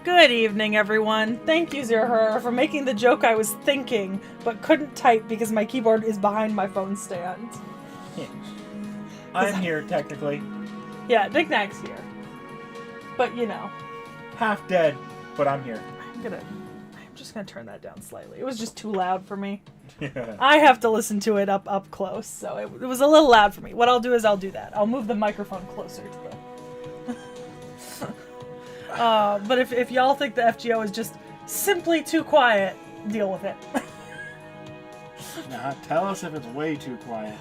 Good evening, everyone. Thank you, Zero for making the joke I was thinking, but couldn't type because my keyboard is behind my phone stand. Yeah. I'm here, technically. Yeah, Knick-Knack's here. But, you know. Half dead, but I'm here. I'm just gonna turn that down slightly. It was just too loud for me. I have to listen to it up close, so it was a little loud for me. What I'll do is I'll do that. I'll move the microphone closer to the... but if y'all think the FGO is just simply too quiet, deal with it. Nah, tell us if it's way too quiet.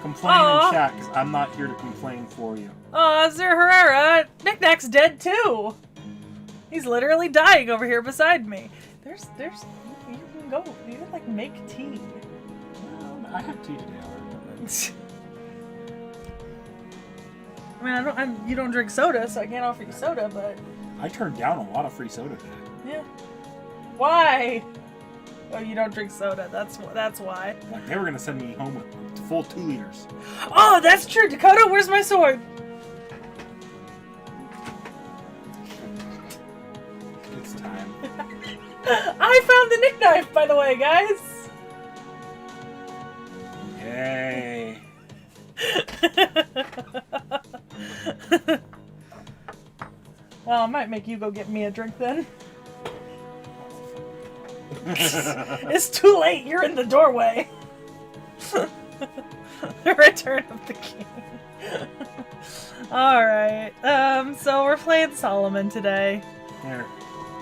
Complain in chat, because I'm not here to complain for you. Sir Herrera, Knick-Knack's dead too. He's literally dying over here beside me. You can go, you can like make tea. I have tea today already. I mean, you don't drink soda, so I can't offer you soda, but... I turned down a lot of free soda today. Yeah. Why? Oh, you don't drink soda. That's why. Like, they were going to send me home with full 2 liters. Oh, that's true. Dakota, where's my sword? It's time. I found the Knick-Knife, by the way, guys. Yay. Well, I might make you go get me a drink then. It's too late. You're in the doorway. The Return of the King. Alright. So we're playing Solomon today. Here.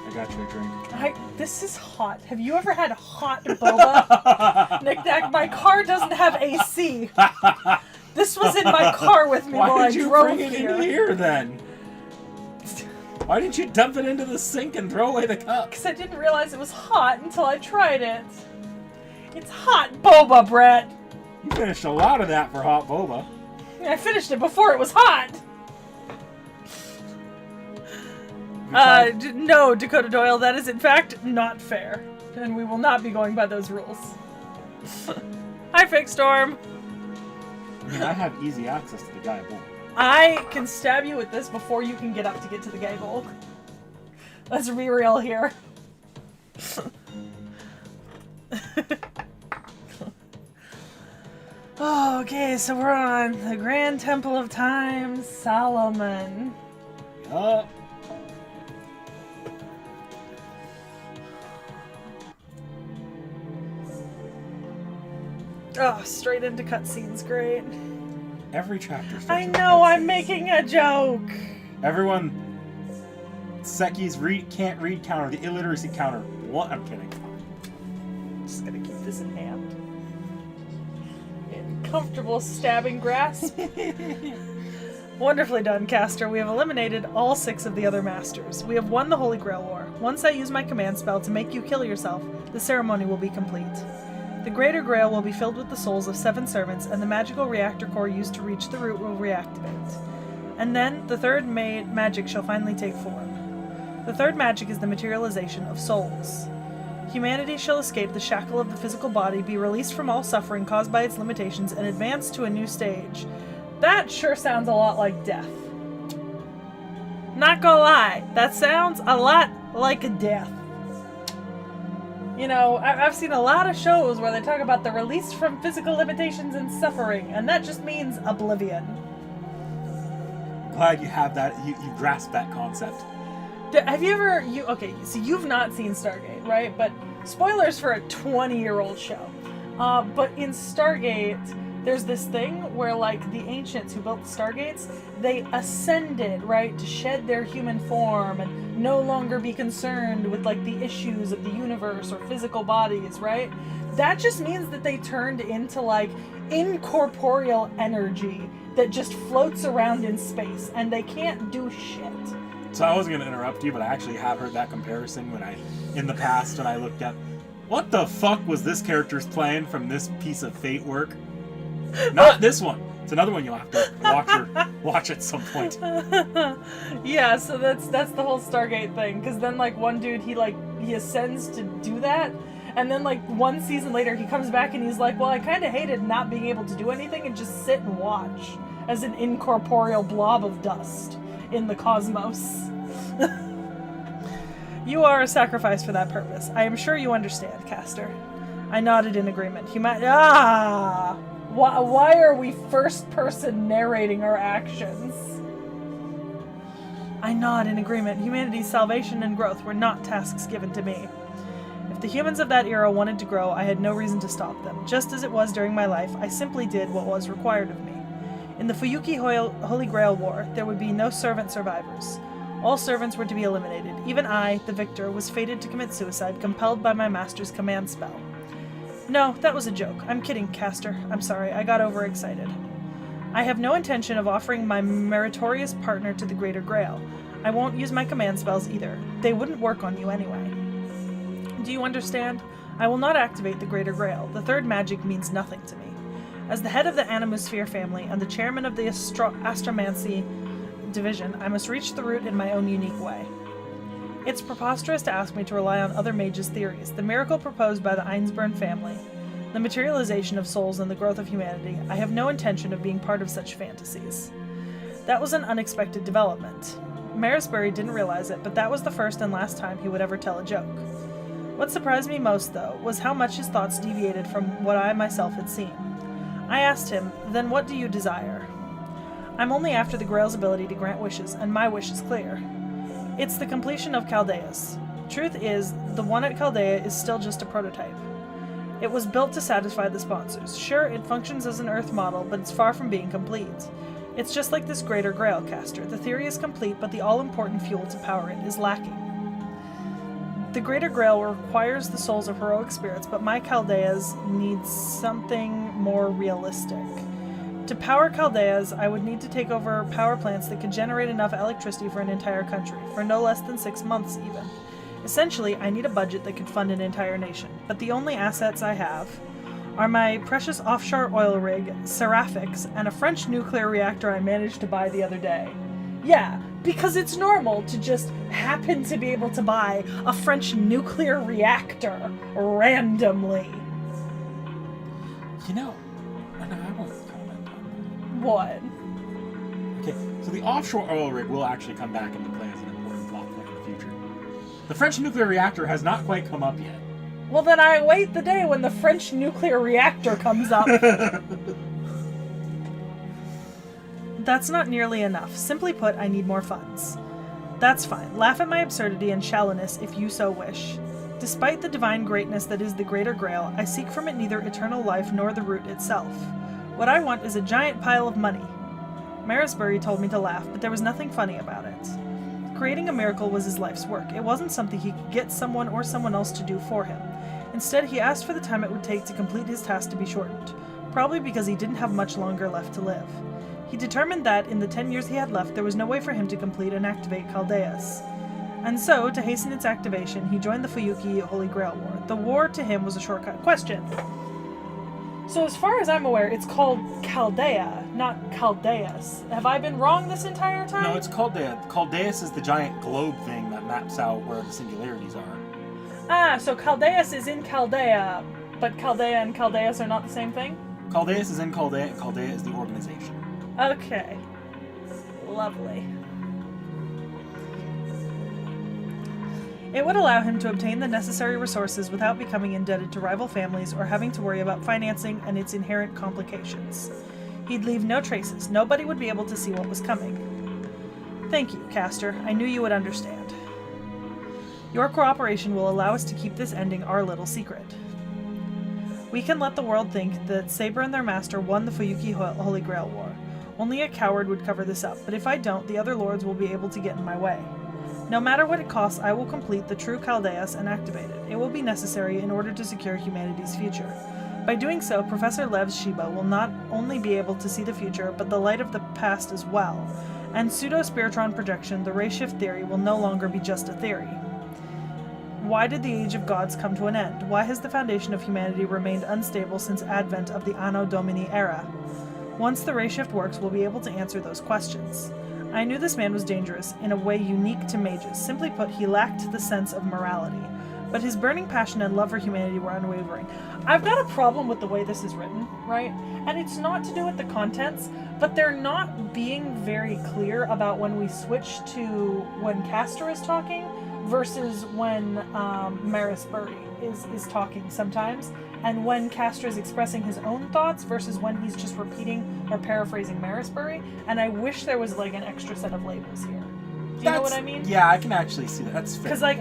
I got you a drink. This is hot. Have you ever had hot boba? Knick-Knack, my car doesn't have AC. This was in my car with me while I drove here. Why did you bring it in here then? Why didn't you dump it into the sink and throw away the cup? Because I didn't realize it was hot until I tried it. It's hot boba, Brett. You finished a lot of that for hot boba. I finished it before it was hot. No, Dakota Doyle, that is in fact not fair. And we will not be going by those rules. Hi, Fake Storm. I mean, I have easy access to the Gaia Bowl. I can stab you with this before you can get up to get to the Gaia Bowl. Let's be real here. Okay, so we're on the Grand Temple of Time, Solomon. Yup. Oh, straight into cutscenes, great. Every chapter. I know, I'm making a joke. Everyone, Seki's can't read counter, the illiteracy counter. What? I'm kidding. Just gonna keep this in hand. In comfortable stabbing grasp. Wonderfully done, Caster. We have eliminated all 6 of the other masters. We have won the Holy Grail War. Once I use my command spell to make you kill yourself, the ceremony will be complete. The Greater Grail will be filled with the souls of 7 servants, and the magical reactor core used to reach the root will reactivate. And then, the third magic shall finally take form. The third magic is the materialization of souls. Humanity shall escape the shackle of the physical body, be released from all suffering caused by its limitations, and advance to a new stage. That sure sounds a lot like death. Not gonna lie, that sounds a lot like a death. You know, I've seen a lot of shows where they talk about the release from physical limitations and suffering, and that just means oblivion. Glad you have that, you grasp that concept. Have you ever, okay, so you've not seen Stargate, right? But spoilers for a 20-year-old show. But in Stargate, there's this thing where, like, the ancients who built the Stargates, they ascended, right, to shed their human form and no longer be concerned with, like, the issues of the universe or physical bodies, right? That just means that they turned into, like, incorporeal energy that just floats around in space, and they can't do shit. So I wasn't going to interrupt you, but I actually have heard that comparison in the past, when I looked at, what the fuck was this character's playing from this piece of Fate work? Not this one. It's another one you'll have to watch at some point. Yeah, so that's the whole Stargate thing. Because then, like, one dude, he ascends to do that. And then, like, 1 season later, he comes back and he's like, well, I kind of hated not being able to do anything and just sit and watch as an incorporeal blob of dust in the cosmos. You are a sacrifice for that purpose. I am sure you understand, Castor. I nodded in agreement. Why are we first person narrating our actions? I nod in agreement. Humanity's salvation and growth were not tasks given to me. If the humans of that era wanted to grow, I had no reason to stop them. Just as it was during my life, I simply did what was required of me. In the Fuyuki Holy Grail War, there would be no servant survivors. All servants were to be eliminated. Even I, the victor, was fated to commit suicide, compelled by my master's command spell. No, that was a joke. I'm kidding, Castor. I'm sorry, I got overexcited. I have no intention of offering my meritorious partner to the Greater Grail. I won't use my command spells either. They wouldn't work on you anyway. Do you understand? I will not activate the Greater Grail. The third magic means nothing to me. As the head of the Animusphere family and the chairman of the Astromancy division, I must reach the root in my own unique way. It's preposterous to ask me to rely on other mages' theories. The miracle proposed by the Einsburn family, the materialization of souls and the growth of humanity, I have no intention of being part of such fantasies. That was an unexpected development. Marisbury didn't realize it, but that was the first and last time he would ever tell a joke. What surprised me most, though, was how much his thoughts deviated from what I myself had seen. I asked him, then what do you desire? I'm only after the Grail's ability to grant wishes, and my wish is clear. It's the completion of Chaldeas. Truth is, the one at Chaldea is still just a prototype. It was built to satisfy the sponsors. Sure, it functions as an Earth model, but it's far from being complete. It's just like this Greater Grail, Castor. The theory is complete, but the all-important fuel to power it is lacking. The Greater Grail requires the souls of heroic spirits, but my Chaldeas needs something more realistic. To power Chaldeas, I would need to take over power plants that could generate enough electricity for an entire country, for no less than 6 months even. Essentially, I need a budget that could fund an entire nation, but the only assets I have are my precious offshore oil rig, Seraphics, and a French nuclear reactor I managed to buy the other day. Yeah, because it's normal to just happen to be able to buy a French nuclear reactor randomly. You know, I won't comment on What? that. Okay, so the offshore oil rig will actually come back into play as an important plot point in the future. The French nuclear reactor has not quite come up yet. Well, then I wait the day when the French nuclear reactor comes up. That's not nearly enough. Simply put, I need more funds. That's fine. Laugh at my absurdity and shallowness if you so wish. Despite the divine greatness that is the Greater Grail, I seek from it neither eternal life nor the root itself. What I want is a giant pile of money. Marisbury told me to laugh, but there was nothing funny about it. Creating a miracle was his life's work. It wasn't something he could get someone or someone else to do for him. Instead, he asked for the time it would take to complete his task to be shortened, probably because he didn't have much longer left to live. He determined that, in the 10 years he had left, there was no way for him to complete and activate Chaldeas. And so, to hasten its activation, he joined the Fuyuki Holy Grail War. The war, to him, was a shortcut. Question. So as far as I'm aware, it's called Chaldea, not Chaldeas. Have I been wrong this entire time? No, it's Chaldea. Chaldeas is the giant globe thing that maps out where the singularities are. Ah, so Chaldeas is in Chaldea, but Chaldea and Chaldeas are not the same thing? Chaldeas is in Chaldea, and Chaldea is the organization. Okay. Lovely. It would allow him to obtain the necessary resources without becoming indebted to rival families or having to worry about financing and its inherent complications. He'd leave no traces. Nobody would be able to see what was coming. Thank you, Castor. I knew you would understand. Your cooperation will allow us to keep this ending our little secret. We can let the world think that Saber and their master won the Fuyuki Holy Grail War. Only a coward would cover this up, but if I don't, the other lords will be able to get in my way. No matter what it costs, I will complete the true Chaldeas and activate it. It will be necessary in order to secure humanity's future. By doing so, Professor Lev Shiba will not only be able to see the future, but the light of the past as well. And pseudo-spiritron projection, the ray shift theory, will no longer be just a theory. Why did the Age of Gods come to an end? Why has the foundation of humanity remained unstable since advent of the Anno Domini era? Once the ray shift works, we'll be able to answer those questions. I knew this man was dangerous, in a way unique to mages. Simply put, he lacked the sense of morality. But his burning passion and love for humanity were unwavering. I've got a problem with the way this is written, right? And it's not to do with the contents, but they're not being very clear about when we switch to when Castor is talking versus when Marisbury is talking sometimes, and when Castor is expressing his own thoughts versus when he's just repeating or paraphrasing Marisbury. And I wish there was like an extra set of labels here. Do you know what I mean? Yeah, I can actually see that. That's fair. Because like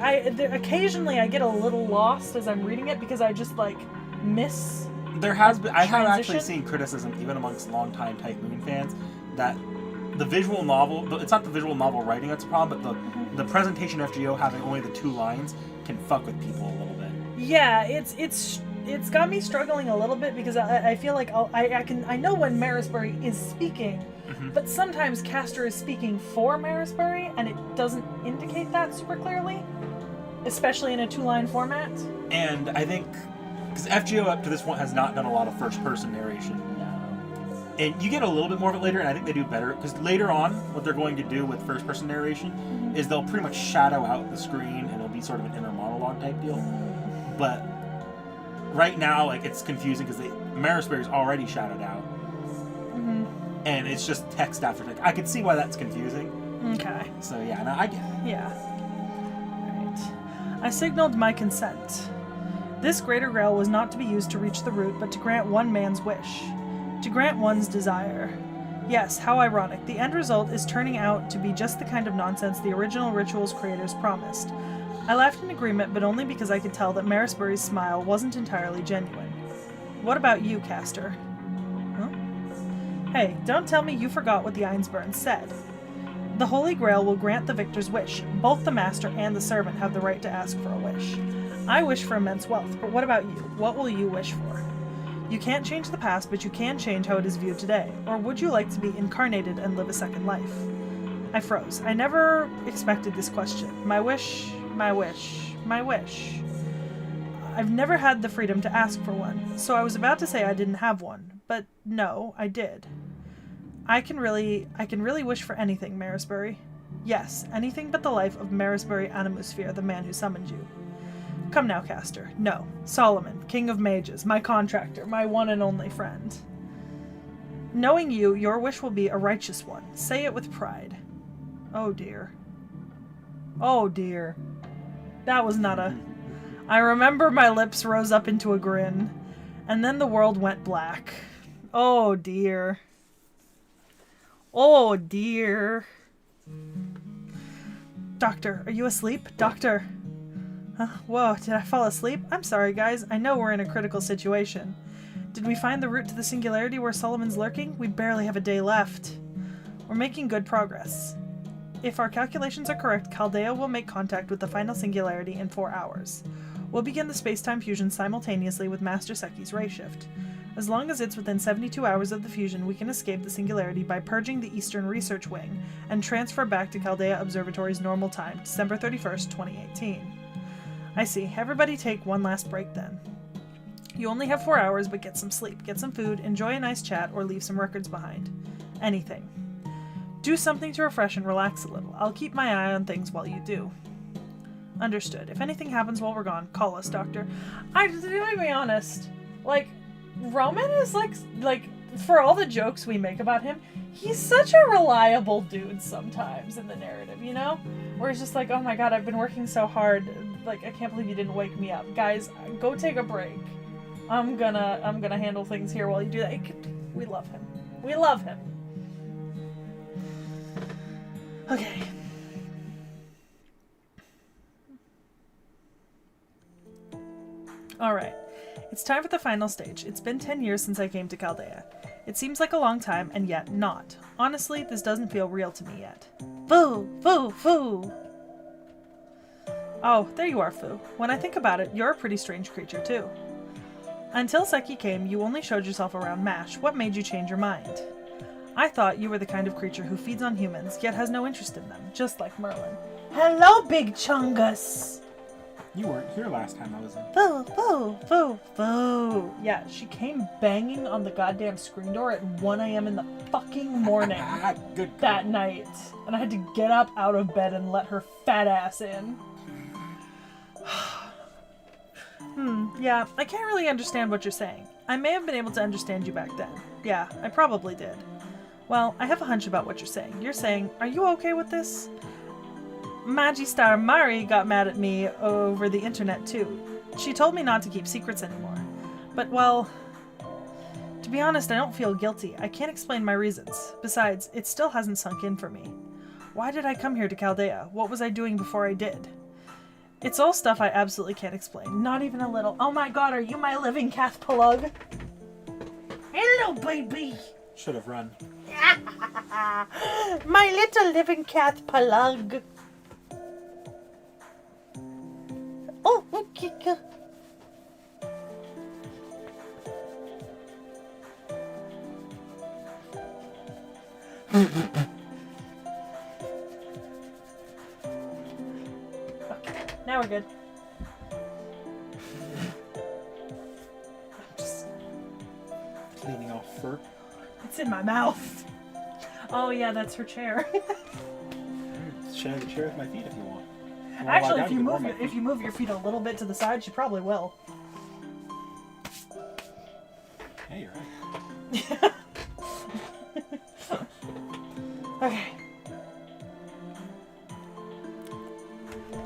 occasionally I get a little lost as I'm reading it because I just like miss. I have actually seen criticism even amongst longtime Type Moon fans that the visual novel, it's not the visual novel writing that's a problem, but the presentation of FGO having only the 2 lines can fuck with people a little bit. Yeah, it's got me struggling a little bit because I feel like I know when Marisbury is speaking, but sometimes Castor is speaking for Marisbury and it doesn't indicate that super clearly, especially in a 2-line format. And I think because FGO up to this point has not done a lot of first-person narration. No. And you get a little bit more of it later, and I think they do better. Because later on, what they're going to do with first-person narration is they'll pretty much shadow out the screen, and it'll be sort of an inner monologue type deal. But right now, like, it's confusing because Marisbury's already shadowed out. And it's just text after text. I could see why that's confusing. Okay. So yeah, no, I get it. Yeah. Alright. I signaled my consent. This greater grail was not to be used to reach the root, but to grant one man's wish. To grant one's desire. Yes, how ironic. The end result is turning out to be just the kind of nonsense the original ritual's creators promised. I laughed in agreement, but only because I could tell that Marisbury's smile wasn't entirely genuine. What about you, Castor? Huh? Hey, don't tell me you forgot what the Einsburns said. The Holy Grail will grant the victor's wish. Both the master and the servant have the right to ask for a wish. I wish for immense wealth, but what about you? What will you wish for? You can't change the past, but you can change how it is viewed today. Or would you like to be incarnated and live a second life? I froze. I never expected this question. My wish, my wish, my wish. I've never had the freedom to ask for one, so I was about to say I didn't have one, but no, I did. I can really wish for anything, Marisbury. Yes, anything but the life of Marisbury Animusphere, the man who summoned you. Come now, Castor. No. Solomon, King of Mages, my contractor, my one and only friend. Knowing you, your wish will be a righteous one. Say it with pride. Oh dear. Oh dear. That was not a... I remember my lips rose up into a grin, and then the world went black. Oh dear. Oh dear. Doctor, are you asleep? Doctor. Huh? Whoa, did I fall asleep? I'm sorry, guys. I know we're in a critical situation. Did we find the route to the singularity where Solomon's lurking? We barely have a day left. We're making good progress. If our calculations are correct, Chaldea will make contact with the final singularity in 4 hours. We'll begin the space-time fusion simultaneously with Master Seki's ray shift. As long as it's within 72 hours of the fusion, we can escape the singularity by purging the Eastern Research Wing and transfer back to Chaldea Observatory's normal time, December 31st, 2018. I see. Everybody take one last break then. You only have 4 hours, but get some sleep, get some food, enjoy a nice chat, or leave some records behind. Anything. Do something to refresh and relax a little. I'll keep my eye on things while you do. Understood. If anything happens while we're gone, call us, Doctor. To be honest, like, Roman is like, for all the jokes we make about him, he's such a reliable dude sometimes in the narrative, you know? Where he's just like, oh my god, I've been working so hard, like, I can't believe you didn't wake me up. Guys, go take a break. I'm gonna handle things here while you do that. We love him. We love him. Okay. Alright. It's time for the final stage. It's been 10 years since I came to Chaldea. It seems like a long time, and yet not. Honestly, this doesn't feel real to me yet. Foo! Foo! Foo! Oh, there you are, Foo. When I think about it, you're a pretty strange creature, too. Until Seki came, you only showed yourself around MASH. What made you change your mind? I thought you were the kind of creature who feeds on humans, yet has no interest in them, just like Merlin. Hello, Big Chungus! You weren't here last time I was in. Foo, foo, foo, foo. Yeah, she came banging on the goddamn screen door at 1 a.m. in the fucking morning Good that night. And I had to get up out of bed and let her fat ass in. Yeah, I can't really understand what you're saying. I may have been able to understand you back then. Yeah, I probably did. Well, I have a hunch about what you're saying. You're saying, are you okay with this? Magistar Mari got mad at me over the internet too. She told me not to keep secrets anymore. But, well, to be honest, I don't feel guilty. I can't explain my reasons. Besides, it still hasn't sunk in for me. Why did I come here to Chaldea? What was I doing before I did? It's all stuff I absolutely can't explain. Not even a little. Oh my god, are you my living Cath Plug? Hello, baby! Should have run. My little living Cath Plug. Oh, okay. Now we're good. I'm just Cleaning off fur. It's in my mouth. Oh yeah, that's her chair. Share the chair with my feet if you want. Actually, if you move your feet a little bit to the side, she probably will. Hey, you're right. Okay.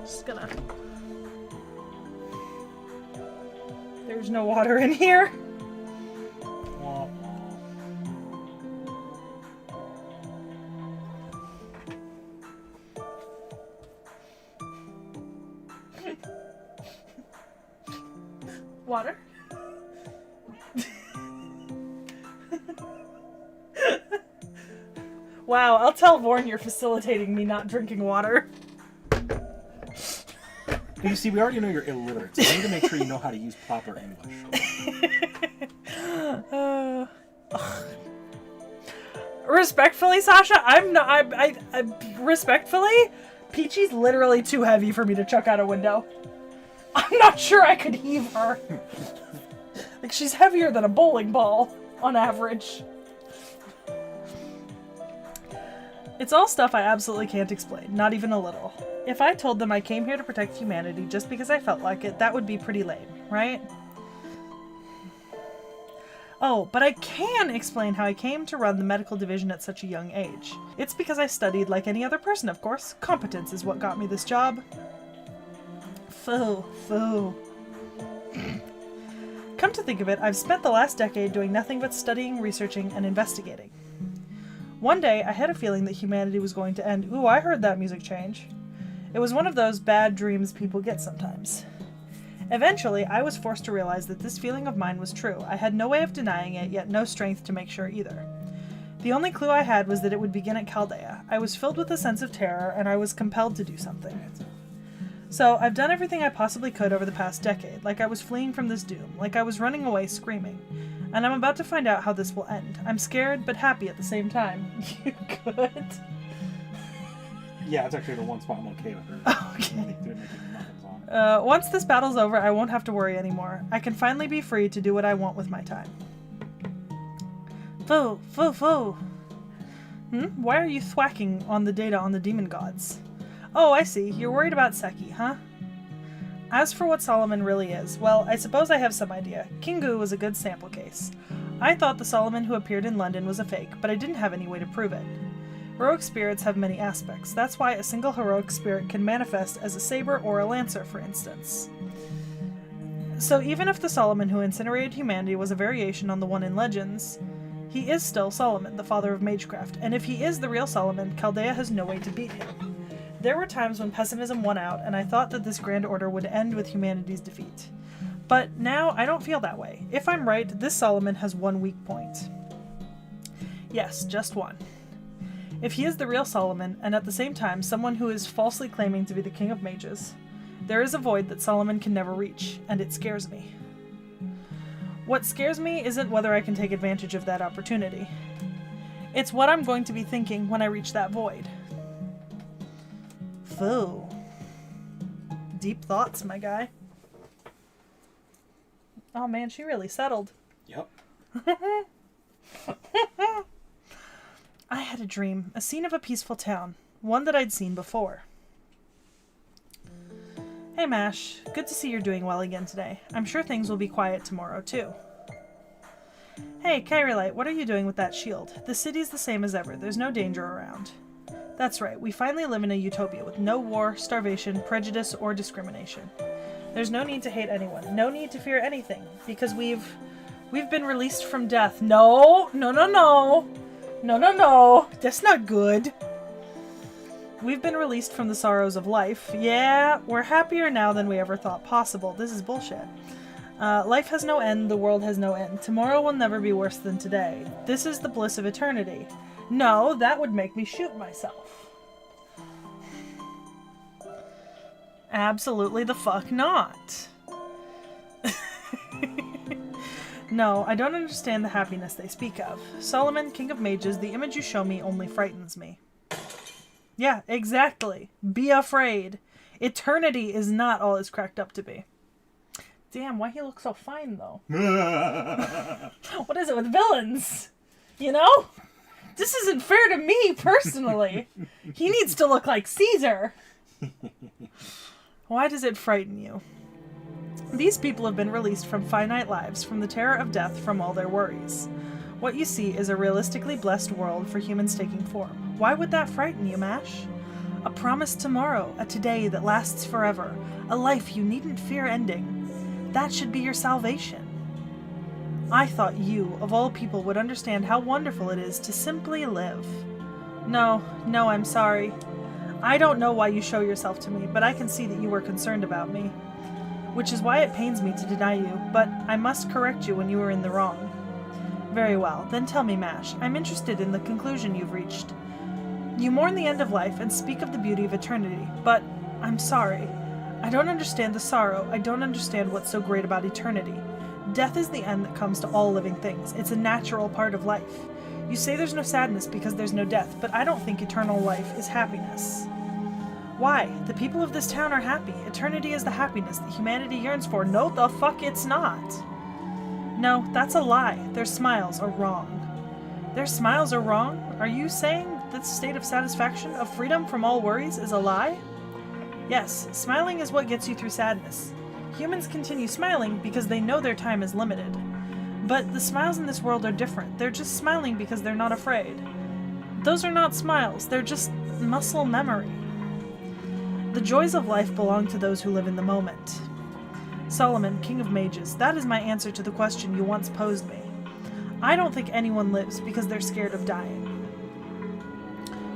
Just gonna. There's no water in here. Wah, wah. Water. Wow, I'll tell Vorn you're facilitating me not drinking water. You see, we already know you're illiterate, so I need to make sure you know how to use proper English. Respectfully, Sasha, I'm not. I respectfully, Peachy's literally too heavy for me to chuck out a window. I'm not sure I could heave her. Like, she's heavier than a bowling ball on average. It's all stuff I absolutely can't explain, not even a little. If I told them I came here to protect humanity just because I felt like it, that would be pretty lame, right? Oh, but I can explain how I came to run the medical division at such a young age. It's because I studied like any other person, of course. Competence is what got me this job. Foo. Come to think of it, I've spent the last decade doing nothing but studying, researching, and investigating. One day, I had a feeling that humanity was going to end. Ooh, I heard that music change. It was one of those bad dreams people get sometimes. Eventually, I was forced to realize that this feeling of mine was true. I had no way of denying it, yet no strength to make sure either. The only clue I had was that it would begin at Chaldea. I was filled with a sense of terror, and I was compelled to do something. So, I've done everything I possibly could over the past decade, like I was fleeing from this doom, like I was running away screaming. And I'm about to find out how this will end. I'm scared, but happy at the same time. You good? Yeah, it's actually the one spot I'm okay with her. Okay. On. Once this battle's over, I won't have to worry anymore. I can finally be free to do what I want with my time. Foo. Why are you thwacking on the data on the demon gods? Oh, I see. You're worried about Seki, huh? As for what Solomon really is, well, I suppose I have some idea. Kingu was a good sample case. I thought the Solomon who appeared in London was a fake, but I didn't have any way to prove it. Heroic spirits have many aspects. That's why a single heroic spirit can manifest as a saber or a lancer, for instance. So even if the Solomon who incinerated humanity was a variation on the one in Legends, he is still Solomon, the father of magecraft, and if he is the real Solomon, Chaldea has no way to beat him. There were times when pessimism won out, and I thought that this grand order would end with humanity's defeat. But now I don't feel that way. If I'm right, this Solomon has one weak point. Yes, just one. If he is the real Solomon, and at the same time someone who is falsely claiming to be the king of mages, there is a void that Solomon can never reach, and it scares me. What scares me isn't whether I can take advantage of that opportunity. It's what I'm going to be thinking when I reach that void. Foo. Deep thoughts, my guy. Oh man, she really settled. Yep. I had a dream, a scene of a peaceful town, one that I'd seen before. Hey Mash, good to see you're doing well again today. I'm sure things will be quiet tomorrow too. Hey, Kyrillite, what are you doing with that shield? The city's the same as ever. There's no danger around. That's right. We finally live in a utopia with no war, starvation, prejudice, or discrimination. There's no need to hate anyone. No need to fear anything. Because we've been released from death. No. No, no, no. No, no, no. That's not good. We've been released from the sorrows of life. Yeah, we're happier now than we ever thought possible. This is bullshit. Life has no end, the world has no end. Tomorrow will never be worse than today. This is the bliss of eternity. No, that would make me shoot myself. Absolutely the fuck not. No, I don't understand the happiness they speak of. Solomon, King of Mages, the image you show me only frightens me. Yeah, exactly. Be afraid. Eternity is not all it's cracked up to be. Damn, why he looks so fine, though? What is it with villains? You know? This isn't fair to me, personally. He needs to look like Caesar. Why does it frighten you? These people have been released from finite lives, from the terror of death, from all their worries. What you see is a realistically blessed world for humans taking form. Why would that frighten you, Mash? A promised tomorrow, a today that lasts forever, a life you needn't fear ending. That should be your salvation. I thought you, of all people, would understand how wonderful it is to simply live. No, I'm sorry. I don't know why you show yourself to me, but I can see that you were concerned about me. Which is why it pains me to deny you, but I must correct you when you are in the wrong. Very well, then tell me, Mash. I'm interested in the conclusion you've reached. You mourn the end of life and speak of the beauty of eternity, but I'm sorry. I don't understand the sorrow. I don't understand what's so great about eternity. Death is the end that comes to all living things. It's a natural part of life. You say there's no sadness because there's no death, but I don't think eternal life is happiness. Why? The people of this town are happy. Eternity is the happiness that humanity yearns for. No, the fuck it's not. No, that's a lie. Their smiles are wrong. Their smiles are wrong? Are you saying that the state of satisfaction, of freedom from all worries, is a lie? Yes, smiling is what gets you through sadness. Humans continue smiling because they know their time is limited. But the smiles in this world are different. They're just smiling because they're not afraid. Those are not smiles. They're just muscle memory. The joys of life belong to those who live in the moment. Solomon, King of Mages, that is my answer to the question you once posed me. I don't think anyone lives because they're scared of dying.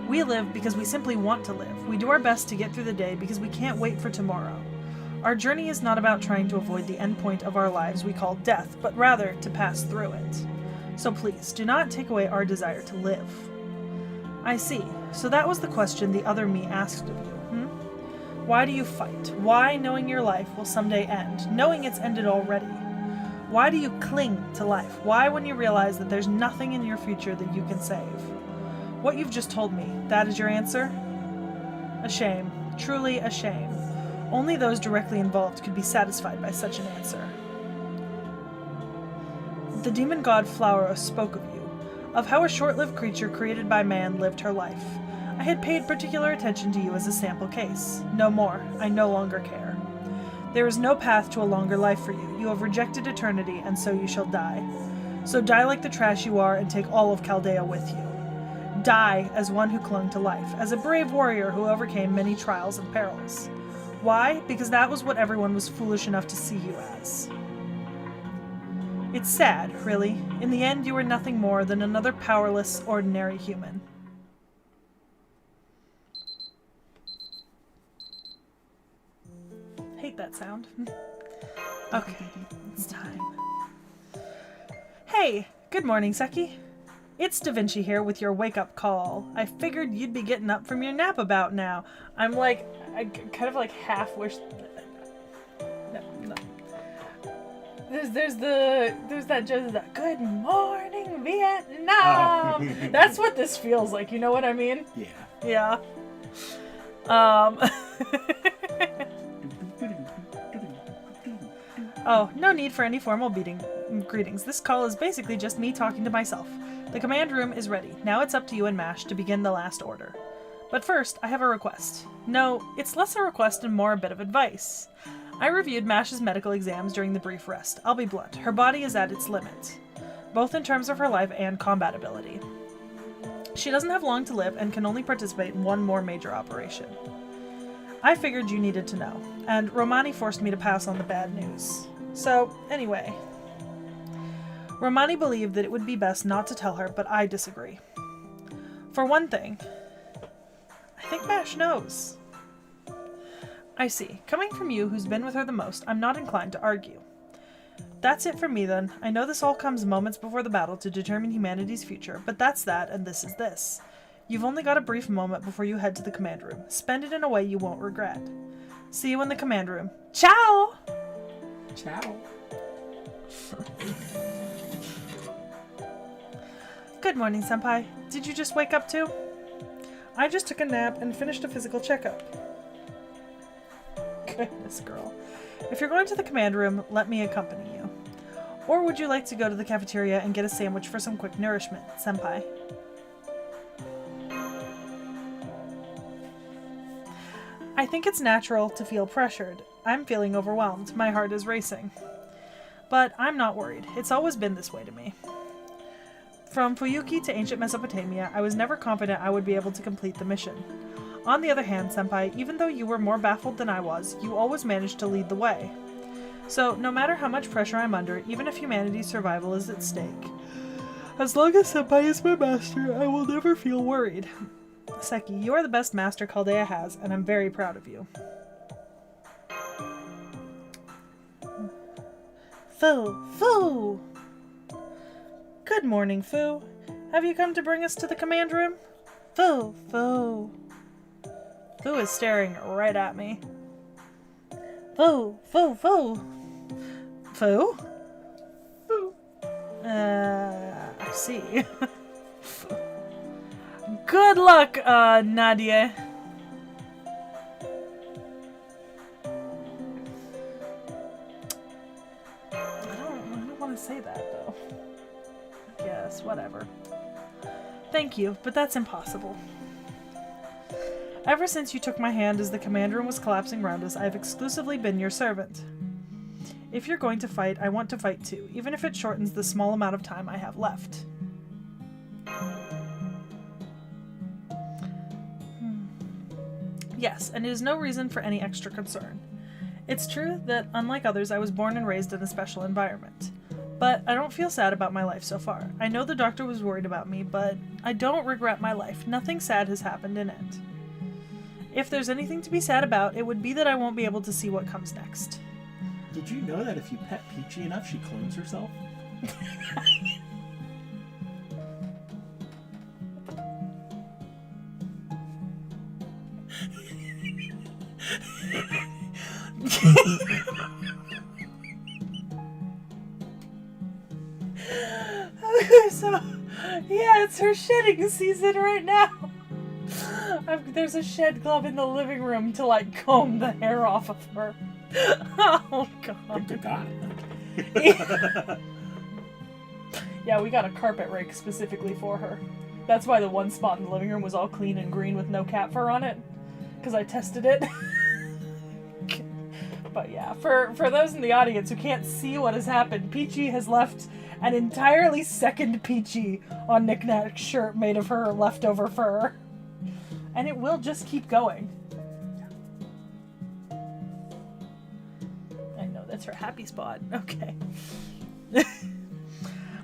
We live because we simply want to live. We do our best to get through the day because we can't wait for tomorrow. Our journey is not about trying to avoid the endpoint of our lives we call death, but rather to pass through it. So please, do not take away our desire to live. I see. So that was the question the other me asked of you, Why do you fight? Why, knowing your life will someday end, knowing it's ended already? Why do you cling to life? Why, when you realize that there's nothing in your future that you can save? What you've just told me, that is your answer? A shame. Truly a shame. Only those directly involved could be satisfied by such an answer. The demon god Flauros spoke of you, of how a short-lived creature created by man lived her life. I had paid particular attention to you as a sample case. No more. I no longer care. There is no path to a longer life for you. You have rejected eternity, and so you shall die. So die like the trash you are and take all of Chaldea with you. Die as one who clung to life, as a brave warrior who overcame many trials and perils. Why? Because that was what everyone was foolish enough to see you as. It's sad, really. In the end, you were nothing more than another powerless, ordinary human. Hate that sound. Okay, it's time. Hey, good morning, Seki. It's Da Vinci here with your wake-up call. I figured you'd be getting up from your nap about now. I kind of half wish... No. There's that just that good morning Vietnam. Oh. That's what this feels like. You know what I mean? Yeah. Oh, no need for any formal greetings. This call is basically just me talking to myself. The command room is ready. Now it's up to you and Mash to begin the last order. But first, I have a request. No, it's less a request and more a bit of advice. I reviewed Mash's medical exams during the brief rest. I'll be blunt. Her body is at its limit. both in terms of her life and combat ability. She doesn't have long to live and can only participate in one more major operation. I figured you needed to know, and Romani forced me to pass on the bad news. So, anyway. Romani believed that it would be best not to tell her, but I disagree. For one thing, I think Mash knows. I see. Coming from you, who's been with her the most, I'm not inclined to argue. That's it for me then. I know this all comes moments before the battle to determine humanity's future, but that's that, and this is this. You've only got a brief moment before you head to the command room. Spend it in a way you won't regret. See you in the command room. Ciao! Ciao. Good morning, Senpai. Did you just wake up too? I just took a nap and finished a physical checkup. Goodness, girl. If you're going to the command room, let me accompany you. Or would you like to go to the cafeteria and get a sandwich for some quick nourishment, Senpai? I think it's natural to feel pressured. I'm feeling overwhelmed. My heart is racing. But I'm not worried. It's always been this way to me. From Fuyuki to ancient Mesopotamia, I was never confident I would be able to complete the mission. On the other hand, Senpai, even though you were more baffled than I was, you always managed to lead the way. So, no matter how much pressure I'm under, even if humanity's survival is at stake, as long as Senpai is my master, I will never feel worried. Seki, you are the best master Chaldea has, and I'm very proud of you. Fu! Good morning, Fu. Have you come to bring us to the command room? Fu! Fu is staring right at me. Fu! I see. Good luck, Nadia. I don't want to say that, though. I guess, whatever. Thank you, but that's impossible. Ever since you took my hand as the command room was collapsing around us, I have exclusively been your servant. If you're going to fight, I want to fight too, even if it shortens the small amount of time I have left. Yes, and it is no reason for any extra concern. It's true that, unlike others, I was born and raised in a special environment. But I don't feel sad about my life so far. I know the doctor was worried about me, but I don't regret my life. Nothing sad has happened in it. If there's anything to be sad about, it would be that I won't be able to see what comes next. Did you know that if you pet Peachy enough, she clones herself? So, yeah, it's her shedding season right now. There's a shed glove in the living room to, like, comb the hair off of her. Oh, God. Good God. Yeah, we got a carpet rake specifically for her. That's why the one spot in the living room was all clean and green with no cat fur on it. Because I tested it. But yeah, for those in the audience who can't see what has happened, Peachy has left an entirely second Peachy on Knick Knack's shirt made of her leftover fur. And it will just keep going. I know, that's her happy spot. Okay.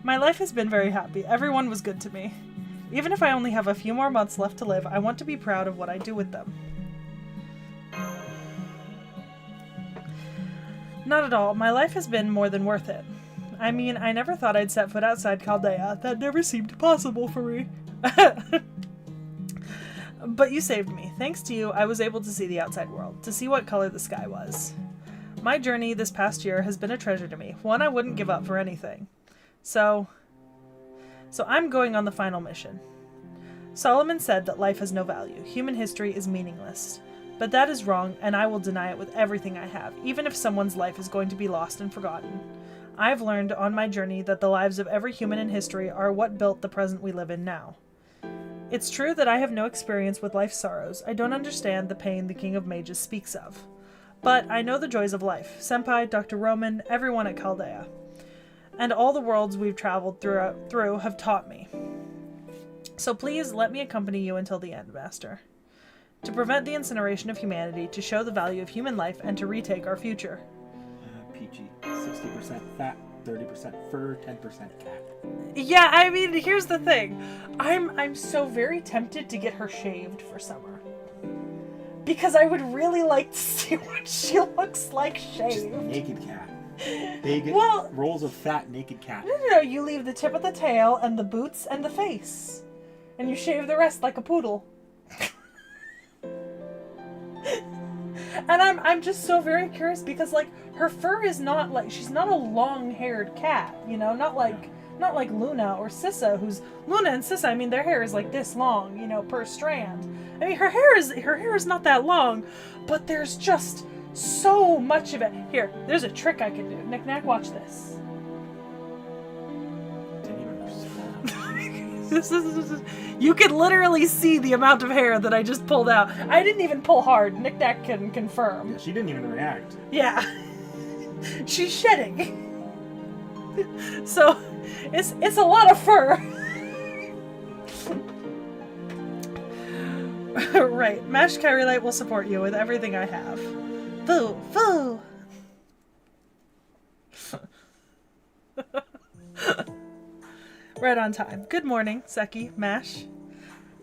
My life has been very happy. Everyone was good to me. Even if I only have a few more months left to live, I want to be proud of what I do with them. Not at all. My life has been more than worth it. I mean, I never thought I'd set foot outside Chaldea. That never seemed possible for me. But you saved me. Thanks to you, I was able to see the outside world, to see what color the sky was. My journey this past year has been a treasure to me, one I wouldn't give up for anything. So I'm going on the final mission. Solomon said that life has no value. Human history is meaningless. But that is wrong, and I will deny it with everything I have, even if someone's life is going to be lost and forgotten. I've learned on my journey that the lives of every human in history are what built the present we live in now. It's true that I have no experience with life's sorrows. I don't understand the pain the King of Mages speaks of. But I know the joys of life. Senpai, Dr. Roman, everyone at Chaldea. and all the worlds we've traveled through have taught me. So please let me accompany you until the end, Master. To prevent the incineration of humanity, to show the value of human life, and to retake our future. Peachy. 60% fat, 30% fur, 10% cat. Yeah, I mean, here's the thing. I'm so very tempted to get her shaved for summer. Because I would really like to see what she looks like shaved. Just naked cat. Big rolls of fat naked cat. No, you leave the tip of the tail and the boots and the face. And you shave the rest like a poodle. And I'm just so very curious because, like, her fur is not like, she's not a long-haired cat, you know, not like Luna or Sissa, Luna and Sissa, I mean, their hair is like this long, you know, per strand. I mean, her hair is not that long, but there's just so much of it. Here, there's a trick I can do. Knick-knack, watch this. You can literally see the amount of hair that I just pulled out. I didn't even pull hard. Knick-knack can confirm. Yeah, she didn't even react. Yeah. She's shedding. So, it's a lot of fur. Right. Mashed Kyrillite will support you with everything I have. Foo! Foo! Right on time. Good morning, Seki, Mash.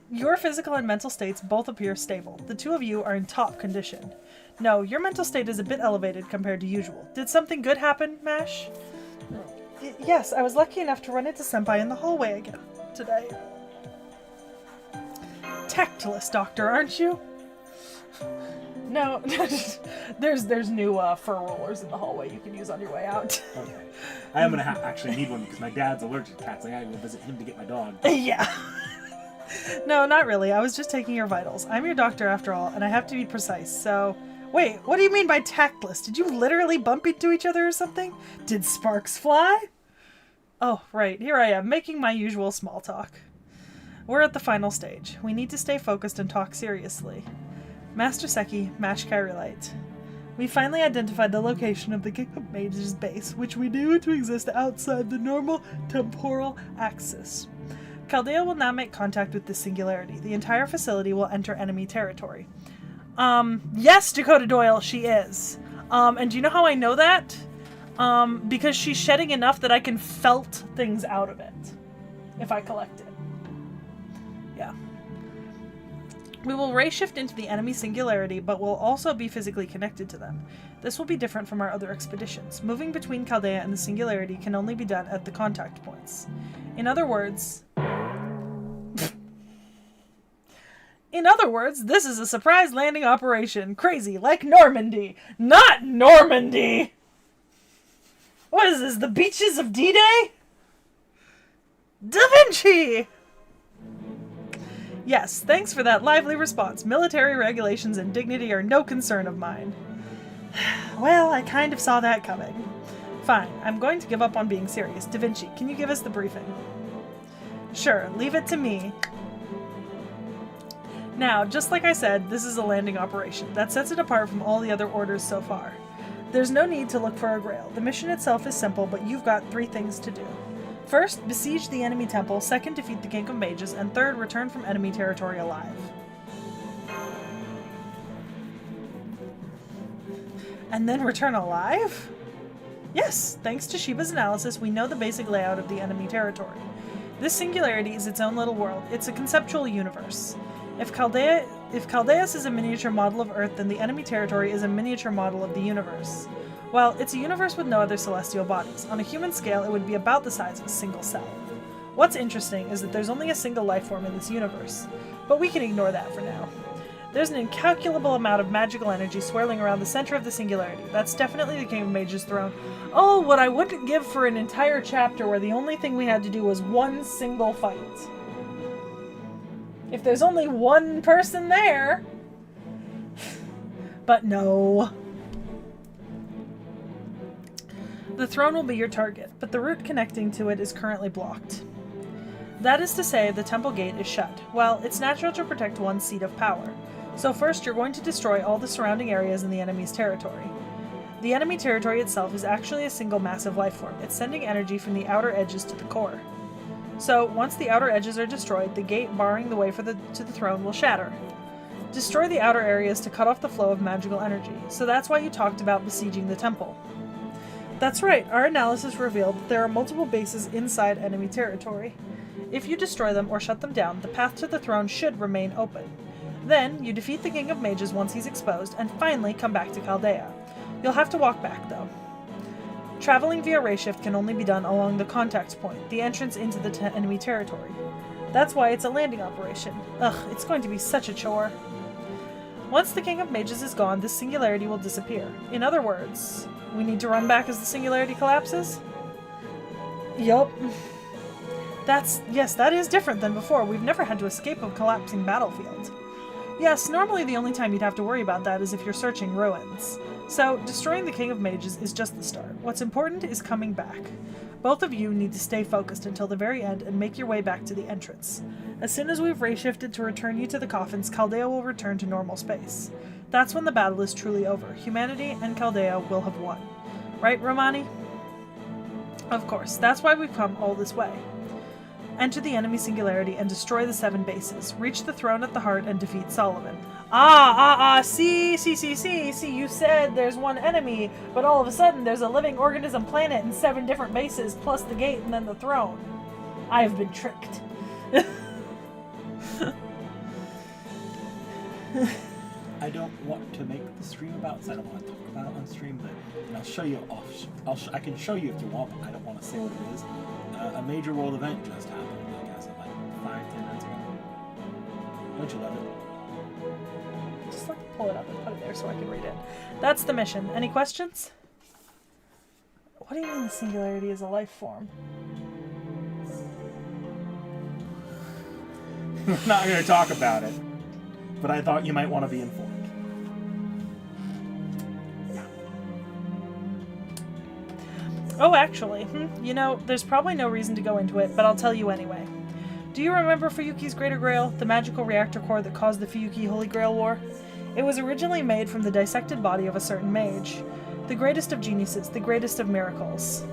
Your physical and mental states both appear stable. The two of you are in top condition. No, your mental state is a bit elevated compared to usual. Did something good happen, Mash? Yes, I was lucky enough to run into Senpai in the hallway again today. Tactless doctor, aren't you? No, there's new fur rollers in the hallway you can use on your way out. Okay. I am going to actually need one because my dad's allergic to cats. I gotta go visit him to get my dog. Yeah. No, not really. I was just taking your vitals. I'm your doctor after all, and I have to be precise, so... Wait, what do you mean by tactless? Did you literally bump into each other or something? Did sparks fly? Oh, right. Here I am, making my usual small talk. We're at the final stage. We need to stay focused and talk seriously. Master Seki, Mash Kyrillite. We finally identified the location of the King of Mages base, which we knew to exist outside the normal temporal axis. Chaldea will now make contact with this singularity. The entire facility will enter enemy territory. Yes, Dakota Doyle, she is. And do you know how I know that? Because she's shedding enough that I can felt things out of it. If I collect it. Yeah. We will ray shift into the enemy singularity, but will also be physically connected to them. This will be different from our other expeditions. Moving between Chaldea and the singularity can only be done at the contact points. In other words, this is a surprise landing operation. Crazy, like Normandy. Not Normandy! What is this, the beaches of D-Day? Da Vinci! Yes, thanks for that lively response. Military regulations and dignity are no concern of mine. Well, I kind of saw that coming. Fine, I'm going to give up on being serious. Da Vinci, can you give us the briefing? Sure, leave it to me. Now, just like I said, this is a landing operation. That sets it apart from all the other orders so far. There's no need to look for a grail. The mission itself is simple, but you've got 3 things to do. First, besiege the enemy temple. Second, defeat the King of Mages. And third, return from enemy territory alive. And then return alive? Yes, thanks to Shiba's analysis, we know the basic layout of the enemy territory. This singularity is its own little world. It's a conceptual universe. If Chaldeas is a miniature model of Earth, then the enemy territory is a miniature model of the universe. Well, it's a universe with no other celestial bodies. On a human scale, it would be about the size of a single cell. What's interesting is that there's only a single life form in this universe, but we can ignore that for now. There's an incalculable amount of magical energy swirling around the center of the singularity. That's definitely the King of Mages' throne. Oh, what I wouldn't give for an entire chapter where the only thing we had to do was one single fight. If there's only one person there. But no. The throne will be your target, but the route connecting to it is currently blocked. That is to say, the temple gate is shut. Well, it's natural to protect one seat of power. So first, you're going to destroy all the surrounding areas in the enemy's territory. The enemy territory itself is actually a single massive life form. It's sending energy from the outer edges to the core. So, once the outer edges are destroyed, the gate barring the way to the throne will shatter. Destroy the outer areas to cut off the flow of magical energy. So that's why you talked about besieging the temple. That's right, our analysis revealed that there are multiple bases inside enemy territory. If you destroy them or shut them down, the path to the throne should remain open. Then, you defeat the King of Mages once he's exposed, and finally come back to Chaldea. You'll have to walk back, though. Traveling via rayshift can only be done along the contact point, the entrance into the enemy territory. That's why it's a landing operation. Ugh, it's going to be such a chore. Once the King of Mages is gone, this singularity will disappear. In other words, we need to run back as the singularity collapses? Yup. Yes, that is different than before. We've never had to escape a collapsing battlefield. Yes, normally the only time you'd have to worry about that is if you're searching ruins. So, destroying the King of Mages is just the start. What's important is coming back. Both of you need to stay focused until the very end and make your way back to the entrance. As soon as we've ray-shifted to return you to the coffins, Chaldea will return to normal space. That's when the battle is truly over. Humanity and Chaldea will have won. Right, Romani? Of course, that's why we've come all this way. Enter the enemy singularity and destroy the 7 bases. Reach the throne at the heart and defeat Solomon. See, you said there's one enemy, but all of a sudden there's a living organism planet and 7 different bases, plus the gate and then the throne. I have been tricked. I don't want to make the stream about it, so I don't want to talk about it on stream, but I'll show you off. I can show you if you want, but I don't want to say what it is. A major world event just happened, I guess, like 5-10 minutes ago. Don't you love it? Just let me pull it up and put it there so I can read it. That's the mission. Any questions? What do you mean the singularity is a life form? We're not going to talk about it, but I thought you might want to be informed. Oh, actually, you know, there's probably no reason to go into it, but I'll tell you anyway. Do you remember Fuyuki's Greater Grail, the magical reactor core that caused the Fuyuki Holy Grail War? It was originally made from the dissected body of a certain mage. The greatest of geniuses, the greatest of miracles.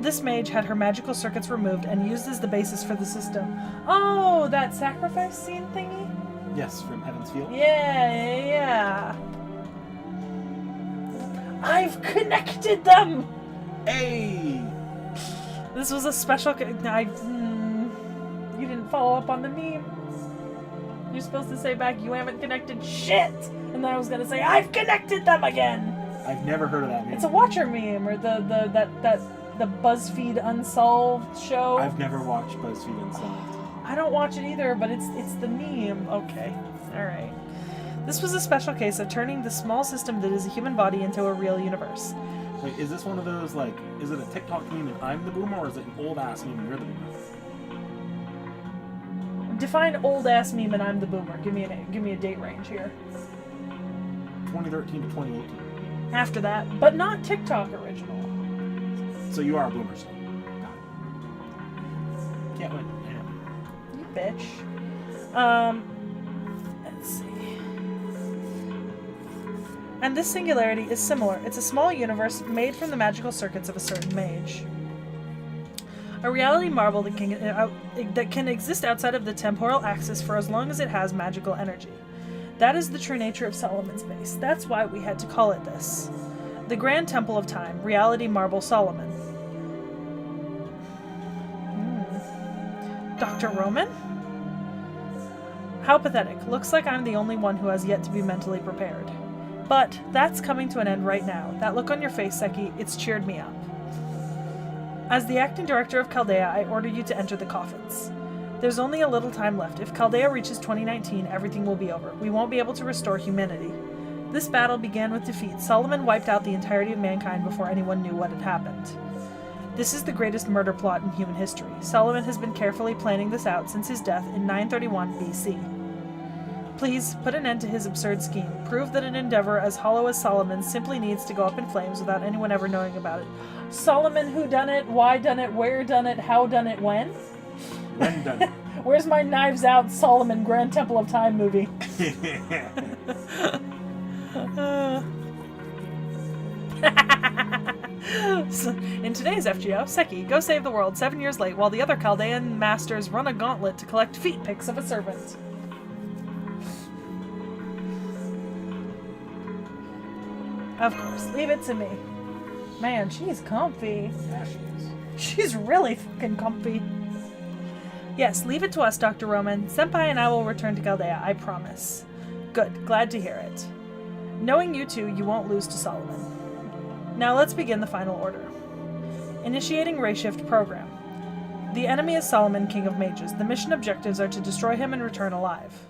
This mage had her magical circuits removed and used as the basis for the system. Oh, that sacrifice scene thingy? Yes, from Heaven's Field. Yeah. I've connected them! Hey! This was a special... You didn't follow up on the meme. You're supposed to say back, you haven't connected shit! And then I was gonna say, I've connected them again! I've never heard of that meme. It's a Watcher meme, or the BuzzFeed Unsolved show. I've never watched BuzzFeed Unsolved. I don't watch it either, but it's the meme. Okay. Alright. This was a special case of turning the small system that is a human body into a real universe. Wait, is this one of those, like, is it a TikTok meme and I'm the boomer, or is it an old-ass meme and you're the boomer? Define old-ass meme and I'm the boomer. Give me a date range here. 2013 to 2018. After that, but not TikTok original. So you are a boomer still. Got it. Can't win. You bitch. Let's see. And this singularity is similar. It's a small universe made from the magical circuits of a certain mage. A reality marble that can exist outside of the temporal axis for as long as it has magical energy. That is the true nature of Solomon's base. That's why we had to call it this. The Grand Temple of Time, Reality Marble Solomon. Dr. Roman? How pathetic. Looks like I'm the only one who has yet to be mentally prepared. But that's coming to an end right now. That look on your face, Seki, it's cheered me up. As the acting director of Chaldea, I order you to enter the coffins. There's only a little time left. If Chaldea reaches 2019, everything will be over. We won't be able to restore humanity. This battle began with defeat. Solomon wiped out the entirety of mankind before anyone knew what had happened. This is the greatest murder plot in human history. Solomon has been carefully planning this out since his death in 931 BC. Please, put an end to his absurd scheme. Prove that an endeavor as hollow as Solomon's simply needs to go up in flames without anyone ever knowing about it. Solomon, who done it? Why done it? Where done it? How done it? When? When done it? Where's my Knives Out Solomon Grand Temple of Time movie? So, in today's FGO, Seki, go save the world 7 years late while the other Chaldean masters run a gauntlet to collect feet pics of a servant. Of course, leave it to me. Man, she's comfy. Yeah, she is. She's really fucking comfy. Yes, leave it to us, Dr. Roman. Senpai and I will return to Chaldea, I promise. Good, glad to hear it. Knowing you two, you won't lose to Solomon. Now let's begin the final order. Initiating Ray Shift Program. The enemy is Solomon, King of Mages. The mission objectives are to destroy him and return alive.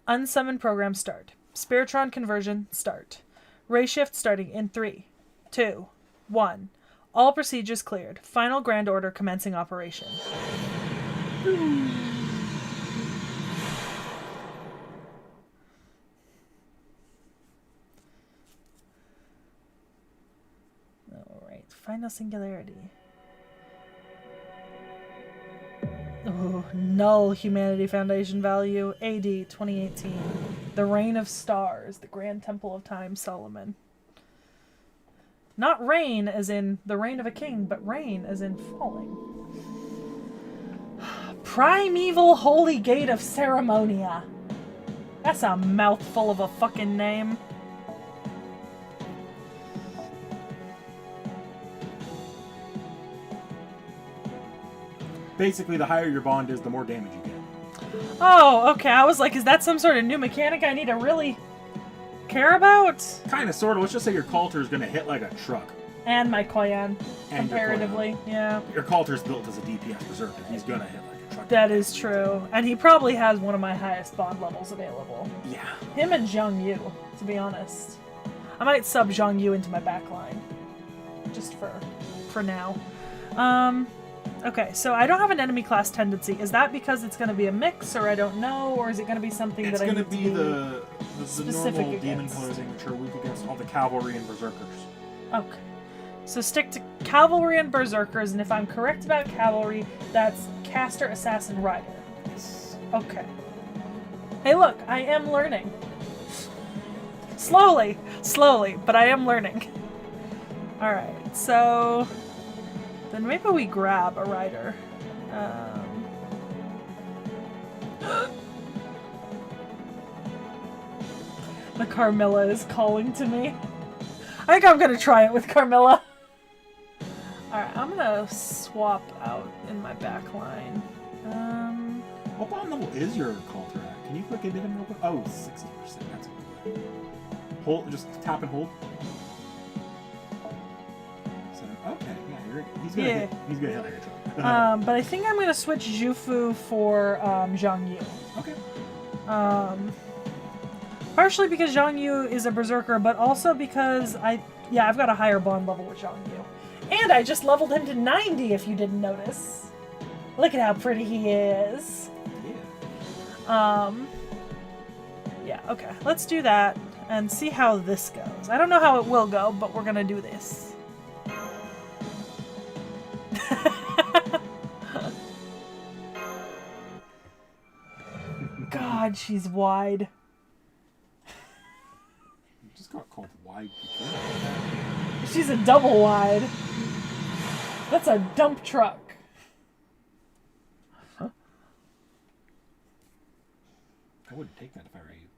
Unsummon program start. Spiritron conversion start. Ray Shift starting in 3, 2, 1. All procedures cleared. Final Grand Order commencing operation. Alright, final singularity. Oh, null Humanity Foundation value. AD 2018. The Reign of Stars. The Grand Temple of Time, Solomon. Not reign as in the reign of a king, but reign as in falling. Primeval Holy Gate of Ceremonia. That's a mouthful of a fucking name. Basically, the higher your bond is, the more damage you get. Oh, okay. I was like, is that some sort of new mechanic I need to really care about? Kind of, sort of. Let's just say your Coulter is going to hit like a truck. And my Koyan, And your comparatively. Yeah. Your Coulter's built as a DPS berserker. He's going to hit like a truck. That is true. And he probably has one of my highest bond levels available. Yeah. Him and Zhang Yu, to be honest. I might sub Zhang Yu into my backline. Just for now. Okay, so I don't have an enemy class tendency. Is that because it's going to be a mix, or I don't know, or is it going to be something It's that I going need to to be be the specific normal demon against? closing, which are weak against all the cavalry and berserkers. Okay. So stick to cavalry and berserkers, and if I'm correct about cavalry, that's caster, assassin, rider. Yes. Okay. Hey, look, I am learning. Slowly, but I am learning. Alright, so then maybe we grab a rider. The Carmilla is calling to me. I think I'm gonna try it with Carmilla. Alright, I'm gonna swap out in my back line. What bond level is your Coulter at? Can you click into him real quick? Oh, 60%. That's good. Hold, just tap and hold. So, okay, yeah, he's gonna hit. He's gonna hit like a truck. But I think I'm gonna switch Jufu for Zhang Yu. Okay. Partially because Zhang Yu is a berserker, but also because I've got a higher bond level with Zhang Yu. And I just leveled him to 90 if you didn't notice. Look at how pretty he is. Yeah, okay. Let's do that and see how this goes. I don't know how it will go, but we're gonna do this. God, she's wide. You just got called wide. She's a double wide. That's a dump truck. Huh? I wouldn't take that if I were you.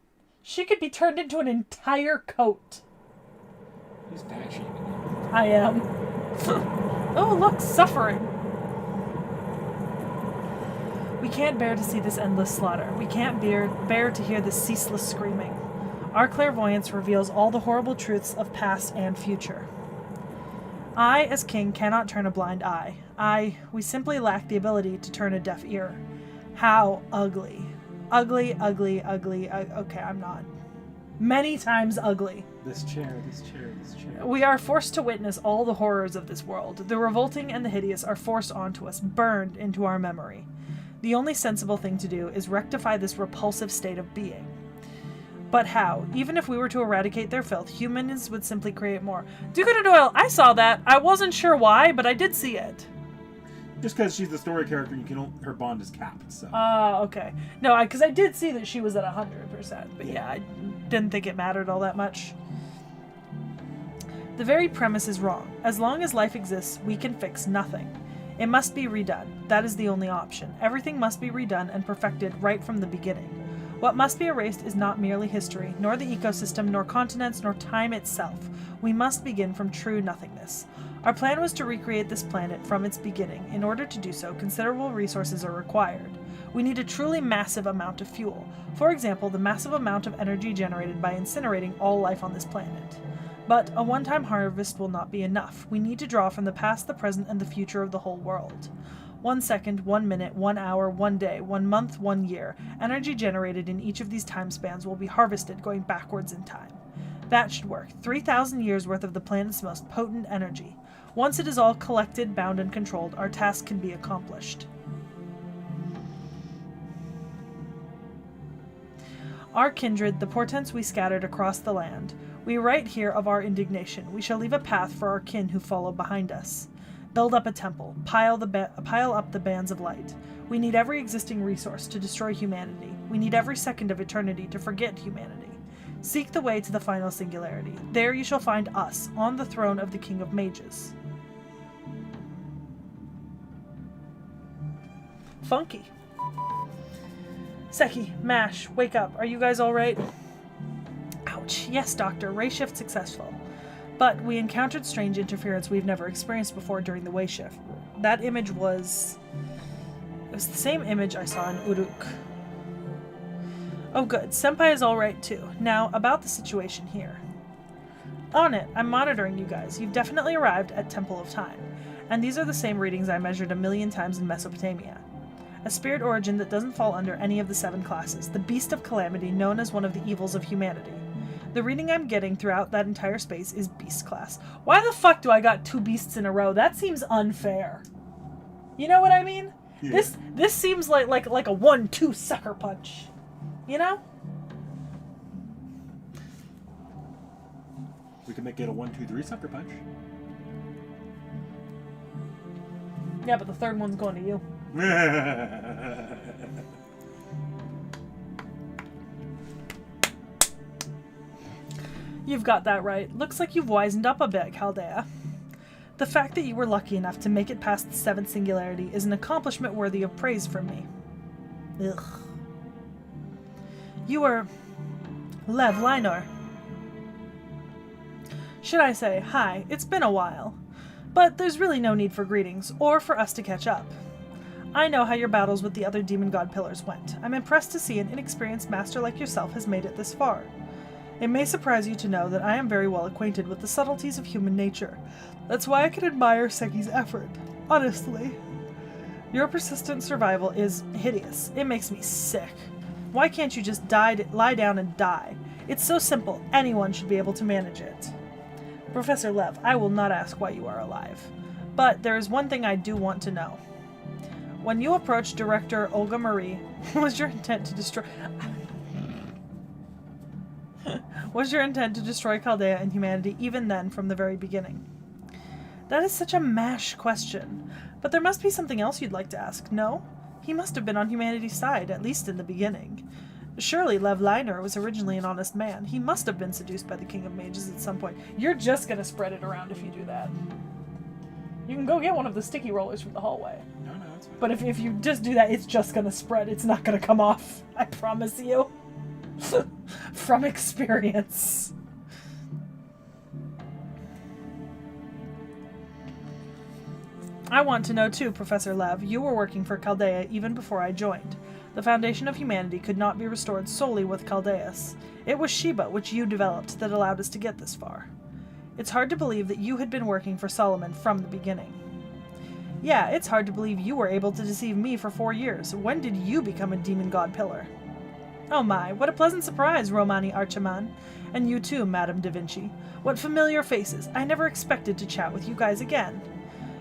She could be turned into an entire coat. Who's fat shaming you? I am. Oh, look, suffering. We can't bear to see this endless slaughter. We can't bear to hear this ceaseless screaming. Our clairvoyance reveals all the horrible truths of past and future. I, as king, cannot turn a blind eye. We simply lack the ability to turn a deaf ear. How ugly. Ugly. Okay, I'm not. Many times ugly. This chair. We are forced to witness all the horrors of this world. The revolting and the hideous are forced onto us, burned into our memory. The only sensible thing to do is rectify this repulsive state of being. But how? Even if we were to eradicate their filth, humans would simply create more. Duke Doyle, I saw that. I wasn't sure why, but I did see it. Just because she's the story character, her bond is capped. So. Okay. No, because I did see that she was at 100%. But yeah, I didn't think it mattered all that much. The very premise is wrong. As long as life exists, we can fix nothing. It must be redone. That is the only option. Everything must be redone and perfected right from the beginning. What must be erased is not merely history, nor the ecosystem, nor continents, nor time itself. We must begin from true nothingness. Our plan was to recreate this planet from its beginning. In order to do so, considerable resources are required. We need a truly massive amount of fuel. For example, the massive amount of energy generated by incinerating all life on this planet. But a one-time harvest will not be enough. We need to draw from the past, the present, and the future of the whole world. 1 second, 1 minute, 1 hour, 1 day, 1 month, 1 year. Energy generated in each of these time spans will be harvested going backwards in time. That should work. 3,000 years worth of the planet's most potent energy. Once it is all collected, bound, and controlled, our task can be accomplished. Our kindred, the portents we scattered across the land. We write here of our indignation. We shall leave a path for our kin who follow behind us. Build up a temple. Pile up the bands of light. We need every existing resource to destroy humanity. We need every second of eternity to forget humanity. Seek the way to the final singularity. There you shall find us, on the throne of the King of Mages. Funky. Seki, Mash, wake up. Are you guys alright? Ouch. Yes, Doctor. Ray shift successful. But we encountered strange interference we've never experienced before during the way shift. That image was... It was the same image I saw in Uruk. Oh good. Senpai is alright too. Now, about the situation here. On it. I'm monitoring you guys. You've definitely arrived at Temple of Time. And these are the same readings I measured 1,000,000 times in Mesopotamia. A spirit origin that doesn't fall under any of the 7 classes. The Beast of Calamity, known as one of the evils of humanity. The reading I'm getting throughout that entire space is Beast class. Why the fuck do I got 2 beasts in a row? That seems unfair. You know what I mean? Yeah. This seems like a 1-2 sucker punch. You know? We can make it a 1-2-3 sucker punch. Yeah, but the third one's going to you. You've got that right. Looks like you've wisened up a bit, Chaldea. The fact that you were lucky enough to make it past the 7th singularity is an accomplishment worthy of praise from me. Ugh. You were... Lev Linor. Should I say, hi, it's been a while. But there's really no need for greetings, or for us to catch up. I know how your battles with the other demon god pillars went. I'm impressed to see an inexperienced master like yourself has made it this far. It may surprise you to know that I am very well acquainted with the subtleties of human nature. That's why I can admire Seki's effort. Honestly. Your persistent survival is hideous. It makes me sick. Why can't you just lie down and die? It's so simple. Anyone should be able to manage it. Professor Lev, I will not ask why you are alive. But there is one thing I do want to know. When you approached Director Olga Marie, was your intent to destroy... Was your intent to destroy Chaldea and humanity even then from the very beginning? That is such a mash question. But there must be something else you'd like to ask, no? He must have been on humanity's side, at least in the beginning. Surely Lev Linor was originally an honest man. He must have been seduced by the King of Mages at some point. You're just gonna spread it around if you do that. You can go get one of the sticky rollers from the hallway. No, it's fine. But if you just do that, it's just gonna spread. It's not gonna come off. I promise you. From experience. I want to know too, Professor Lev. You were working for Chaldea even before I joined. The foundation of humanity could not be restored solely with Chaldeas. It was Sheba, which you developed, that allowed us to get this far. It's hard to believe that you had been working for Solomon from the beginning. Yeah, it's hard to believe you were able to deceive me for 4 years. When did you become a demon god pillar? Oh my, what a pleasant surprise, Romani Archaman. And you too, Madame da Vinci. What familiar faces. I never expected to chat with you guys again.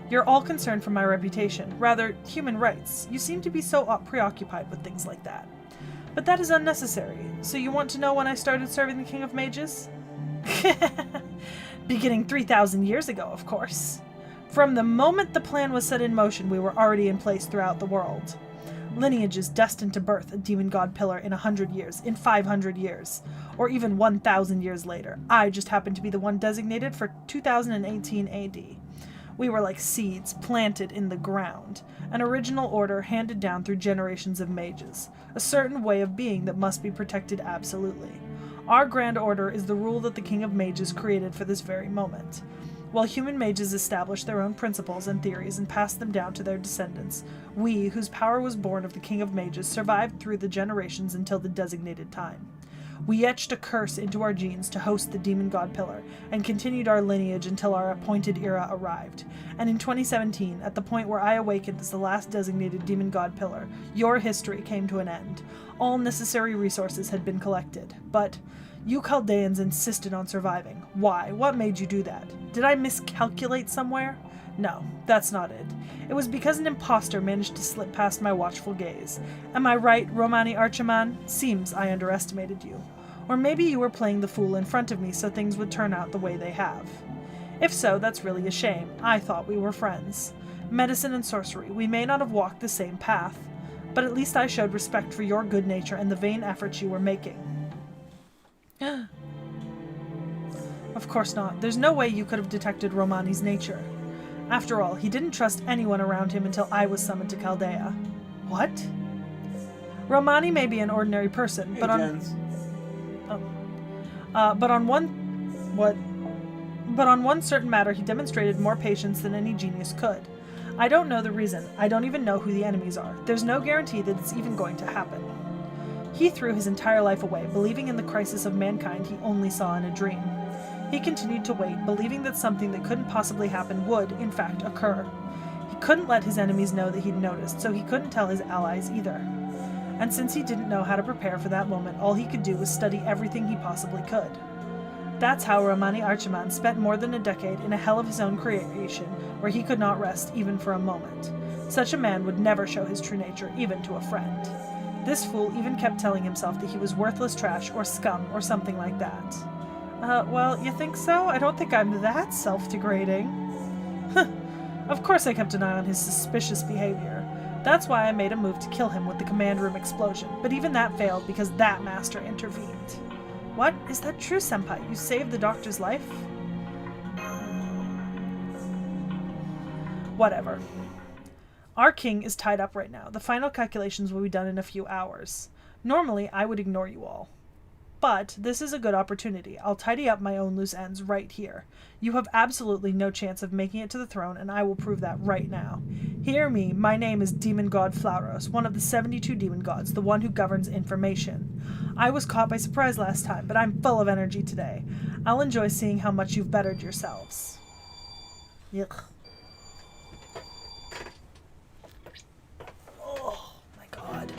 You're all concerned for my reputation, rather, human rights. You seem to be so preoccupied with things like that. But that is unnecessary. So you want to know when I started serving the King of Mages? Beginning 3,000 years ago, of course. From the moment the plan was set in motion, we were already in place throughout the world. Lineages destined to birth a demon god pillar in 100 years, in 500 years, or even 1,000 years later. I just happened to be the one designated for 2018 AD. We were like seeds planted in the ground, an original order handed down through generations of mages, a certain way of being that must be protected absolutely. Our grand order is the rule that the King of Mages created for this very moment. While human mages established their own principles and theories and passed them down to their descendants, we, whose power was born of the King of Mages, survived through the generations until the designated time. We etched a curse into our genes to host the demon god pillar, and continued our lineage until our appointed era arrived. And in 2017, at the point where I awakened as the last designated demon god pillar, your history came to an end. All necessary resources had been collected, but you Chaldeans insisted on surviving. Why? What made you do that? Did I miscalculate somewhere? No, that's not it. It was because an imposter managed to slip past my watchful gaze. Am I right, Romani Archiman? Seems I underestimated you. Or maybe you were playing the fool in front of me so things would turn out the way they have. If so, that's really a shame. I thought we were friends. Medicine and sorcery, we may not have walked the same path, but at least I showed respect for your good nature and the vain efforts you were making. Of course not. There's no way you could have detected Romani's nature. After all, he didn't trust anyone around him until I was summoned to Chaldea. What? Romani may be an ordinary person, but on one certain matter he demonstrated more patience than any genius could. I don't know the reason. I don't even know who the enemies are. There's no guarantee that it's even going to happen. He threw his entire life away, believing in the crisis of mankind he only saw in a dream. He continued to wait, believing that something that couldn't possibly happen would, in fact, occur. He couldn't let his enemies know that he'd noticed, so he couldn't tell his allies either. And since he didn't know how to prepare for that moment, all he could do was study everything he possibly could. That's how Romani Archiman spent more than a decade in a hell of his own creation, where he could not rest even for a moment. Such a man would never show his true nature, even to a friend. This fool even kept telling himself that he was worthless trash or scum or something like that. Well, you think so? I don't think I'm that self-degrading. Of course I kept an eye on his suspicious behavior. That's why I made a move to kill him with the command room explosion, but even that failed because that master intervened. What? Is that true, Senpai? You saved the doctor's life? Whatever. Our king is tied up right now. The final calculations will be done in a few hours. Normally, I would ignore you all. But this is a good opportunity. I'll tidy up my own loose ends right here. You have absolutely no chance of making it to the throne, and I will prove that right now. Hear me, my name is Demon God Flauros, one of the 72 demon gods, the one who governs information. I was caught by surprise last time, but I'm full of energy today. I'll enjoy seeing how much you've bettered yourselves. Yuck. Oh, my God.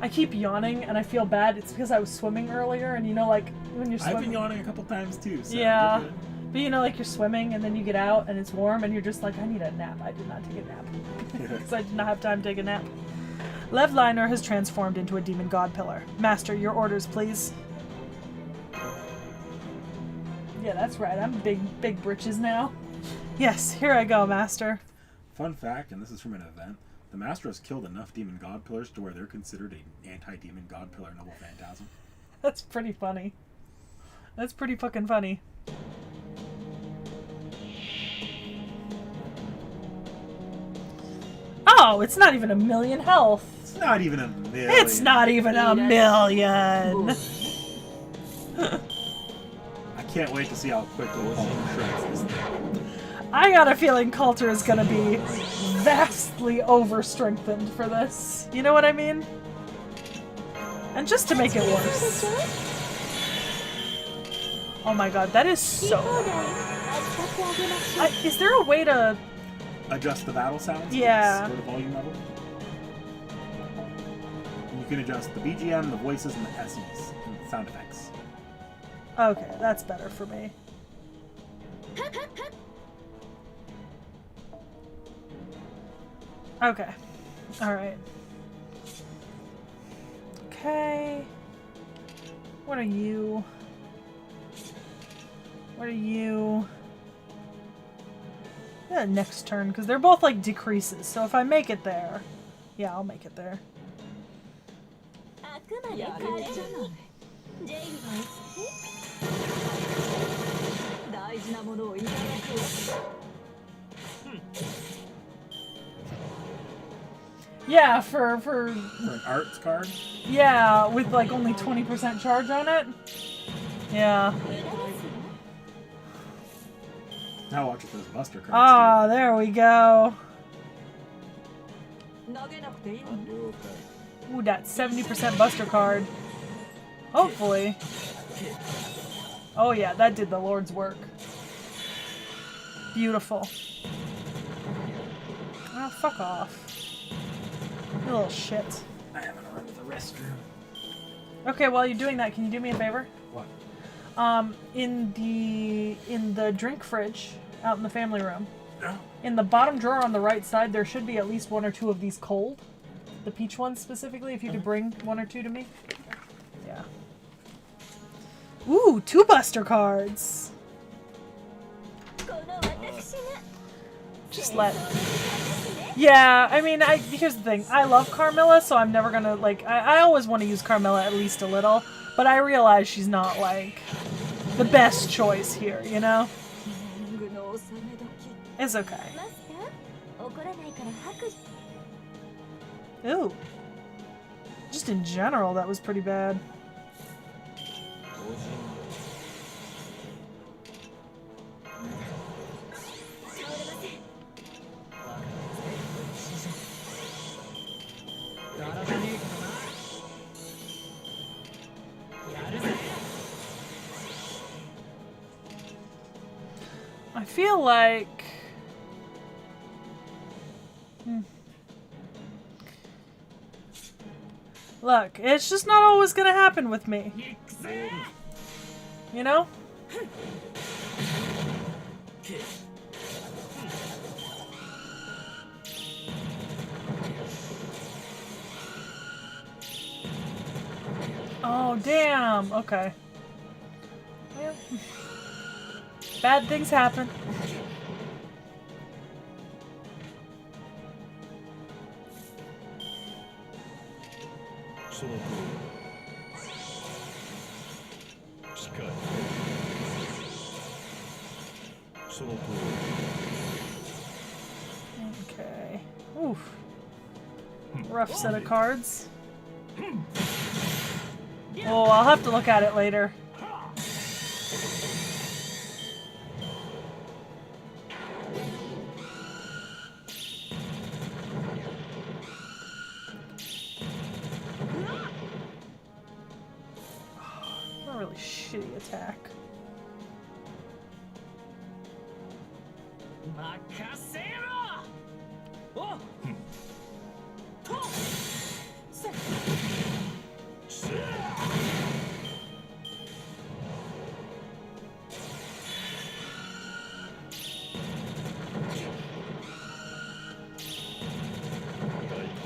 I keep yawning and I feel bad. It's because I was swimming earlier, and you know, like when you're swimming. I've been yawning a couple times too. So yeah, but you know, like you're swimming and then you get out and it's warm and you're just like, I need a nap. I did not take a nap because I did not have time to take a nap. Lev Liner has transformed into a demon god pillar. Master, your orders, please. Yeah, that's right. I'm big britches now. Yes, here I go, Master. Fun fact, and this is from an event. The Master has killed enough demon god pillars to where they're considered an anti-demon god pillar noble phantasm. That's pretty funny. That's pretty fucking funny. Oh, it's not even a million health. It's not even a million. It's not even a million. I can't wait to see how quickly Coulter shreds this thing. I got a feeling Coulter is gonna be vastly over-strengthened for this. You know what I mean? And just to make it worse. Oh my god, that is so... is there a way to... adjust the battle sounds? Yeah. Or the volume level? And you can adjust the BGM, the voices, and the SEs, and the sound effects. Okay, that's better for me. Okay. Alright. Okay. What are you? What are you? Yeah, next turn, because they're both like decreases. So if I make it there, yeah, I'll make it there. Yeah, for an arts card? yeah, with like only 20% charge on it. Yeah. Now watch if those buster cards. Ah, there we go. Ooh, that 70% buster card. Hopefully. Oh yeah, that did the Lord's work. Beautiful. Oh, fuck off. You little shit. I haven't run to the restroom. Okay, while you're doing that, can you do me a favor? What? In the drink fridge out in the family room, Yeah. in the bottom drawer on the right side, there should be at least one or two of these cold. The peach ones specifically, if you could bring one or two to me. Yeah. Ooh, 2 buster cards. Just let... Yeah, I mean, here's the thing. I love Carmilla, so I'm never gonna, like... I always want to use Carmilla at least a little, but I realize she's not, like, the best choice here, you know? It's okay. Ooh. Just in general, that was pretty bad. I feel like... Look, it's just not always gonna happen with me. You know? Oh, damn. Okay. Well, bad things happen. Okay. Oof. Rough set of cards. Oh, I'll have to look at it later. Not a really shitty attack.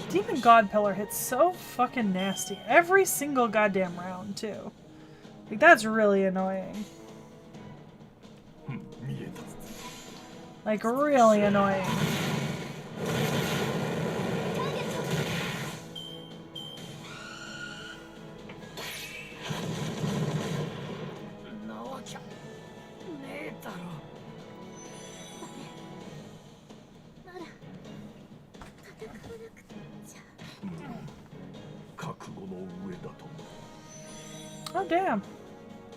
Demon God Pillar hits so fucking nasty. Every single goddamn round, too. Like, that's really annoying. Like, really annoying. Oh, damn.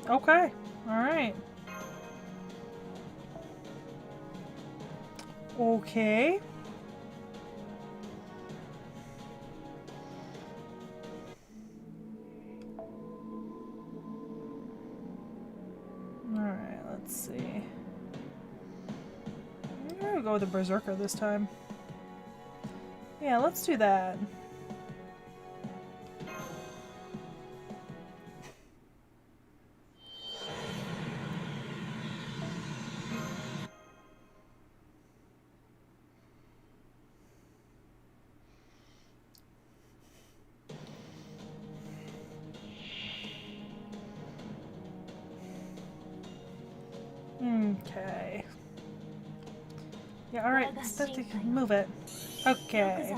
Okay. Alright. Okay. Alright, let's see. I'm gonna go with a Berserker this time. Yeah, let's do that. Okay. Yeah, alright, move it. Okay.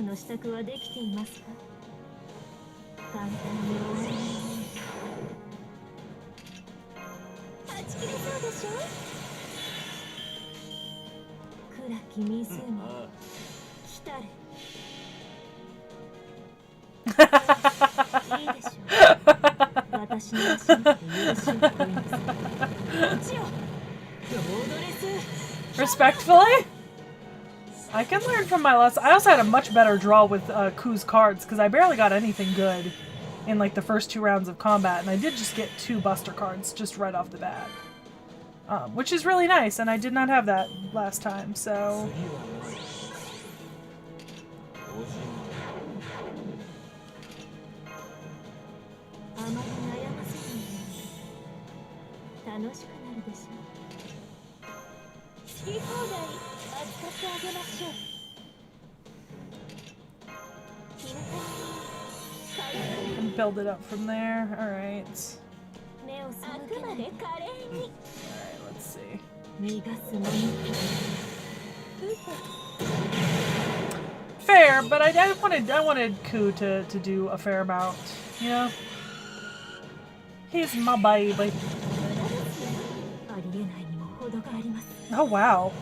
Respectfully? I can learn from my lessons. I also had a much better draw with Ku's cards, because I barely got anything good in like the first 2 rounds of combat, and I did just get 2 buster cards just right off the bat. Which is really nice, and I did not have that last time, so... And build it up from there. Alright. Alright, let's see. Fair, but I wanted Ku to do a fair amount, you know? He's my baby. Oh wow.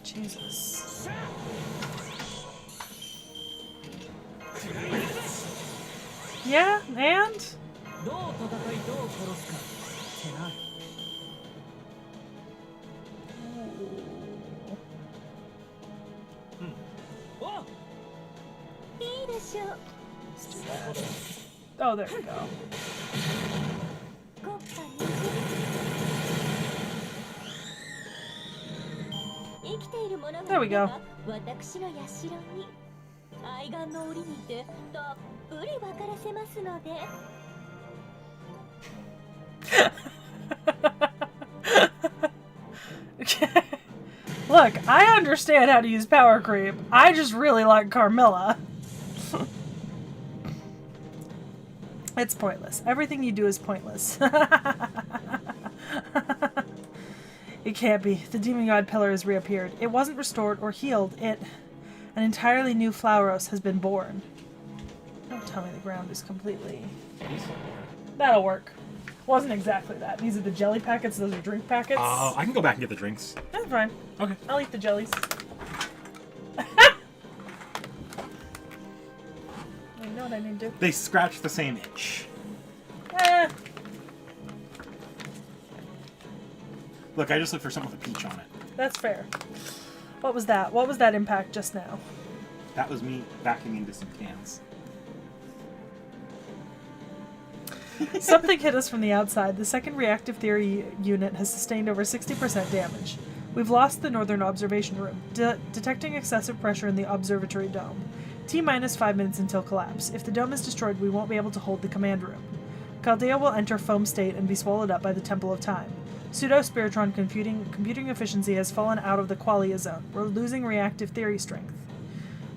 Jesus. Yeah, and? Oh, there we go. There we go. Look, I understand how to use power creep. I just really like Carmilla. It's pointless. Everything you do is pointless. It can't be. The demon god pillar has reappeared. It wasn't restored or healed. An entirely new Flauros has been born. Don't tell me the ground is completely... That'll work. Wasn't exactly that. These are the jelly packets. Those are drink packets. I can go back and get the drinks. That's fine. Okay. I'll eat the jellies. I know what I need to do. They scratch the same itch. Eh. Look, I just looked for something with a peach on it. That's fair. What was that? What was that impact just now? That was me vacuuming into some cans. Something hit us from the outside. The second reactive theory unit has sustained over 60% damage. We've lost the northern observation room, detecting excessive pressure in the observatory dome. T-minus 5 minutes until collapse. If the dome is destroyed, we won't be able to hold the command room. Chaldea will enter foam state and be swallowed up by the Temple of Time. Pseudo-Spiritron computing efficiency has fallen out of the qualia zone. We're losing reactive theory strength.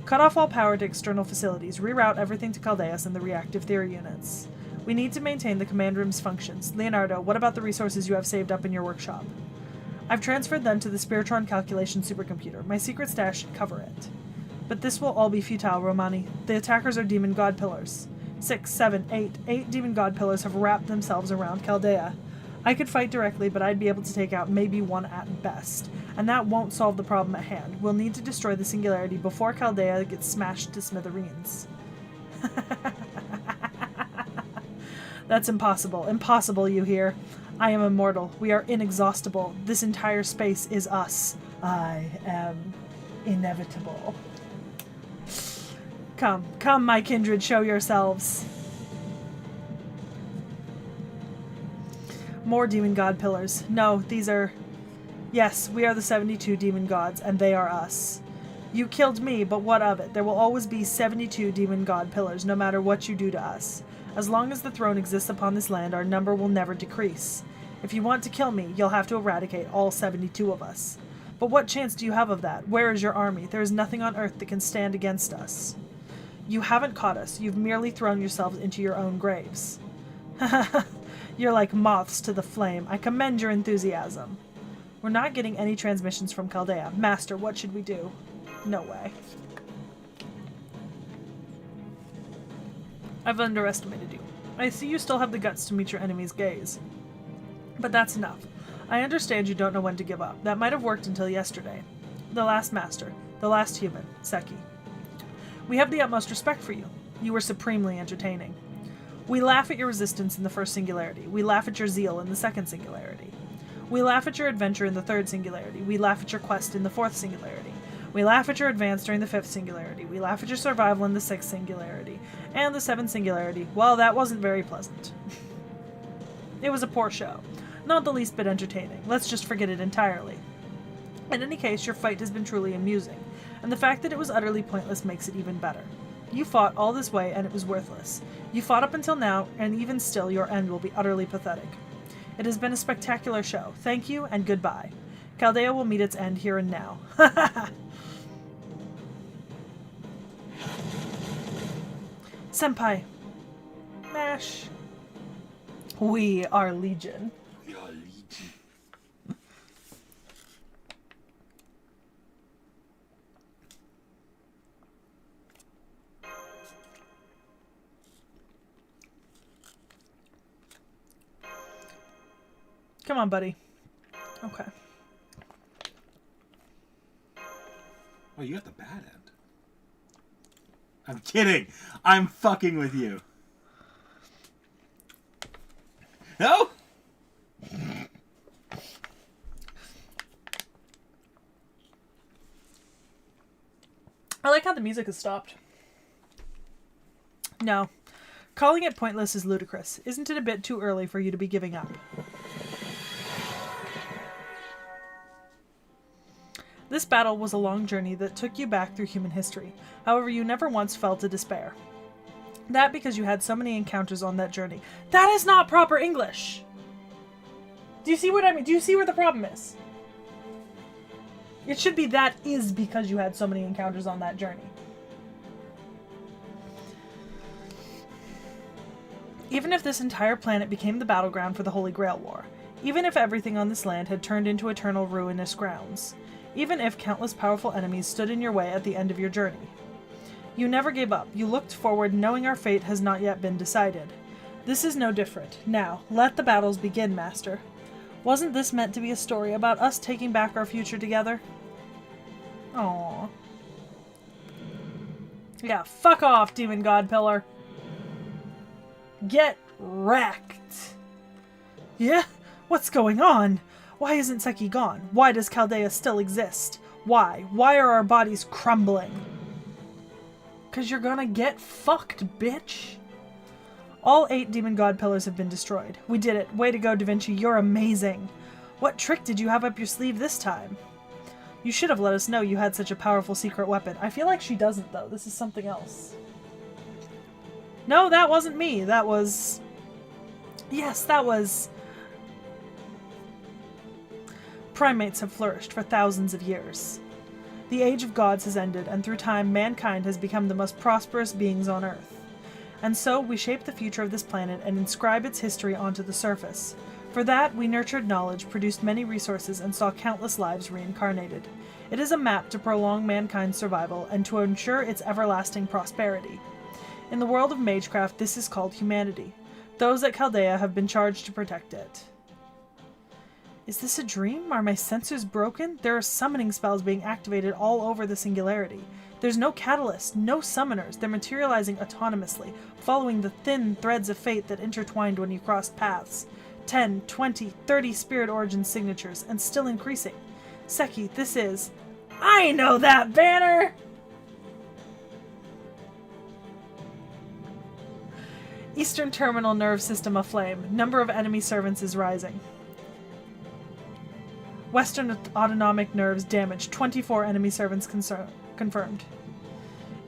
Cut off all power to external facilities. Reroute everything to Chaldeas and the reactive theory units. We need to maintain the command room's functions. Leonardo, what about the resources you have saved up in your workshop? I've transferred them to the Spiritron calculation supercomputer. My secret stash should cover it. But this will all be futile, Romani. The attackers are demon god pillars. 6, 7, 8. 8 demon god pillars have wrapped themselves around Chaldea. I could fight directly, but I'd be able to take out maybe one at best. And that won't solve the problem at hand. We'll need to destroy the singularity before Chaldea gets smashed to smithereens. That's impossible. Impossible, you hear? I am immortal. We are inexhaustible. This entire space is us. I am inevitable. Come, come, my kindred, show yourselves. More demon god pillars. No, these are... Yes, we are the 72 demon gods, and they are us. You killed me, but what of it? There will always be 72 demon god pillars, no matter what you do to us. As long as the throne exists upon this land, our number will never decrease. If you want to kill me, you'll have to eradicate all 72 of us. But what chance do you have of that? Where is your army? There is nothing on earth that can stand against us. You haven't caught us. You've merely thrown yourselves into your own graves. You're like moths to the flame. I commend your enthusiasm. We're not getting any transmissions from Chaldea. Master, what should we do? No way. I've underestimated you. I see you still have the guts to meet your enemy's gaze. But that's enough. I understand you don't know when to give up. That might have worked until yesterday. The last master. The last human. T.H.E. We have the utmost respect for you. You were supremely entertaining. We laugh at your resistance in the first singularity. We laugh at your zeal in the second singularity. We laugh at your adventure in the third singularity. We laugh at your quest in the fourth singularity. We laugh at your advance during the fifth singularity. We laugh at your survival in the sixth singularity. And the seventh singularity. Well, that wasn't very pleasant. It was a poor show. Not the least bit entertaining. Let's just forget it entirely. In any case, your fight has been truly amusing, and the fact that it was utterly pointless makes it even better. You fought all this way, and it was worthless. You fought up until now, and even still, your end will be utterly pathetic. It has been a spectacular show. Thank you, and goodbye. Chaldea will meet its end here and now. Senpai. Mash. We are Legion. We are Legion. Come on, buddy. Okay. Oh, you got the bad end. I'm kidding. I'm fucking with you. No? I like how the music has stopped. No. Calling it pointless is ludicrous. Isn't it a bit too early for you to be giving up? This battle was a long journey that took you back through human history. However, you never once fell to despair. That because you had so many encounters on that journey. That is not proper English! Do you see what I mean? Do you see where the problem is? It should be that is because you had so many encounters on that journey. Even if this entire planet became the battleground for the Holy Grail War, even if everything on this land had turned into eternal ruinous grounds, even if countless powerful enemies stood in your way at the end of your journey. You never gave up. You looked forward, knowing our fate has not yet been decided. This is no different. Now, let the battles begin, Master. Wasn't this meant to be a story about us taking back our future together? Aww. Yeah, fuck off, Demon God Pillar. Get wrecked. Yeah? What's going on? Why isn't T.H.E gone? Why does Chaldea still exist? Why? Why are our bodies crumbling? 'Cause you're gonna get fucked, bitch. All 8 Demon God Pillars have been destroyed. We did it. Way to go, Da Vinci. You're amazing. What trick did you have up your sleeve this time? You should have let us know you had such a powerful secret weapon. I feel like she doesn't, though. This is something else. No, that wasn't me. That was... Yes, that was... Primates have flourished for thousands of years. The age of gods has ended, and through time, mankind has become the most prosperous beings on Earth. And so, we shape the future of this planet and inscribe its history onto the surface. For that, we nurtured knowledge, produced many resources, and saw countless lives reincarnated. It is a map to prolong mankind's survival and to ensure its everlasting prosperity. In the world of magecraft, this is called humanity. Those at Chaldea have been charged to protect it. Is this a dream? Are my sensors broken? There are summoning spells being activated all over the singularity. There's no catalyst, no summoners. They're materializing autonomously, following the thin threads of fate that intertwined when you crossed paths. 10, 20, 30 spirit origin signatures, and still increasing. T.H.E, this is... I know that banner! Eastern terminal nerve system aflame. Number of enemy servants is rising. Western autonomic nerves damaged. 24 enemy servants confirmed.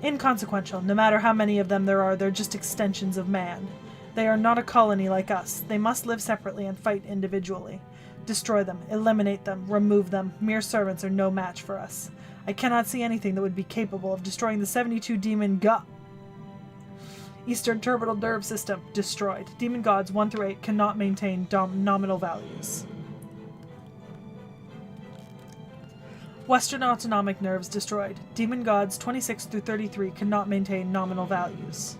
Inconsequential. No matter how many of them there are, they're just extensions of man. They are not a colony like us. They must live separately and fight individually. Destroy them. Eliminate them. Remove them. Mere servants are no match for us. I cannot see anything that would be capable of destroying the 72 demon Eastern terminal nerve system destroyed. Demon gods 1 through 8 cannot maintain nominal values. Western autonomic nerves destroyed. Demon gods 26 through 33 cannot maintain nominal values.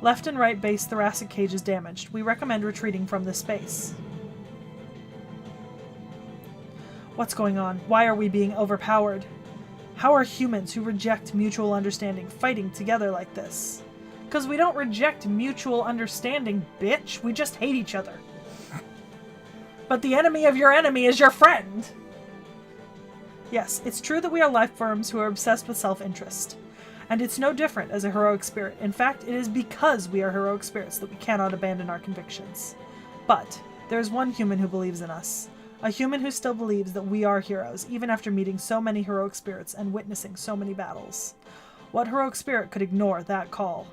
Left and right base thoracic cages damaged. We recommend retreating from this space. What's going on? Why are we being overpowered? How are humans who reject mutual understanding fighting together like this? Because we don't reject mutual understanding, bitch. We just hate each other. But the enemy of your enemy is your friend. Yes, it's true that we are life forms who are obsessed with self-interest. And it's no different as a heroic spirit. In fact, it is because we are heroic spirits that we cannot abandon our convictions. But there is one human who believes in us. A human who still believes that we are heroes, even after meeting so many heroic spirits and witnessing so many battles. What heroic spirit could ignore that call?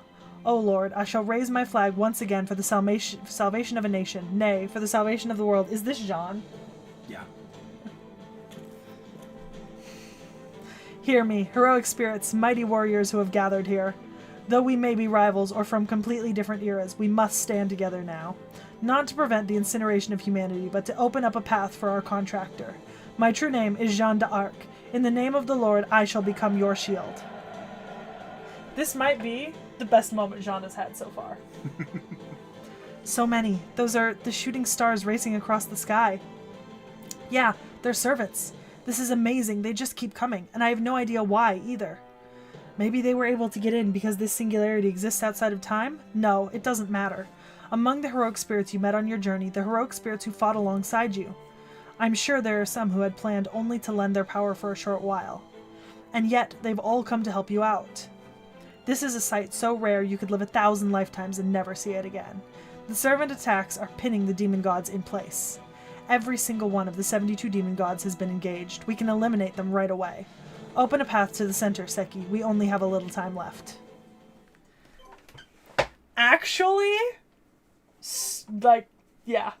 O Lord, I shall raise my flag once again for the salvation of a nation, nay, for the salvation of the world. Is this Jean? Yeah. Hear me, heroic spirits, mighty warriors who have gathered here. Though we may be rivals or from completely different eras, we must stand together now. Not to prevent the incineration of humanity, but to open up a path for our contractor. My true name is Jean d'Arc. In the name of the Lord, I shall become your shield. This might be the best moment Jean has had so far. So many. Those are the shooting stars racing across the sky. Yeah, they're servants. This is amazing. They just keep coming, and I have no idea why either. Maybe they were able to get in because this singularity exists outside of time? No, it doesn't matter. Among the heroic spirits you met on your journey, the heroic spirits who fought alongside you, I'm sure there are some who had planned only to lend their power for a short while. And yet, they've all come to help you out. This is a sight so rare you could live 1,000 lifetimes and never see it again. The servant attacks are pinning the demon gods in place. Every single one of the 72 demon gods has been engaged. We can eliminate them right away. Open a path to the center, Seki. We only have a little time left. Actually, yeah.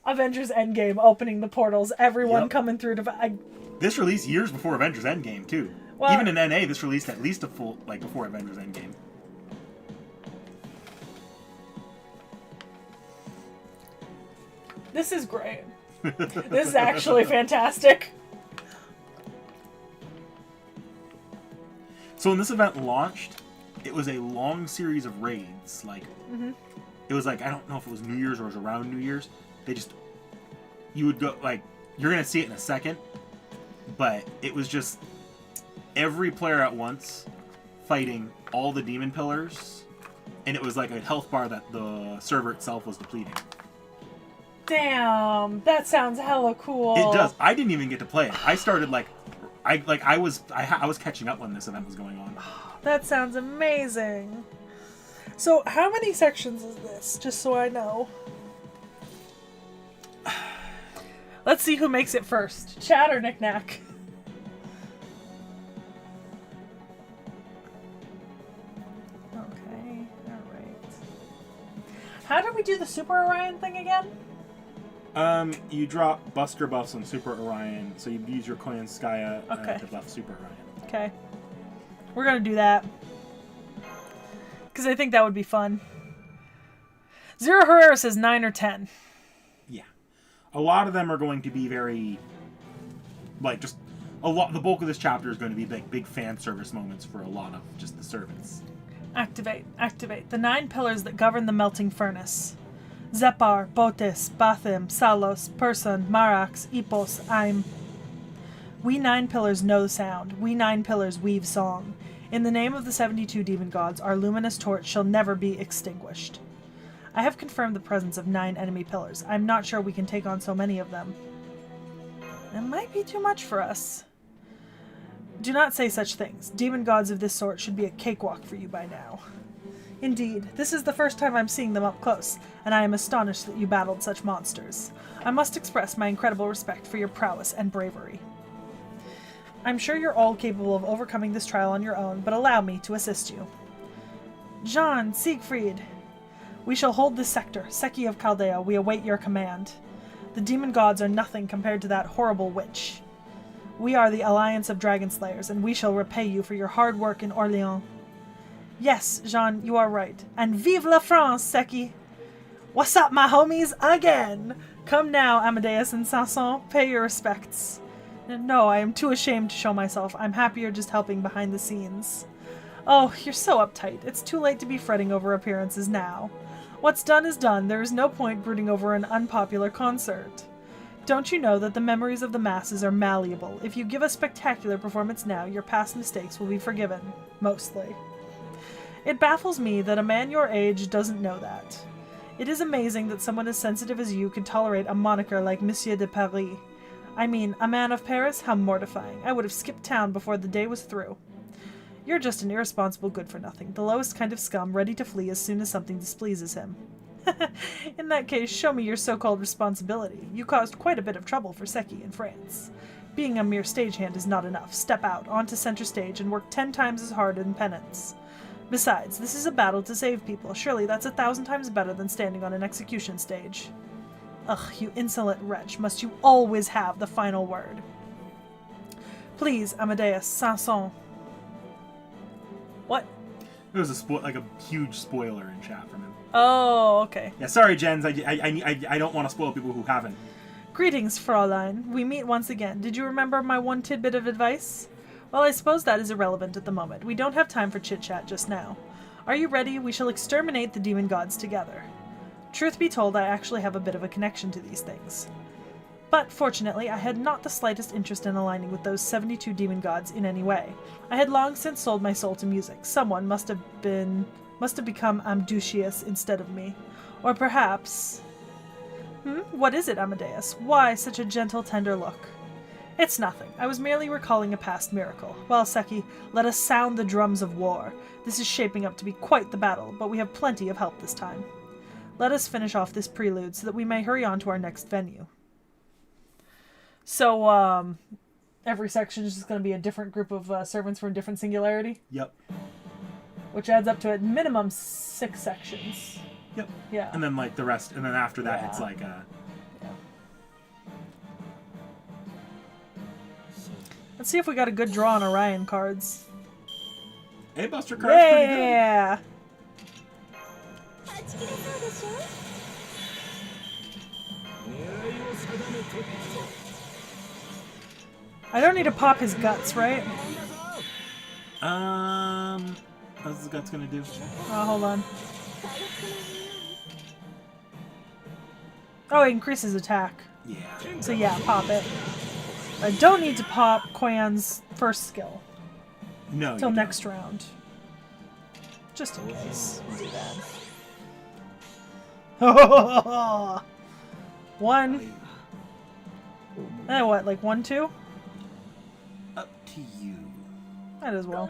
Avengers Endgame opening the portals. Everyone coming through to... This released years before Avengers Endgame, too. Well, even in NA, this released at least a full, before Avengers Endgame. This is great. This is actually fantastic. So when this event launched, it was a long series of raids. It was I don't know if it was New Year's or it was around New Year's. You would go, you're going to see it in a second, but it was just every player at once fighting all the demon pillars, and it was like a health bar that the server itself was depleting. Damn, that sounds hella cool. It does. I didn't even get to play it. I started I was catching up when this event was going on. That sounds amazing. So, how many sections is this? Just so I know. Let's see who makes it first. Chat or Knick-Knack? Okay, alright. How do we do the Super Orion thing again? You drop Buster buffs on Super Orion, so you use your Koyanskaya to buff Super Orion. Okay. We're gonna do that. Because I think that would be fun. Zero Herrera says 9 or 10. Yeah. A lot of them are going to be very... the bulk of this chapter is going to be big fan service moments for a lot of just the servants. Activate. The 9 pillars that govern the melting furnace. Zepar, Botes, Bathim, Salos, Person, Marax, Epos, Aim. We 9 pillars know sound. We 9 pillars weave song. In the name of the 72 demon gods, our luminous torch shall never be extinguished. I have confirmed the presence of 9 enemy pillars. I'm not sure we can take on so many of them. It might be too much for us. Do not say such things. Demon gods of this sort should be a cakewalk for you by now. Indeed, this is the first time I'm seeing them up close, and I am astonished that you battled such monsters. I must express my incredible respect for your prowess and bravery. I'm sure you're all capable of overcoming this trial on your own, but allow me to assist you. Jean, Siegfried, we shall hold this sector. Seki of Chaldea, we await your command. The demon gods are nothing compared to that horrible witch. We are the Alliance of Dragon Slayers, and we shall repay you for your hard work in Orléans. Yes, Jean, you are right. And vive la France, Seki! What's up, my homies? Again! Come now, Amadeus and Sanson, pay your respects. No, I am too ashamed to show myself. I'm happier just helping behind the scenes. Oh, you're so uptight. It's too late to be fretting over appearances now. What's done is done. There is no point brooding over an unpopular concert. Don't you know that the memories of the masses are malleable? If you give a spectacular performance now, your past mistakes will be forgiven. Mostly. It baffles me that a man your age doesn't know that. It is amazing that someone as sensitive as you could tolerate a moniker like Monsieur de Paris. I mean, a man of Paris? How mortifying. I would have skipped town before the day was through. You're just an irresponsible good-for-nothing, the lowest kind of scum, ready to flee as soon as something displeases him. In that case, show me your so-called responsibility. You caused quite a bit of trouble for Seki in France. Being a mere stagehand is not enough. Step out, onto center stage, and work 10 times as hard in penance. Besides, this is a battle to save people. Surely that's 1,000 times better than standing on an execution stage. Ugh, you insolent wretch. Must you always have the final word? Please, Amadeus, Sanson. What? It was a huge spoiler in chat from him. Oh, okay. Yeah, sorry, Jens. I don't want to spoil people who haven't. Greetings, Fraulein. We meet once again. Did you remember my one tidbit of advice? Well, I suppose that is irrelevant at the moment. We don't have time for chit-chat just now. Are you ready? We shall exterminate the demon gods together. Truth be told, I actually have a bit of a connection to these things. But, fortunately, I had not the slightest interest in aligning with those 72 demon gods in any way. I had long since sold my soul to music. Someone must have become Amdusius instead of me. Or perhaps... What is it, Amadeus? Why such a gentle, tender look? It's nothing. I was merely recalling a past miracle. Well, Seki, let us sound the drums of war. This is shaping up to be quite the battle, but we have plenty of help this time. Let us finish off this prelude so that we may hurry on to our next venue. So, every section is just going to be a different group of servants from a different singularity? Yep. Which adds up to at minimum 6 sections. Yep. Yeah. And then, the rest, and then after that, Yeah. it's Yeah. Let's see if we got a good draw on Orion cards. Hey, Buster Card's pretty good. Yeah! I don't need to pop his guts, right? What's his guts gonna do? Oh, hold on. Oh, it increases attack. Yeah. So yeah, pop it. I don't need to pop Quan's first skill. No. Till next round. Just in case. Too bad. 1. What, like 1, 2? Up to you. Might as well.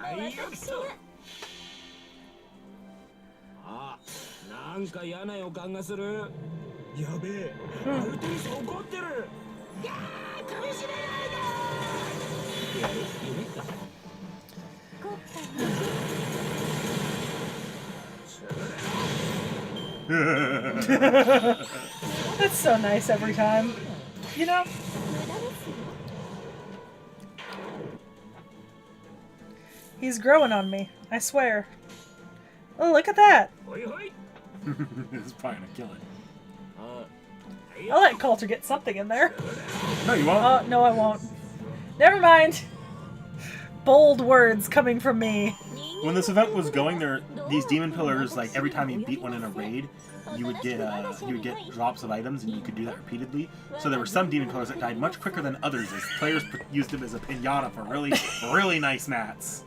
It's so nice every time. You know? He's growing on me, I swear. Oh, look at that! It's probably gonna kill it. I'll let Coulter get something in there. No, you won't. Oh, no, I won't. Never mind. Bold words coming from me. When this event was going, these demon pillars, every time you beat one in a raid, you would get drops of items, and you could do that repeatedly. So there were some demon pillars that died much quicker than others, as players used them as a pinata for really, really nice mats.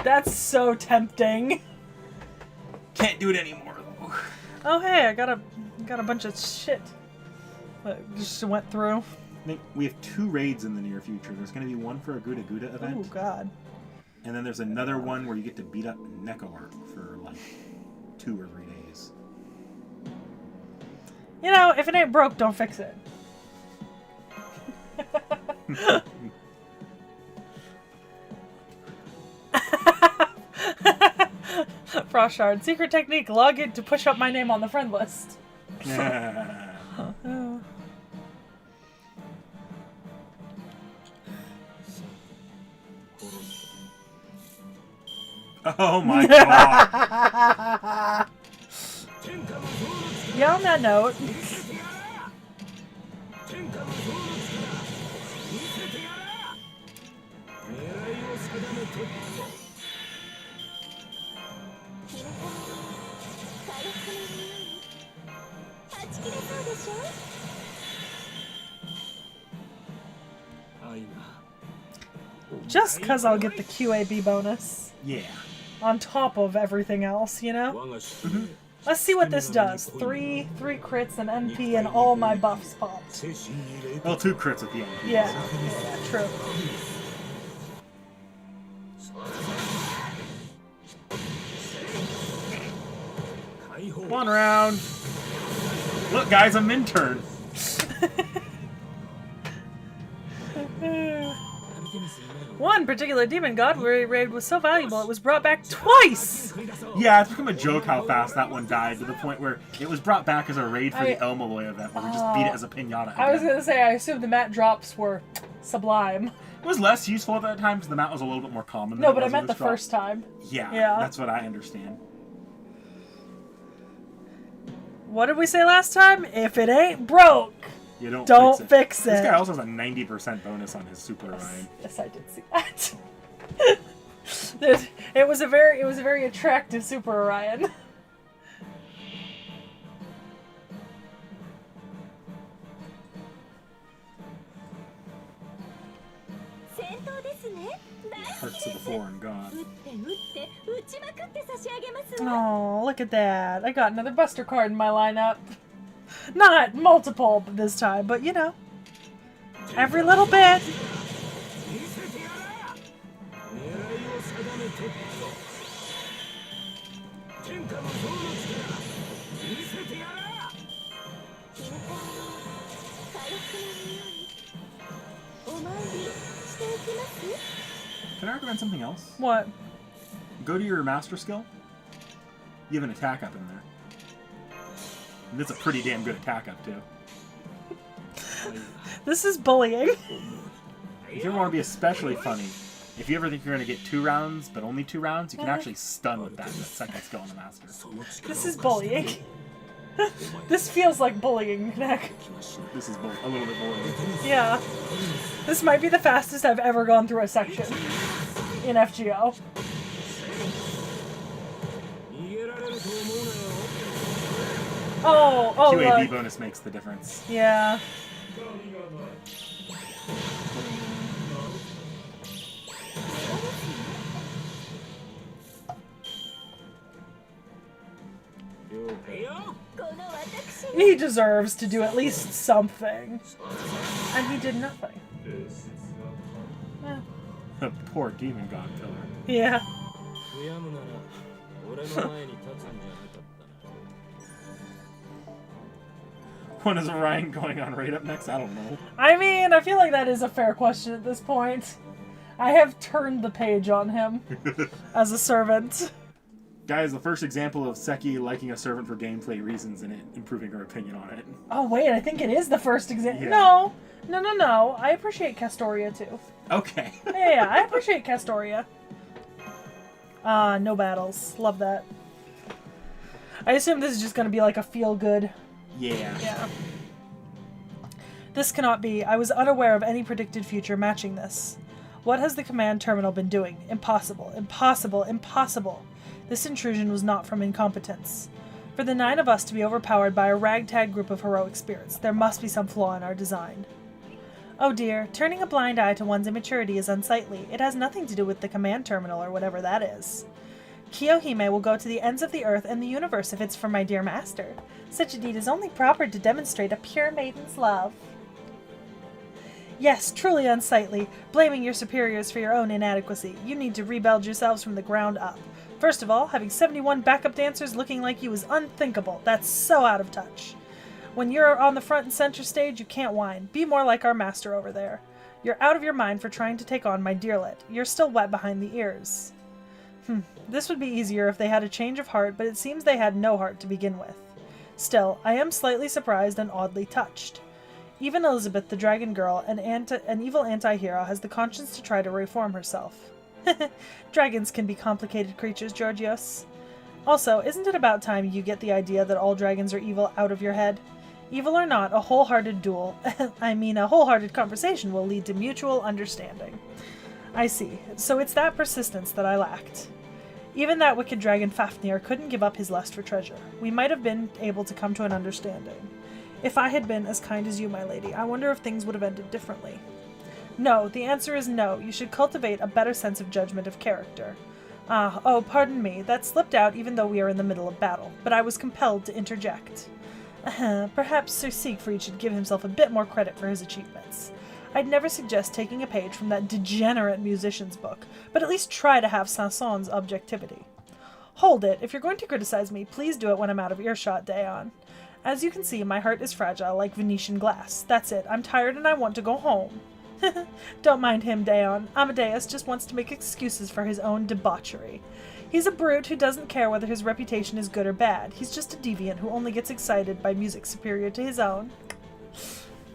That's so tempting. Can't do it anymore, though. Oh hey, I got a bunch of shit that just went through. I think we have 2 raids in the near future. There's going to be one for a Guda Guda event. Oh god. And then there's another one where you get to beat up Nekoart for 2 or 3 days. You know, if it ain't broke, don't fix it. Frostshard, secret technique, log in to push up my name on the friend list. Oh my god. Yeah, on that note. Just because I'll get the QAB bonus. Yeah. On top of everything else, you know? Mm-hmm. Let's see what this does. Three crits and NP and all my buffs popped. Well, 2 crits at the end. Yeah, true. One round. Look, guys, a Minturn. One particular demon god raid was so valuable it was brought back twice! Yeah, it's become a joke how fast that one died, to the point where it was brought back as a raid for the El Malloy event, where we just beat it as a pinata again. I was gonna say, I assumed the mat drops were sublime. It was less useful at that time, because the mat was a little bit more common than No, it but I was meant in the this drop. first time. Yeah, that's what I understand. What did we say last time? If it ain't broke, You don't fix it. This guy also has a 90% bonus on his Super Orion. Yes, I did see that. It was a very attractive Super Orion. Hearts of the Foreign God. Oh, look at that. I got another Buster card in my lineup. Not multiple this time, but you know. Every little bit. Can I recommend something else? What? Go to your master skill. You have an attack up in there. And it's a pretty damn good attack up, too. This is bullying. If you ever want to be especially funny, if you ever think you're going to get 2 rounds, but only 2 rounds, you can actually stun with that second skill on the master. This is bullying. This feels like bullying, Nick. This is a little bit bullying. Yeah. This might be the fastest I've ever gone through a section in FGO. Oh, QAB look. bonus makes the difference. Yeah. He deserves to do at least something. And he did nothing. The poor demon god killer. Yeah. When is Orion going on right up next? I don't know. I mean, I feel like that is a fair question at this point. I have turned the page on him as a servant. Guys, the first example of Seki liking a servant for gameplay reasons and it improving her opinion on it. Oh, wait, I think it is the first example. Yeah. No. I appreciate Castoria, too. Okay. Yeah, I appreciate Castoria. No battles. Love that. I assume this is just going to be like a feel-good. Yeah. This cannot be. I was unaware of any predicted future matching this. What has the command terminal been doing? Impossible. Impossible. Impossible. This intrusion was not from incompetence. For the 9 of us to be overpowered by a ragtag group of heroic spirits, there must be some flaw in our design. Oh dear, turning a blind eye to one's immaturity is unsightly. It has nothing to do with the command terminal or whatever that is. Kiyohime will go to the ends of the earth and the universe if it's for my dear master. Such a deed is only proper to demonstrate a pure maiden's love. Yes, truly unsightly, blaming your superiors for your own inadequacy. You need to rebuild yourselves from the ground up. First of all, having 71 backup dancers looking like you is unthinkable. That's so out of touch. When you're on the front and center stage, you can't whine. Be more like our master over there. You're out of your mind for trying to take on my dearlet. You're still wet behind the ears. This would be easier if they had a change of heart, but it seems they had no heart to begin with. Still, I am slightly surprised and oddly touched. Even Elizabeth, the dragon girl, an evil anti-hero, has the conscience to try to reform herself. Dragons can be complicated creatures, Georgios. Also, isn't it about time you get the idea that all dragons are evil out of your head? Evil or not, a wholehearted duel, a wholehearted conversation will lead to mutual understanding. I see. So it's that persistence that I lacked. Even that wicked dragon Fafnir couldn't give up his lust for treasure. We might have been able to come to an understanding. If I had been as kind as you, my lady, I wonder if things would have ended differently. No, the answer is no. You should cultivate a better sense of judgment of character. Pardon me. That slipped out even though we are in the middle of battle, but I was compelled to interject. Perhaps Sir Siegfried should give himself a bit more credit for his achievements. I'd never suggest taking a page from that degenerate musician's book, but at least try to have Sanson's objectivity. Hold it. If you're going to criticize me, please do it when I'm out of earshot, Daon. As you can see, my heart is fragile like Venetian glass. That's it. I'm tired and I want to go home. Don't mind him, Daon. Amadeus just wants to make excuses for his own debauchery. He's a brute who doesn't care whether his reputation is good or bad. He's just a deviant who only gets excited by music superior to his own.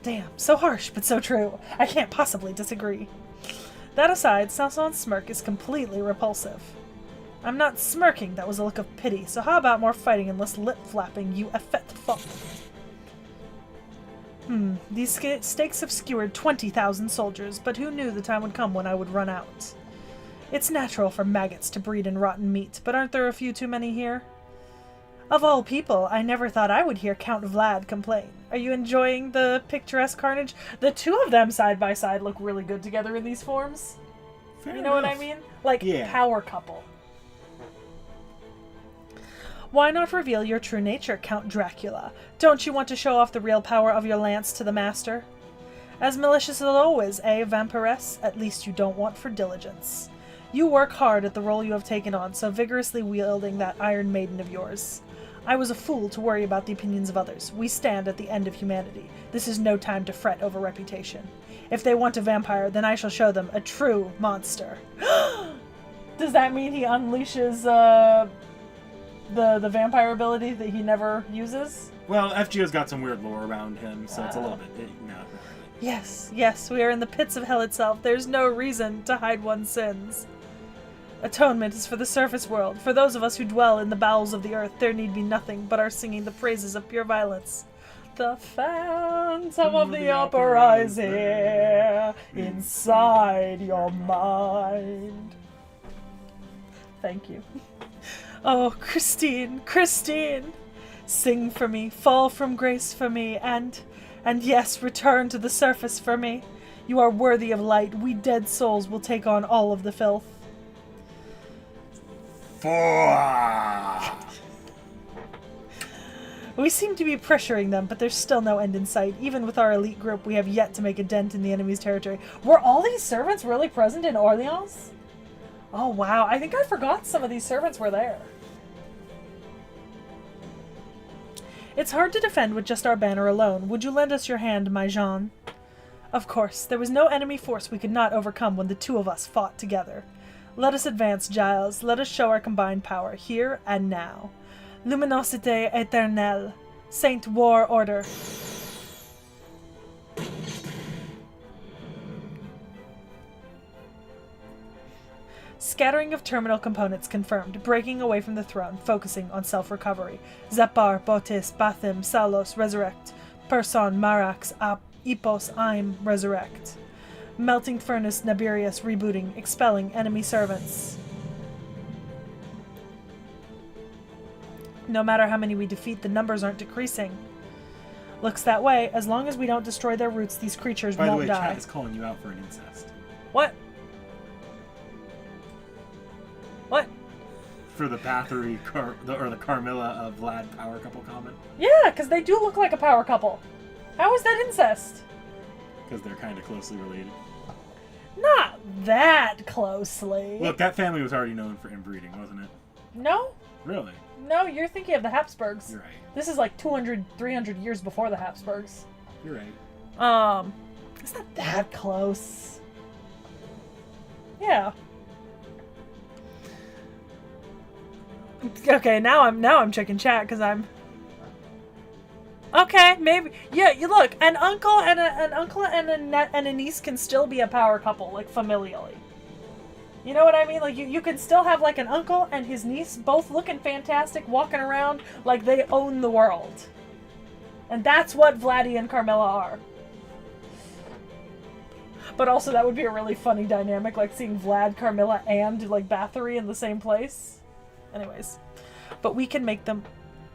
Damn, so harsh, but so true. I can't possibly disagree. That aside, Sanson's smirk is completely repulsive. I'm not smirking, that was a look of pity, so how about more fighting and less lip-flapping, you effete fuck? These stakes have skewered 20,000 soldiers, but who knew the time would come when I would run out? It's natural for maggots to breed in rotten meat, but aren't there a few too many here? Of all people, I never thought I would hear Count Vlad complain. Are you enjoying the picturesque carnage? The two of them side by side look really good together in these forms. Fair You know enough. what I mean? Like, Yeah. power couple. Why not reveal your true nature, Count Dracula? Don't you want to show off the real power of your lance to the master? As malicious as always, vampiress? At least you don't want for diligence. You work hard at the role you have taken on, so vigorously wielding that Iron Maiden of yours. I was a fool to worry about the opinions of others. We stand at the end of humanity. This is no time to fret over reputation. If they want a vampire, then I shall show them a true monster. Does that mean he unleashes the vampire ability that he never uses? Well, FGO's got some weird lore around him, so it's a little bit... no. Yes, we are in the pits of hell itself. There's no reason to hide one's sins. Atonement is for the surface world. For those of us who dwell in the bowels of the earth, there need be nothing but our singing the praises of pure violence. The phantom of the opera is here, inside your mind. Thank you. Oh, Christine, sing for me, fall from grace for me, and yes, return to the surface for me. You are worthy of light. We dead souls will take on all of the filth. We seem to be pressuring them, but there's still no end in sight. Even with our elite group, we have yet to make a dent in the enemy's territory. Were all these servants really present in Orleans? Oh, wow. I think I forgot some of these servants were there. It's hard to defend with just our banner alone. Would you lend us your hand, my Jean? Of course. There was no enemy force we could not overcome when the two of us fought together. Let us advance, Giles. Let us show our combined power, here and now. Luminosité éternelle. Saint War Order. Scattering of terminal components confirmed. Breaking away from the throne, focusing on self-recovery. Zapar, Botis, Bathim, Salos, resurrect. Person, Marax, Epos, Aim, resurrect. Melting Furnace, Nabirius, rebooting, expelling enemy servants. No matter how many we defeat, the numbers aren't decreasing. Looks that way. As long as we don't destroy their roots, these creatures won't die. By the way, chat is calling you out for an incest. What? What? For the Bathory, or the Carmilla of Vlad power couple comment. Yeah, because they do look like a power couple. How is that incest? Because they're kind of closely related. Not that closely. Look, that family was already known for inbreeding, wasn't it? No? Really? No, you're thinking of the Habsburgs. You're right. This is like 200, 300 years before the Habsburgs. You're right. It's not that close. Yeah. Okay, now I'm checking chat because I'm. Okay, maybe. Yeah, you look, an uncle and a niece can still be a power couple, like familially. You know what I mean? Like, you can still have, like, an uncle and his niece both looking fantastic, walking around like they own the world. And that's what Vladdy and Carmilla are. But also, that would be a really funny dynamic, like, seeing Vlad, Carmilla, and, like, Bathory in the same place. Anyways. But we can make them...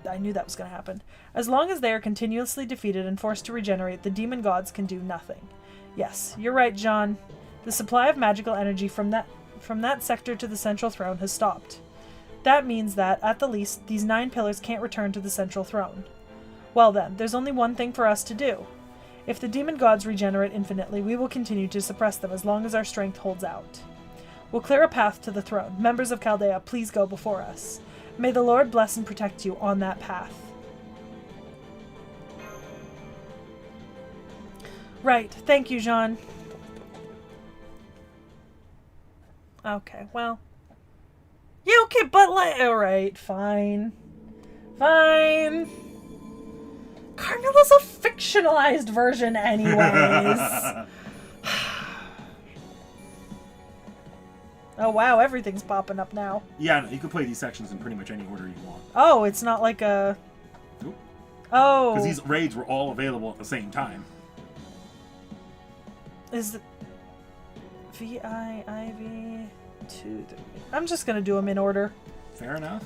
I knew that was going to happen. As long as they are continuously defeated and forced to regenerate, the demon gods can do nothing. Yes, you're right, John. The supply of magical energy from that sector to the central throne has stopped. That means that, at the least, these 9 pillars can't return to the central throne. Well then, there's only one thing for us to do. If the demon gods regenerate infinitely, we will continue to suppress them as long as our strength holds out. We'll clear a path to the throne. Members of Chaldea, please go before us. May the Lord bless and protect you on that path. Right. Thank you, Jean. Okay, well. Yeah, okay, but like... Alright, fine. Fine. Carmilla's a fictionalized version anyways. Oh wow, everything's popping up now. Yeah, no, you can play these sections in pretty much any order you want. Oh, it's not like a... Nope. Oh. Because these raids were all available at the same time. Is it... V-I-I-V... 2, 3... I'm just gonna do them in order. Fair enough.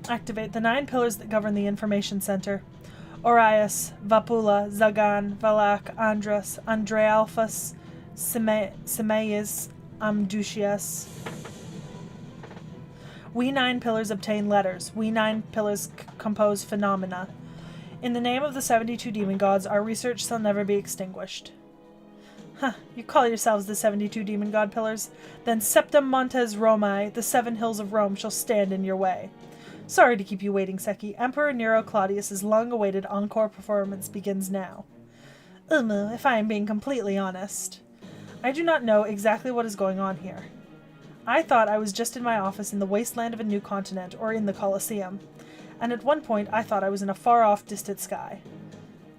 Activate the 9 pillars that govern the information center. Orias, Vapula, Zagan, Valak, Andras, Andrealphus, Semeis, Amdusias. We 9 pillars obtain letters. We 9 pillars compose phenomena. In the name of the 72 demon gods, our research shall never be extinguished. Huh, you call yourselves the 72 demon god pillars? Then Septem Montes Romae, the 7 hills of Rome, shall stand in your way. Sorry to keep you waiting, Seki. Emperor Nero Claudius's long-awaited encore performance begins now. If I am being completely honest. I do not know exactly what is going on here. I thought I was just in my office in the wasteland of a new continent, or in the Colosseum. And at one point I thought I was in a far-off, distant sky.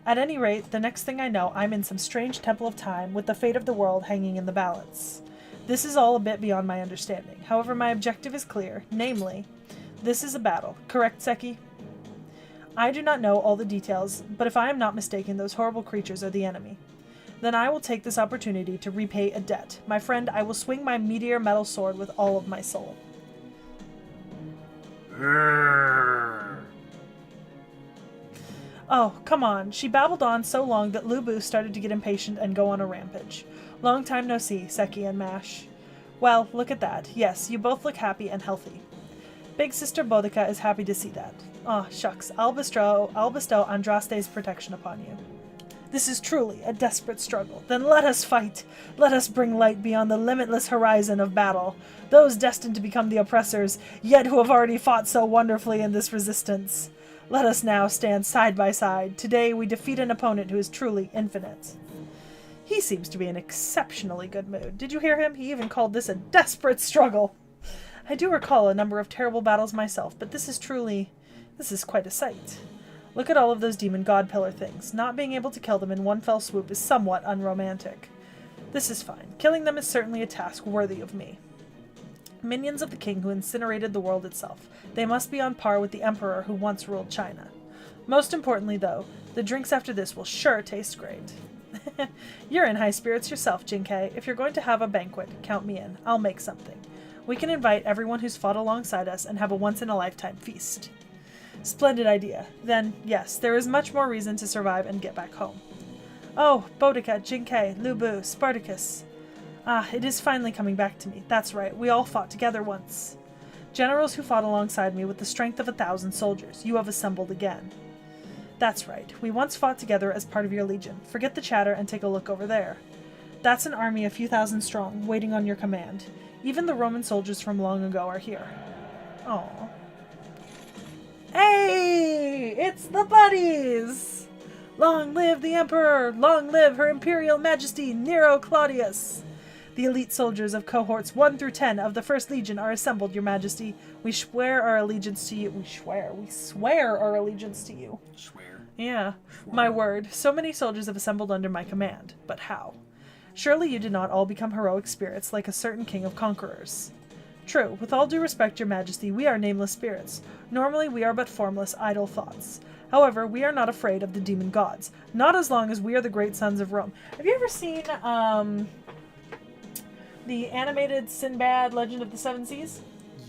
At any rate, the next thing I know, I'm in some strange temple of time, with the fate of the world hanging in the balance. This is all a bit beyond my understanding. However, my objective is clear, namely, this is a battle. Correct, Seki? I do not know all the details, but if I am not mistaken, those horrible creatures are the enemy. Then I will take this opportunity to repay a debt. My friend, I will swing my meteor metal sword with all of my soul. Oh, come on. She babbled on so long that Lubu started to get impatient and go on a rampage. Long time no see, Seki and Mash. Well, look at that. Yes, you both look happy and healthy. Big Sister Boudica is happy to see that. Ah, shucks. I'll bestow Andraste's protection upon you. This is truly a desperate struggle. Then let us fight. Let us bring light beyond the limitless horizon of battle. Those destined to become the oppressors, yet who have already fought so wonderfully in this resistance. Let us now stand side by side. Today we defeat an opponent who is truly infinite. He seems to be in exceptionally good mood. Did you hear him? He even called this a desperate struggle. I do recall a number of terrible battles myself, but this is quite a sight. Look at all of those demon god pillar things. Not being able to kill them in one fell swoop is somewhat unromantic. This is fine. Killing them is certainly a task worthy of me. Minions of the king who incinerated the world itself. They must be on par with the emperor who once ruled China. Most importantly, though, the drinks after this will sure taste great. You're in high spirits yourself, Jinkei. If you're going to have a banquet, count me in. I'll make something. We can invite everyone who's fought alongside us and have a once-in-a-lifetime feast. Splendid idea. Then, yes, there is much more reason to survive and get back home. Oh, Boudica, Jinkei, Lubu, Spartacus. Ah, it is finally coming back to me. That's right, we all fought together once. Generals who fought alongside me with the strength of 1,000 soldiers, you have assembled again. That's right, we once fought together as part of your legion. Forget the chatter and take a look over there. That's an army a few thousand strong, waiting on your command. Even the Roman soldiers from long ago are here. Aww. Hey! It's the buddies! Long live the Emperor! Long live Her Imperial Majesty Nero Claudius! The elite soldiers of cohorts 1 through 10 of the 1st Legion are assembled, Your Majesty. We swear our allegiance to you. We swear our allegiance to you. Swear. Yeah, my word. So many soldiers have assembled under my command. But how? Surely you did not all become heroic spirits like a certain king of conquerors. True, with all due respect, Your Majesty, we are nameless spirits. Normally we are but formless, idle thoughts. However, we are not afraid of the demon gods. Not as long as we are the great sons of Rome. Have you ever seen, the animated Sinbad Legend of the Seven Seas?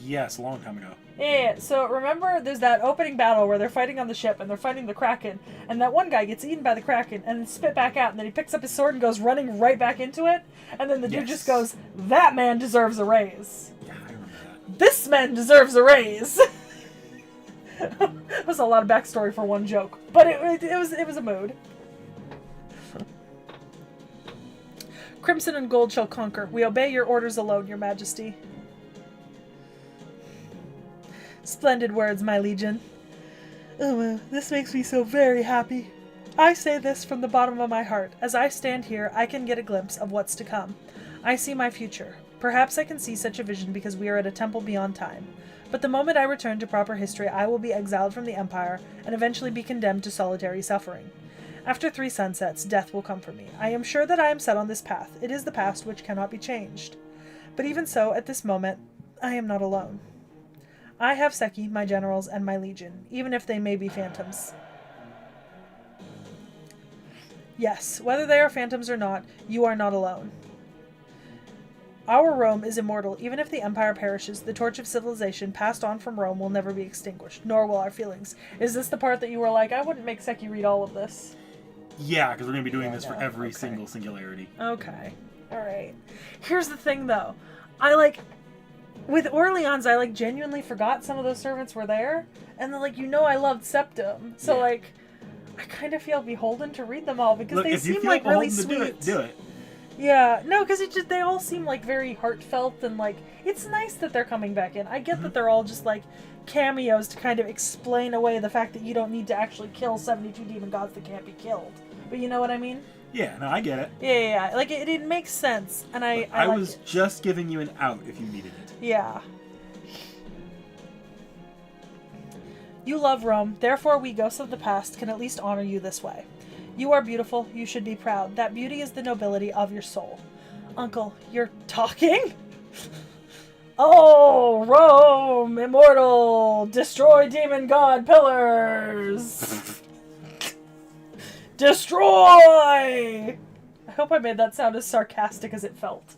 Yes, a long time ago. Yeah, so remember there's that opening battle where they're fighting on the ship and they're fighting the Kraken, and that one guy gets eaten by the Kraken and then spit back out, and then he picks up his sword and goes running right back into it, and then the dude just goes, that man deserves a raise. Yeah, I remember that. This man deserves a raise. It was a lot of backstory for one joke, but it was a mood. Crimson and gold shall conquer. We obey your orders alone, Your Majesty. Splendid words, my legion. Oh, well, this makes me so very happy. I say this from the bottom of my heart. As I stand here, I can get a glimpse of what's to come. I see my future. Perhaps I can see such a vision because we are at a temple beyond time. But the moment I return to proper history, I will be exiled from the Empire and eventually be condemned to solitary suffering. After 3 sunsets, death will come for me. I am sure that I am set on this path. It is the past which cannot be changed. But even so, at this moment, I am not alone. I have T.H.E, my generals, and my legion, even if they may be phantoms. Yes, whether they are phantoms or not, you are not alone. Our Rome is immortal. Even if the Empire perishes, the torch of civilization passed on from Rome will never be extinguished, nor will our feelings. Is this the part that you were like, I wouldn't make T.H.E read all of this? Yeah, because we're going to be doing this for every single singularity. Okay. Alright. Here's the thing, though. With Orleans, I, genuinely forgot some of those servants were there. And then, I loved Septum. So, I kind of feel beholden to read them all because they seem, really sweet. Do it. Yeah. No, because they all seem, very heartfelt and, it's nice that they're coming back in. I get that they're all just, cameos to kind of explain away the fact that you don't need to actually kill 72 demon gods that can't be killed. But you know what I mean? Yeah, no, I get it. Yeah. It makes sense, and I was just giving you an out if you needed it. Yeah. You love Rome, therefore we ghosts of the past can at least honor you this way. You are beautiful, you should be proud. That beauty is the nobility of your soul. Uncle, you're talking? Oh, Rome, immortal, destroy demon god pillars! Destroy! I hope I made that sound as sarcastic as it felt.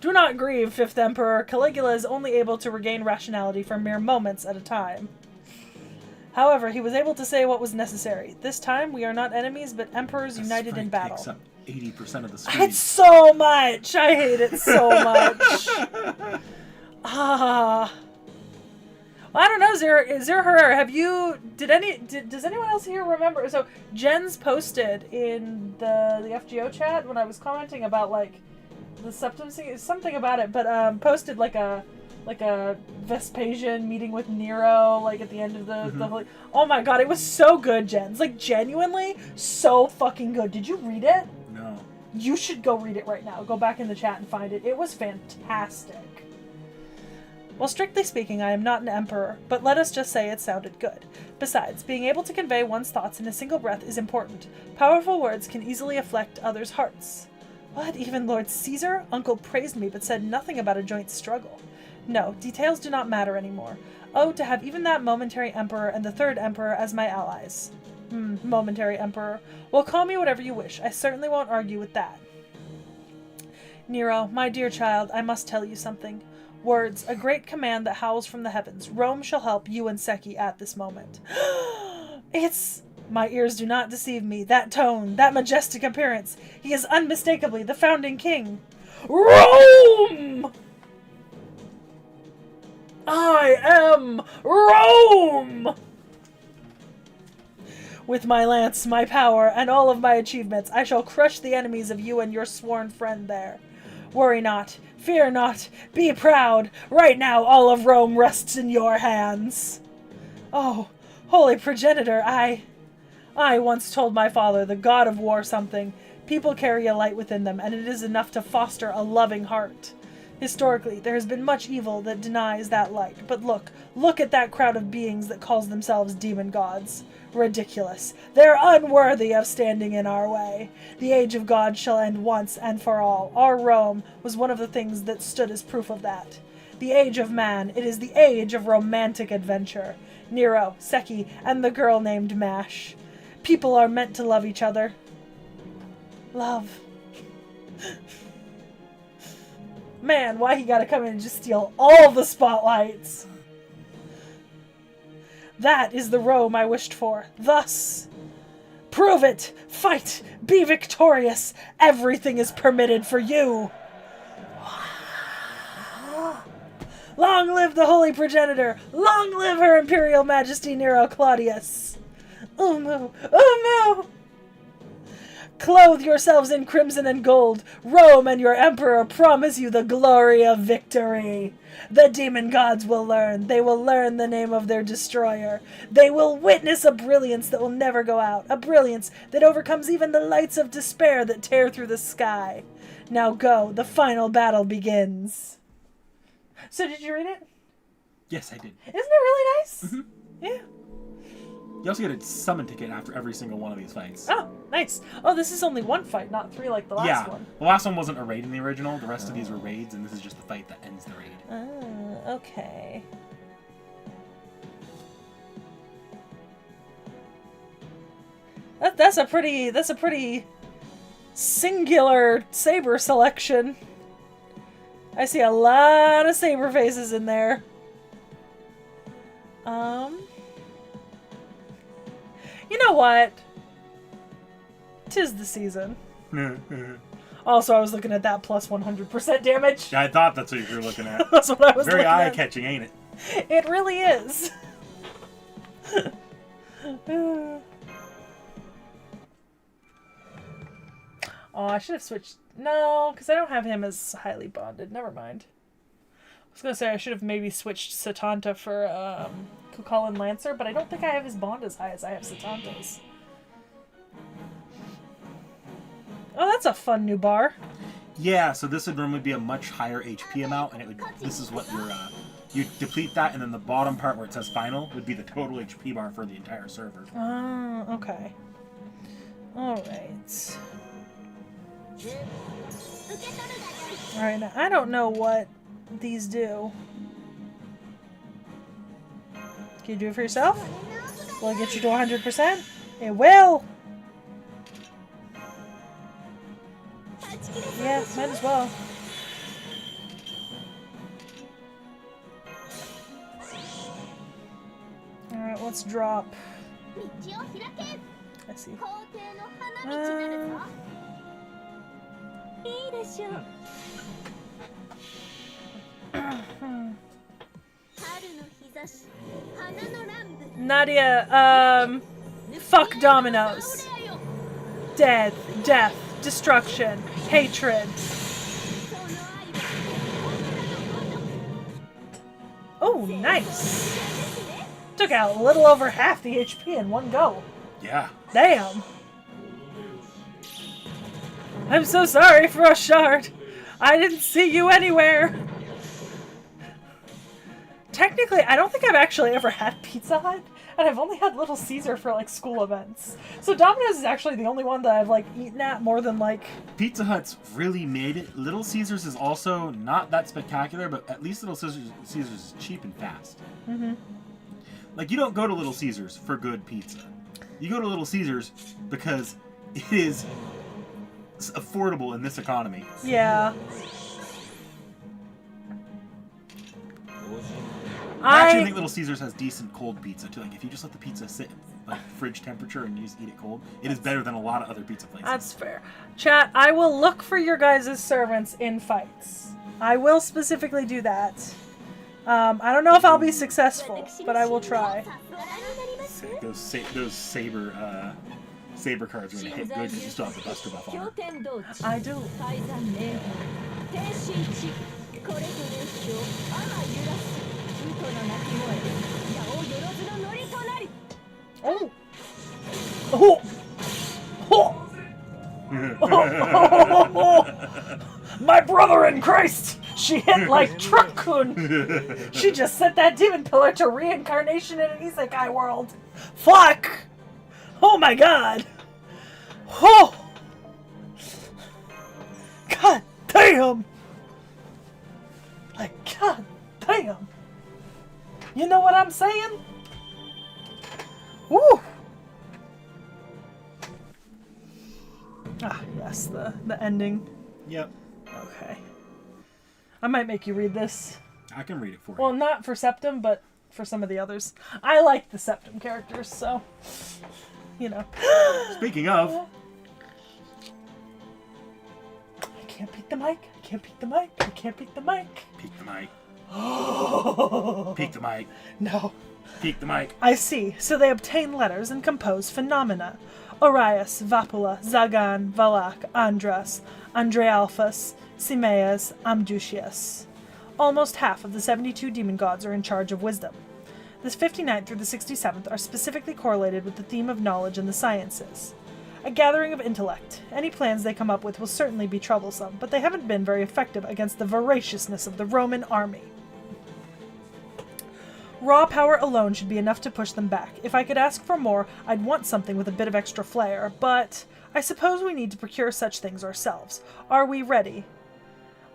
Do not grieve, 5th Emperor. Caligula is only able to regain rationality for mere moments at a time. However, he was able to say what was necessary. This time, we are not enemies, but emperors united in battle. Takes up 80% of the screen. It's so much! I hate it so much. Well, I don't know, Zero Herrera, does anyone else here remember? So, Jens posted in the FGO chat when I was commenting about, the Septum thing, something about it, but posted a Vespasian meeting with Nero at the end of the whole. Oh my god, it was so good, Jens. Genuinely so fucking good. Did you read it? No. You should go read it right now. Go back in the chat and find it. It was fantastic. Well, strictly speaking, I am not an emperor, but let us just say it sounded good. Besides, being able to convey one's thoughts in a single breath is important. Powerful words can easily affect others' hearts. What, even Lord Caesar? Uncle praised me, but said nothing about a joint struggle. No, details do not matter anymore. Oh, to have even that momentary emperor and the 3rd emperor as my allies. Momentary emperor. Well, call me whatever you wish. I certainly won't argue with that. Nero, my dear child, I must tell you something. Words, a great command that howls from the heavens. Rome shall help you and T.H.E at this moment. It's... My ears do not deceive me. That tone, that majestic appearance. He is unmistakably the founding king. Rome! I am Rome! With my lance, my power, and all of my achievements, I shall crush the enemies of you and your sworn friend there. Worry not, fear not, be proud. Right now, all of Rome rests in your hands. Oh, holy progenitor, I once told my father, the god of war something. People carry a light within them, and it is enough to foster a loving heart. Historically, there has been much evil that denies that light, but look at that crowd of beings that calls themselves demon gods. Ridiculous. They're unworthy of standing in our way. The age of God shall end once and for all. Our Rome was one of the things that stood as proof of that. The age of man, it is the age of romantic adventure. Nero, Seki, and the girl named Mash. People are meant to love each other. Love. Man, why he gotta come in and just steal all the spotlights? That is the Rome I wished for. Thus, prove it! Fight! Be victorious! Everything is permitted for you! Long live the Holy Progenitor! Long live Her Imperial Majesty Nero Claudius! Umu! Umu! Clothe yourselves in crimson and gold. Rome and your emperor promise you the glory of victory. The demon gods will learn. They will learn the name of their destroyer. They will witness a brilliance that will never go out. A brilliance that overcomes even the lights of despair that tear through the sky. Now go. The final battle begins. So did you read it? Yes, I did. Isn't it really nice? Mm-hmm. Yeah. You also get a summon ticket after every single one of these fights. Oh, nice. Oh, this is only one fight, not three like the last one. The last one wasn't a raid in the original. The rest of these were raids, and this is just the fight that ends the raid. Oh, okay. That's a pretty singular saber selection. I see a lot of saber faces in there. You know what? 'Tis the season. Also, I was looking at that plus 100% damage. I thought that's what you were looking at. That's what I was Very looking at. eye-catching, ain't it? It really is. Oh, I should have switched. No, because I don't have him as highly bonded. Never mind. I was going to say I should have maybe switched Satanta for Kukulkan Lancer, but I don't think I have his bond as high as I have Satanta's. Oh, that's a fun new bar. Yeah, so this would normally be a much higher HP amount, and it would. This is what your you deplete that, and then the bottom part where it says final would be the total HP bar for the entire server. Oh, okay. All right. All right. Now I don't know what these do. Can you do it for yourself? Will it get you to 100%? It will. Yeah, might as well. Alright, let's drop. I see. Nadia, fuck dominoes. Death, destruction, hatred. Oh, nice. Took out a little over half the HP in one go. Yeah. Damn. I'm so sorry, Froshard. I didn't see you anywhere. Technically, I don't think I've actually ever had Pizza Hut, and I've only had Little Caesar for, like, school events. So Domino's is actually the only one that I've, like, eaten at more than, like... Pizza Hut's really made it. Little Caesars is also not that spectacular, but at least Little Caesars is cheap and fast. Mm-hmm. Like, you don't go to Little Caesars for good pizza. You go to Little Caesars because it is affordable in this economy. Yeah. I actually think Little Caesars has decent cold pizza too. Like if you just let the pizza sit like fridge temperature and you just eat it cold, it is better than a lot of other pizza places. That's fair. Chat, I will look for your guys' servants in fights. I will specifically do that. I don't know if I'll be successful, but I will try. Those saber cards are gonna hit good because you still have the Buster buff on. I do. Oh! Oh! Oh! My brother in Christ! She hit like Truck-kun! She just sent that demon pillar to reincarnation in an isekai world! Fuck! Oh my god! Oh! God damn! Like, god damn! You know what I'm saying? Woo! Ah, yes, the ending. Yep. Okay. I might make you read this. I can read it for you. Well, not for Septum, but for some of the others. I like the Septum characters, so... You know. Speaking of... I can't beat the mic. I can't beat the mic. I can't beat the mic. Peek the mic. Oh. Peek the mic. No. Peek the mic. I see. So they obtain letters and compose phenomena. Orias, Vapula, Zagan, Valak, Andras, Andrealphus, Simeas, Amdusias. Almost half of the 72 demon gods are in charge of wisdom. The 59th through the 67th are specifically correlated with the theme of knowledge and the sciences. A gathering of intellect. Any plans they come up with will certainly be troublesome, but they haven't been very effective against the voraciousness of the Roman army. Raw power alone should be enough to push them back. If I could ask for more, I'd want something with a bit of extra flair, but I suppose we need to procure such things ourselves. Are we ready?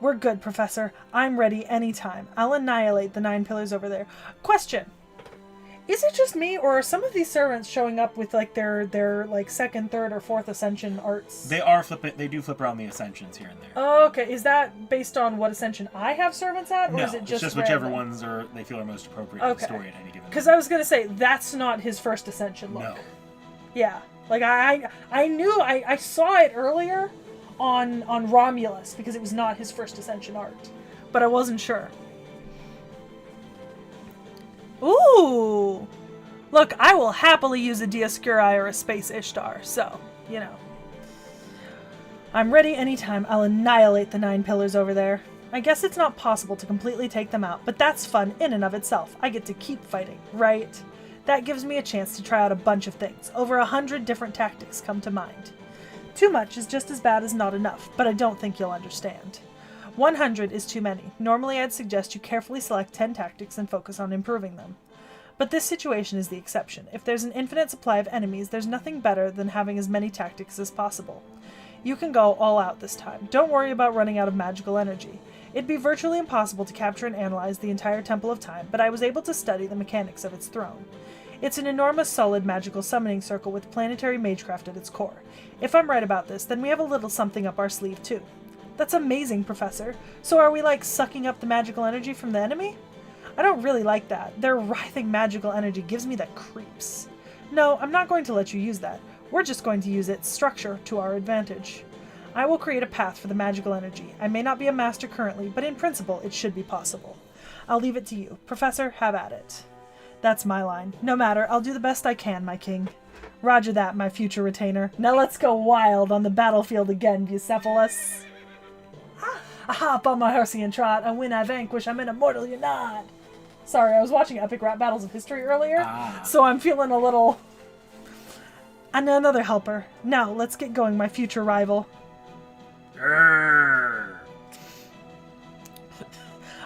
We're good, Professor. I'm ready anytime. I'll annihilate the 9 pillars over there. Question. Is it just me, or are some of these servants showing up with like their like second, third, or fourth ascension arts? They do flip around the ascensions here and there. Oh, okay. Is that based on what ascension I have servants at, or No, is it just it's just whichever random? ones they feel are most appropriate to the story at any given Because moment. I was gonna say that's not his first ascension look. No. Yeah, like I knew I saw it earlier on Romulus because it was not his first ascension art, but I wasn't sure. Ooh! Look, I will happily use a Dioscuri or a Space Ishtar, so, you know. I'm ready anytime. I'll annihilate the 9 pillars over there. I guess it's not possible to completely take them out, but that's fun in and of itself. I get to keep fighting, right? That gives me a chance to try out a bunch of things. Over 100 different tactics come to mind. Too much is just as bad as not enough, but I don't think you'll understand. 100 is too many. Normally I'd suggest you carefully select 10 tactics and focus on improving them. But this situation is the exception. If there's an infinite supply of enemies, there's nothing better than having as many tactics as possible. You can go all out this time. Don't worry about running out of magical energy. It'd be virtually impossible to capture and analyze the entire Temple of Time, but I was able to study the mechanics of its throne. It's an enormous solid magical summoning circle with planetary magecraft at its core. If I'm right about this, then we have a little something up our sleeve too. That's amazing, Professor. So are we like sucking up the magical energy from the enemy? I don't really like that. Their writhing magical energy gives me the creeps. No, I'm not going to let you use that. We're just going to use its structure to our advantage. I will create a path for the magical energy. I may not be a master currently, but in principle it should be possible. I'll leave it to you. Professor, have at it. That's my line. No matter, I'll do the best I can, my king. Roger that, my future retainer. Now let's go wild on the battlefield again, Bucephalus. I hop on my horsey and trot, and when I vanquish, I'm an immortal you're not. Sorry, I was watching Epic Rap Battles of History earlier, so I'm feeling a little... And another helper. Now, let's get going, my future rival.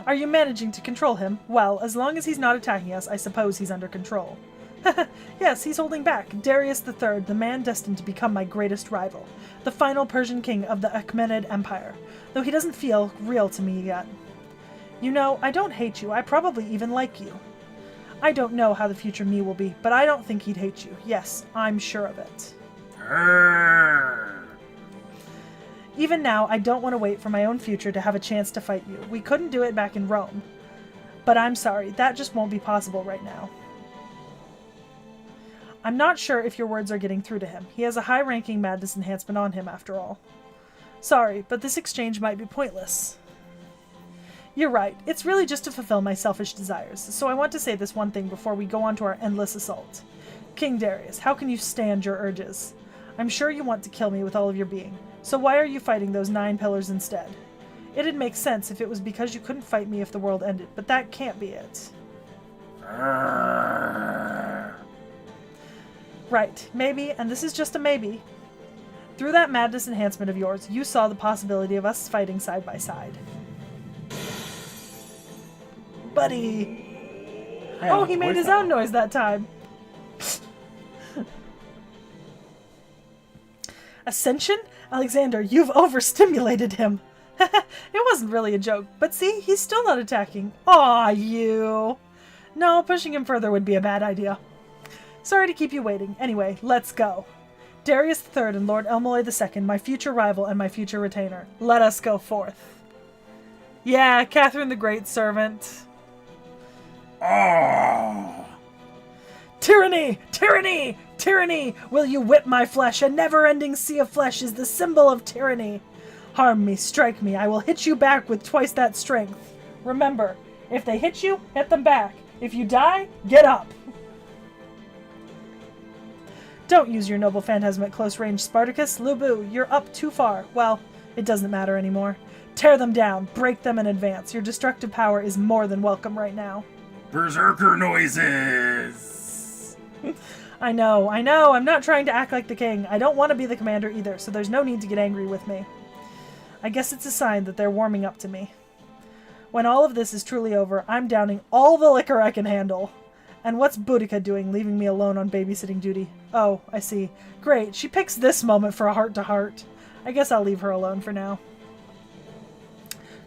Are you managing to control him? Well, as long as he's not attacking us, I suppose he's under control. Yes, he's holding back. Darius III, the man destined to become my greatest rival. The final Persian king of the Achaemenid Empire. Though he doesn't feel real to me yet. You know, I don't hate you. I probably even like you. I don't know how the future me will be, but I don't think he'd hate you. Yes, I'm sure of it. Even now, I don't want to wait for my own future to have a chance to fight you. We couldn't do it back in Rome. But I'm sorry, that just won't be possible right now. I'm not sure if your words are getting through to him. He has a high-ranking madness enhancement on him, after all. Sorry, but this exchange might be pointless. You're right. It's really just to fulfill my selfish desires. So I want to say this one thing before we go on to our endless assault. King Darius, how can you stand your urges? I'm sure you want to kill me with all of your being. So why are you fighting those 9 pillars instead? It'd make sense if it was because you couldn't fight me if the world ended, but that can't be it. Right, maybe, and this is just a maybe. Through that madness enhancement of yours, you saw the possibility of us fighting side by side. Buddy! Yeah, Oh, he made his own noise that time. Ascension? Alexander, you've overstimulated him. It wasn't really a joke, but see, he's still not attacking. Aw, you. No, pushing him further would be a bad idea. Sorry to keep you waiting. Anyway, let's go. Darius III and Lord Elmaloy II, my future rival and my future retainer. Let us go forth. Yeah, Catherine the Great servant. Oh. Tyranny! Tyranny! Tyranny! Will you whip my flesh? A never-ending sea of flesh is the symbol of tyranny. Harm me, strike me, I will hit you back with twice that strength. Remember, if they hit you, hit them back. If you die, get up. Don't use your noble phantasm at close range, Spartacus. Lubu, you're up too far. Well, it doesn't matter anymore. Tear them down, break them in advance. Your destructive power is more than welcome right now. Berserker noises! I know, I'm not trying to act like the king. I don't want to be the commander either, so there's no need to get angry with me. I guess it's a sign that they're warming up to me. When all of this is truly over, I'm downing all the liquor I can handle. And what's Boudica doing, leaving me alone on babysitting duty? Oh, I see. Great, she picks this moment for a heart-to-heart. I guess I'll leave her alone for now.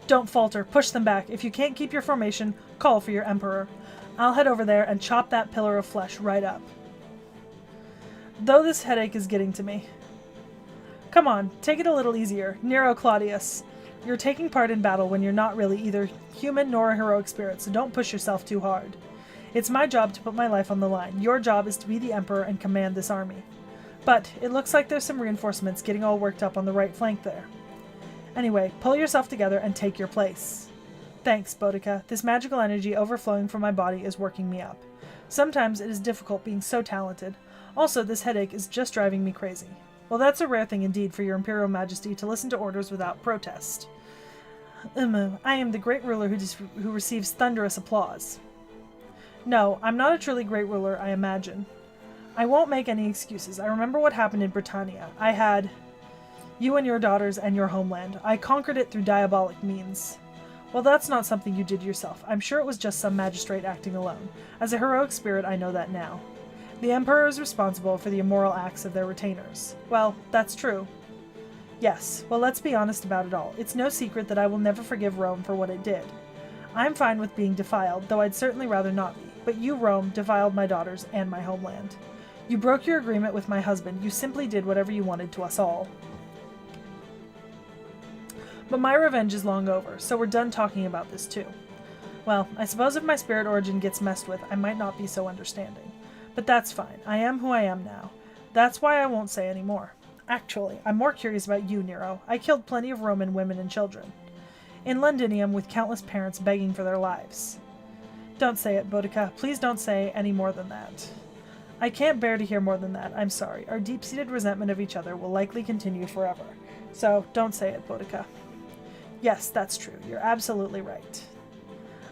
Don't falter, push them back. If you can't keep your formation, call for your emperor. I'll head over there and chop that pillar of flesh right up. Though this headache is getting to me. Come on, take it a little easier. Nero Claudius. You're taking part in battle when you're not really either human nor a heroic spirit, so don't push yourself too hard. It's my job to put my life on the line. Your job is to be the emperor and command this army. But it looks like there's some reinforcements getting all worked up on the right flank there. Anyway, pull yourself together and take your place. Thanks, Boudica. This magical energy overflowing from my body is working me up. Sometimes it is difficult being so talented. Also, this headache is just driving me crazy. Well, that's a rare thing indeed for your Imperial Majesty to listen to orders without protest. I am the great ruler who receives thunderous applause. No, I'm not a truly great ruler, I imagine. I won't make any excuses. I remember what happened in Britannia. I had you and your daughters and your homeland. I conquered it through diabolic means. Well, that's not something you did yourself. I'm sure it was just some magistrate acting alone. As a heroic spirit, I know that now. The Emperor is responsible for the immoral acts of their retainers. Well, that's true. Yes, well, let's be honest about it all. It's no secret that I will never forgive Rome for what it did. I'm fine with being defiled, though I'd certainly rather not be. But you, Rome, defiled my daughters and my homeland. You broke your agreement with my husband. You simply did whatever you wanted to us all. But my revenge is long over, so we're done talking about this too. Well, I suppose if my spirit origin gets messed with, I might not be so understanding. But that's fine. I am who I am now. That's why I won't say any more. Actually, I'm more curious about you, Nero. I killed plenty of Roman women and children. In Londinium, with countless parents begging for their lives. Don't say it, Boudica. Please don't say any more than that. I can't bear to hear more than that. I'm sorry. Our deep-seated resentment of each other will likely continue forever. So, don't say it, Boudica. Yes, that's true. You're absolutely right.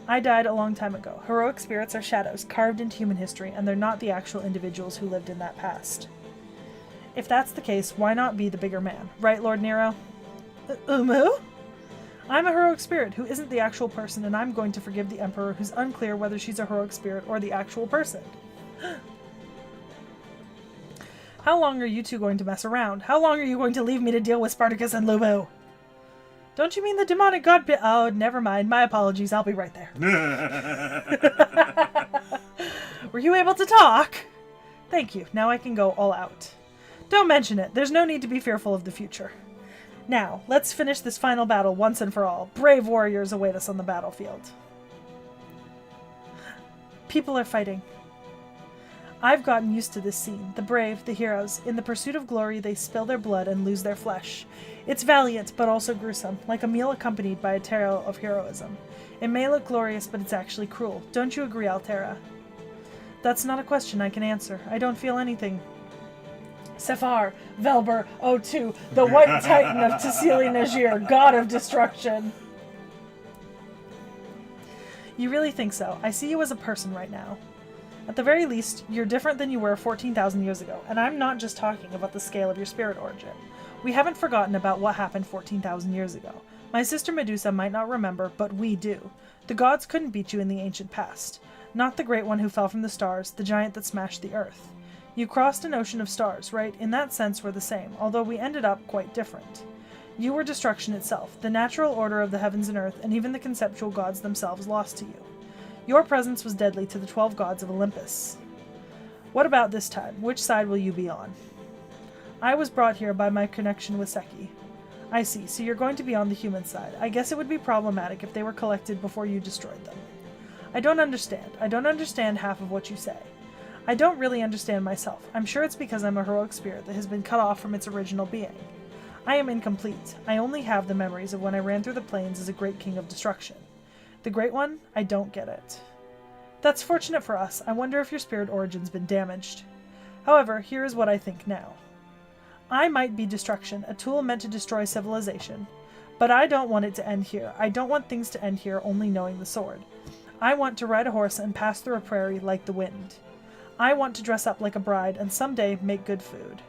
I died a long time ago. Heroic spirits are shadows carved into human history, and they're not the actual individuals who lived in that past. If that's the case, why not be the bigger man? Right, Lord Nero? Umu? I'm a heroic spirit who isn't the actual person, and I'm going to forgive the Emperor who's unclear whether she's a heroic spirit or the actual person. How long are you two going to mess around? How long are you going to leave me to deal with Spartacus and Lubu? Don't you mean the demonic god pit? Oh, never mind. My apologies. I'll be right there. Were you able to talk? Thank you. Now I can go all out. Don't mention it. There's no need to be fearful of the future. Now, let's finish this final battle once and for all. Brave warriors await us on the battlefield. People are fighting. I've gotten used to this scene. The brave, the heroes, in the pursuit of glory, they spill their blood and lose their flesh. It's valiant, but also gruesome, like a meal accompanied by a tale of heroism. It may look glorious, but it's actually cruel. Don't you agree, Altera? That's not a question I can answer. I don't feel anything. Sephar, Velber, O2, the white titan of Tassili Najir, god of destruction. You really think so? I see you as a person right now. At the very least, you're different than you were 14,000 years ago, and I'm not just talking about the scale of your spirit origin. We haven't forgotten about what happened 14,000 years ago. My sister Medusa might not remember, but we do. The gods couldn't beat you in the ancient past. Not the great one who fell from the stars, the giant that smashed the earth. You crossed an ocean of stars, right? In that sense, we're the same, although we ended up quite different. You were destruction itself, the natural order of the heavens and earth, and even the conceptual gods themselves lost to you. Your presence was deadly to the 12 gods of Olympus. What about this time? Which side will you be on? I was brought here by my connection with T.H.E. I see, so you're going to be on the human side. I guess it would be problematic if they were collected before you destroyed them. I don't understand. I don't understand half of what you say. I don't really understand myself. I'm sure it's because I'm a heroic spirit that has been cut off from its original being. I am incomplete. I only have the memories of when I ran through the plains as a great king of destruction. The Great One? I don't get it. That's fortunate for us. I wonder if your spirit origin's been damaged. However, here is what I think now. I might be destruction, a tool meant to destroy civilization. But I don't want it to end here. I don't want things to end here only knowing the sword. I want to ride a horse and pass through a prairie like the wind. I want to dress up like a bride and someday make good food.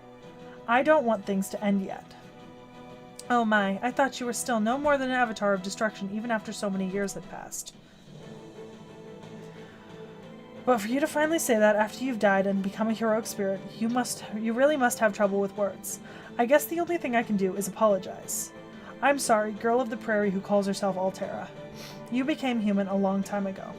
I don't want things to end yet. Oh my, I thought you were still no more than an avatar of destruction even after so many years had passed. But for you to finally say that after you've died and become a heroic spirit, you really must have trouble with words. I guess the only thing I can do is apologize. I'm sorry, girl of the prairie who calls herself Altera. You became human a long time ago.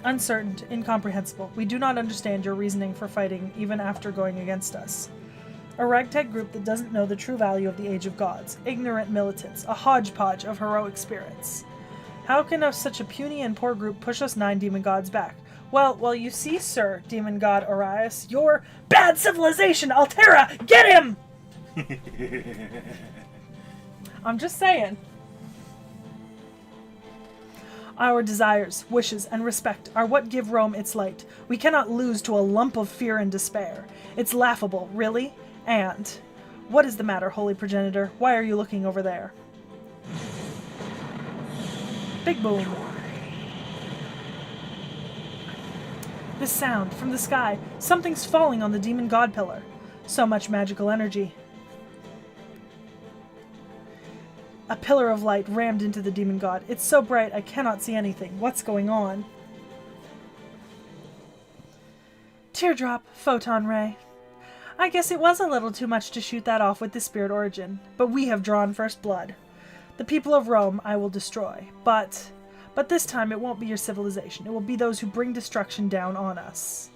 Uncertain, incomprehensible. We do not understand your reasoning for fighting even after going against us. A ragtag group that doesn't know the true value of the Age of Gods. Ignorant militants. A hodgepodge of heroic spirits. How can such a puny and poor group push us 9 demon gods back? Well, you see, sir, demon god Arias, your bad civilization, Altera, get him! I'm just saying. Our desires, wishes, and respect are what give Rome its light. We cannot lose to a lump of fear and despair. It's laughable, really? And what is the matter, holy progenitor? Why are you looking over there? Big boom. This sound from the sky. Something's falling on the demon god pillar. So much magical energy. A pillar of light rammed into the demon god. It's so bright I cannot see anything. What's going on? Teardrop, photon ray. I guess it was a little too much to shoot that off with the spirit origin, but we have drawn first blood. The people of Rome I will destroy, but this time it won't be your civilization. It will be those who bring destruction down on us.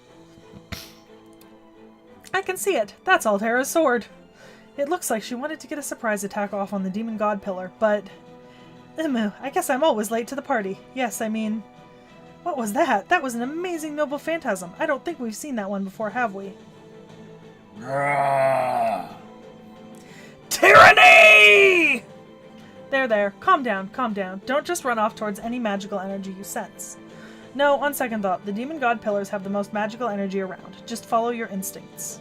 I can see it. That's Altera's sword. It looks like she wanted to get a surprise attack off on the demon god pillar, but... I guess I'm always late to the party. Yes, I mean... What was that? That was an amazing noble phantasm. I don't think we've seen that one before, have we? Tyranny! There. Calm down. Don't just run off towards any magical energy you sense. No, on second thought, the demon god pillars have the most magical energy around. Just follow your instincts.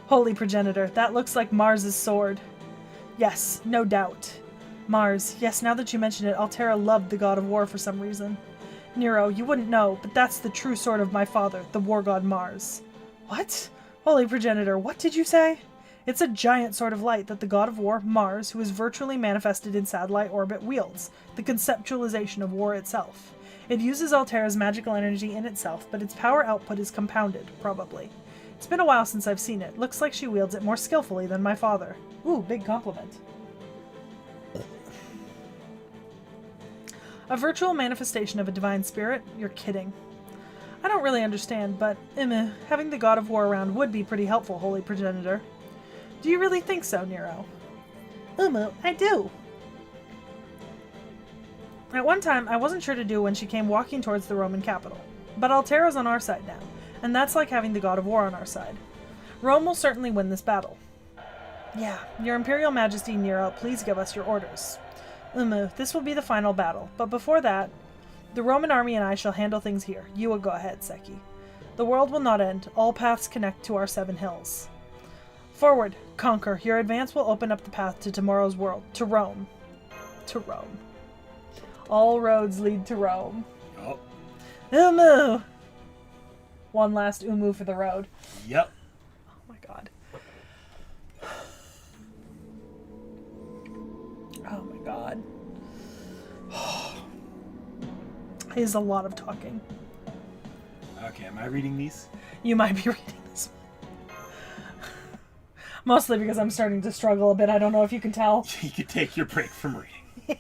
Holy progenitor, that looks like Mars's sword. Yes, no doubt. Mars, yes, now that you mention it, Altera loved the god of war for some reason. Nero, you wouldn't know, but that's the true sword of my father, the war god Mars. What? Holy progenitor, what did you say? It's a giant sword of light that the god of war, Mars, who is virtually manifested in satellite orbit, wields, the conceptualization of war itself. It uses Altera's magical energy in itself, but its power output is compounded, probably. It's been a while since I've seen it. Looks like she wields it more skillfully than my father. Ooh, big compliment. A virtual manifestation of a divine spirit? You're kidding. I don't really understand, but having the god of war around would be pretty helpful, holy progenitor. Do you really think so, Nero? I do. At one time, I wasn't sure to do when she came walking towards the Roman capital. But Altera's on our side now, and that's like having the god of war on our side. Rome will certainly win this battle. Yeah, your Imperial Majesty, Nero, please give us your orders. This will be the final battle, but before that, the Roman army and I shall handle things here. You will go ahead, T.H.E. The world will not end. All paths connect to our 7 hills. Forward, conquer. Your advance will open up the path to tomorrow's world. To Rome. To Rome. All roads lead to Rome. Oh. one last umu for the road. Yep. Oh my god. Oh my god. It is a lot of talking. Okay, am I reading these? You might be reading this one. Mostly because I'm starting to struggle a bit. I don't know if you can tell. You could take your break from reading.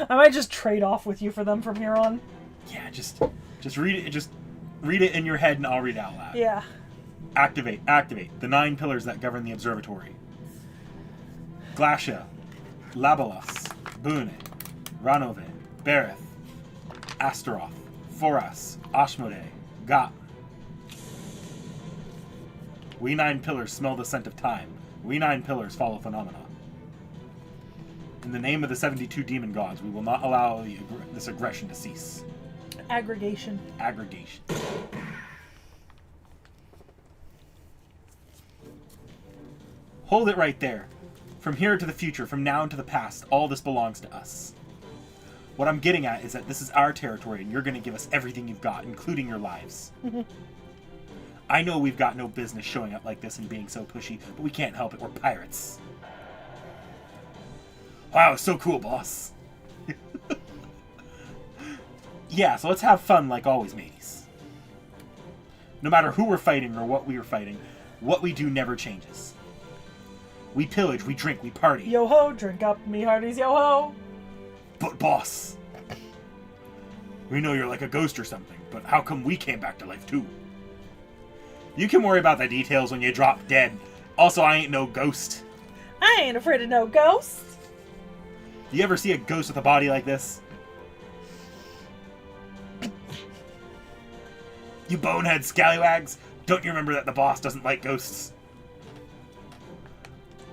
I might just trade off with you for them from here on. Yeah, just read it. Just read it in your head, and I'll read it out loud. Yeah. Activate the 9 pillars that govern the observatory. Glacia, Labalos, Bune, Ranove, Bereth, Astaroth, Foras, Ashmodee, Gat. We 9 pillars smell the scent of time. We 9 pillars follow phenomena. In the name of the 72 demon gods, we will not allow this aggression to cease. Aggregation. Aggregation. Hold it right there. From here to the future, from now into the past, all this belongs to us. What I'm getting at is that this is our territory, and you're going to give us everything you've got, including your lives. I know we've got no business showing up like this and being so pushy, but we can't help it. We're pirates. Wow, so cool, boss. Yeah, so let's have fun like always, mateys. No matter who we're fighting or what we are fighting, what we do never changes. We pillage, we drink, we party. Yo-ho, drink up, me hearties, yo-ho. But boss, we know you're like a ghost or something, but how come we came back to life too? You can worry about the details when you drop dead. Also, I ain't no ghost. I ain't afraid of no ghosts. You ever see a ghost with a body like this? You bonehead scallywags, don't you remember that the boss doesn't like ghosts?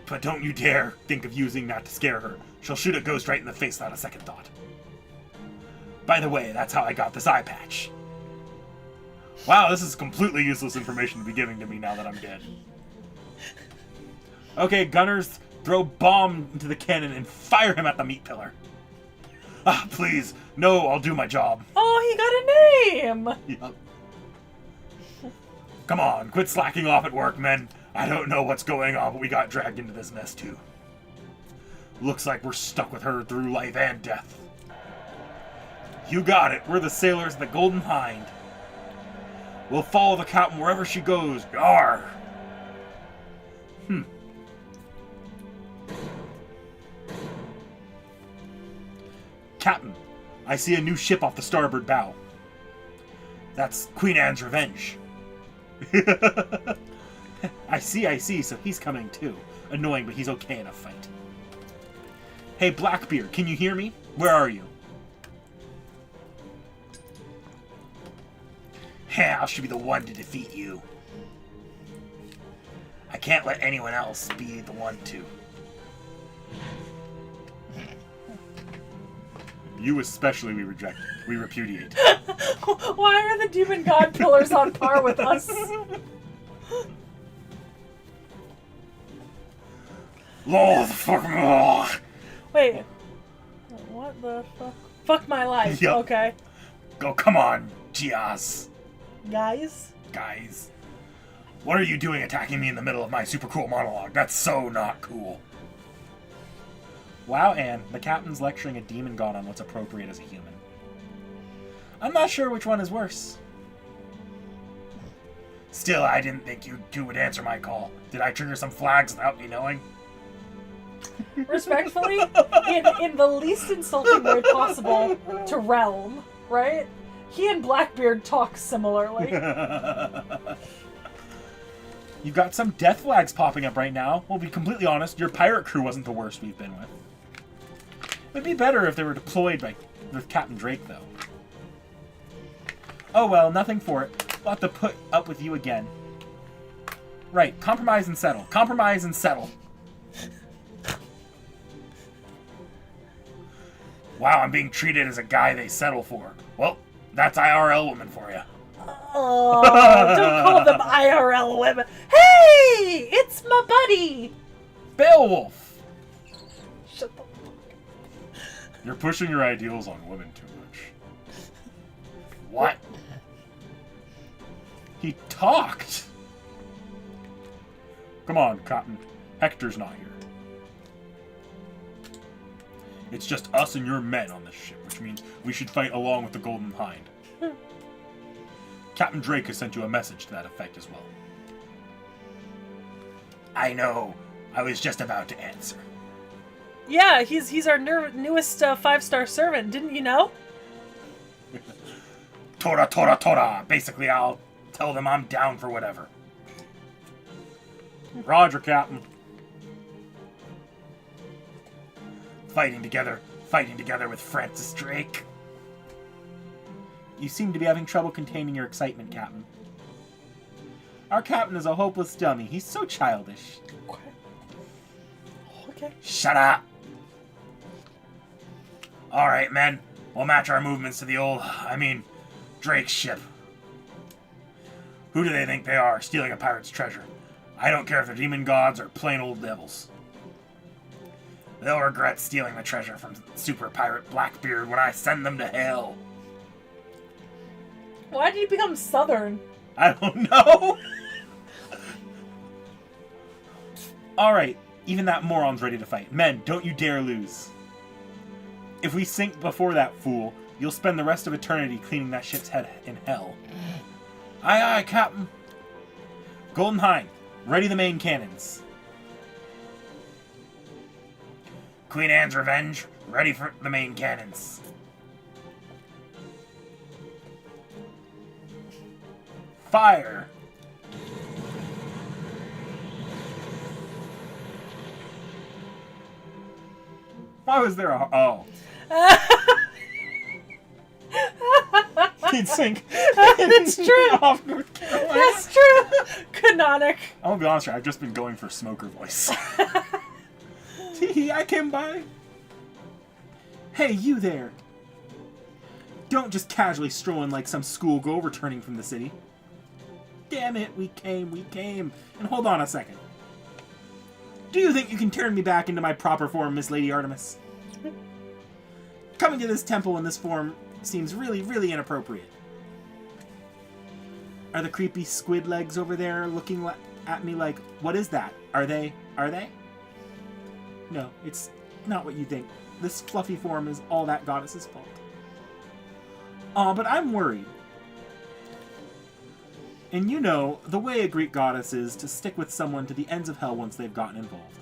But don't you dare think of using that to scare her. She'll shoot a ghost right in the face without a second thought. By the way, that's how I got this eye patch. Wow, this is completely useless information to be giving to me now that I'm dead. Okay, gunners, throw bomb into the cannon and fire him at the meat pillar. Ah, please. No, I'll do my job. Oh, he got a name! Yep. Come on, quit slacking off at work, men. I don't know what's going on, but we got dragged into this mess too. Looks like we're stuck with her through life and death. You got it. We're the sailors of the Golden Hind. We'll follow the captain wherever she goes. Yarr! Captain, I see a new ship off the starboard bow. That's Queen Anne's Revenge. I see, so he's coming too. Annoying, but he's okay in a fight. Hey, Blackbeard, can you hear me? Where are you? I should be the one to defeat you. I can't let anyone else be the one to. You especially we reject. We repudiate. Why are the demon god pillars on par with us? Lord, fuck me. Wait. What the fuck? Fuck my life. Yep. Okay. Go, come on, Giaz. Guys? Guys. What are you doing attacking me in the middle of my super cool monologue? That's so not cool. Wow, Anne, the captain's lecturing a demon god on what's appropriate as a human. I'm not sure which one is worse. Still, I didn't think you two would answer my call. Did I trigger some flags without me knowing? Respectfully, in the least insulting way possible to Realm, right? He and Blackbeard talk similarly. You've got some death flags popping up right now. We'll be completely honest, your pirate crew wasn't the worst we've been with. It'd be better if they were deployed with Captain Drake, though. Oh well, nothing for it. We'll have to put up with you again. Right, compromise and settle. Compromise and settle. Wow, I'm being treated as a guy they settle for. Well, that's IRL woman for you. Oh, don't call them IRL women. Hey, it's my buddy. Beowulf! Shut the fuck. You're pushing your ideals on women too much. What? He talked! Come on, Captain. Hector's not here. It's just us and your men on this ship, which means we should fight along with the Golden Hind. Captain Drake has sent you a message to that effect as well. I know. I was just about to answer. Yeah, he's our newest 5-star servant. Didn't you know? Tora, tora, tora. Basically, I'll tell them I'm down for whatever. Roger, Captain. Fighting together with Francis Drake. You seem to be having trouble containing your excitement, Captain. Our captain is a hopeless dummy. He's so childish. Okay. Shut up! Alright, men. We'll match our movements to Drake's ship. Who do they think they are, stealing a pirate's treasure? I don't care if they're demon gods or plain old devils. They'll regret stealing the treasure from Super Pirate Blackbeard when I send them to hell. Why did you become Southern? I don't know. Alright, even that moron's ready to fight. Men, don't you dare lose. If we sink before that fool, you'll spend the rest of eternity cleaning that ship's head in hell. Aye, aye, Captain. Golden Hind, ready the main cannons. Queen Anne's Revenge, ready for the main cannons. Fire! Why was there a... Oh. He'd sink. That's true. Off North Carolina. That's true. Canonic. I'm gonna be honest with you, I've just been going for smoker voice. Tee-hee, I came by. Hey, you there. Don't just casually stroll in like some schoolgirl returning from the city. Damn it, we came. And hold on a second. Do you think you can turn me back into my proper form, Miss Lady Artemis? Coming to this temple in this form seems really, really inappropriate. Are the creepy squid legs over there looking at me like, what is that? Are they? No, it's not what you think. This fluffy form is all that goddess's fault. Aw, but I'm worried. And you know, the way a Greek goddess is to stick with someone to the ends of hell once they've gotten involved.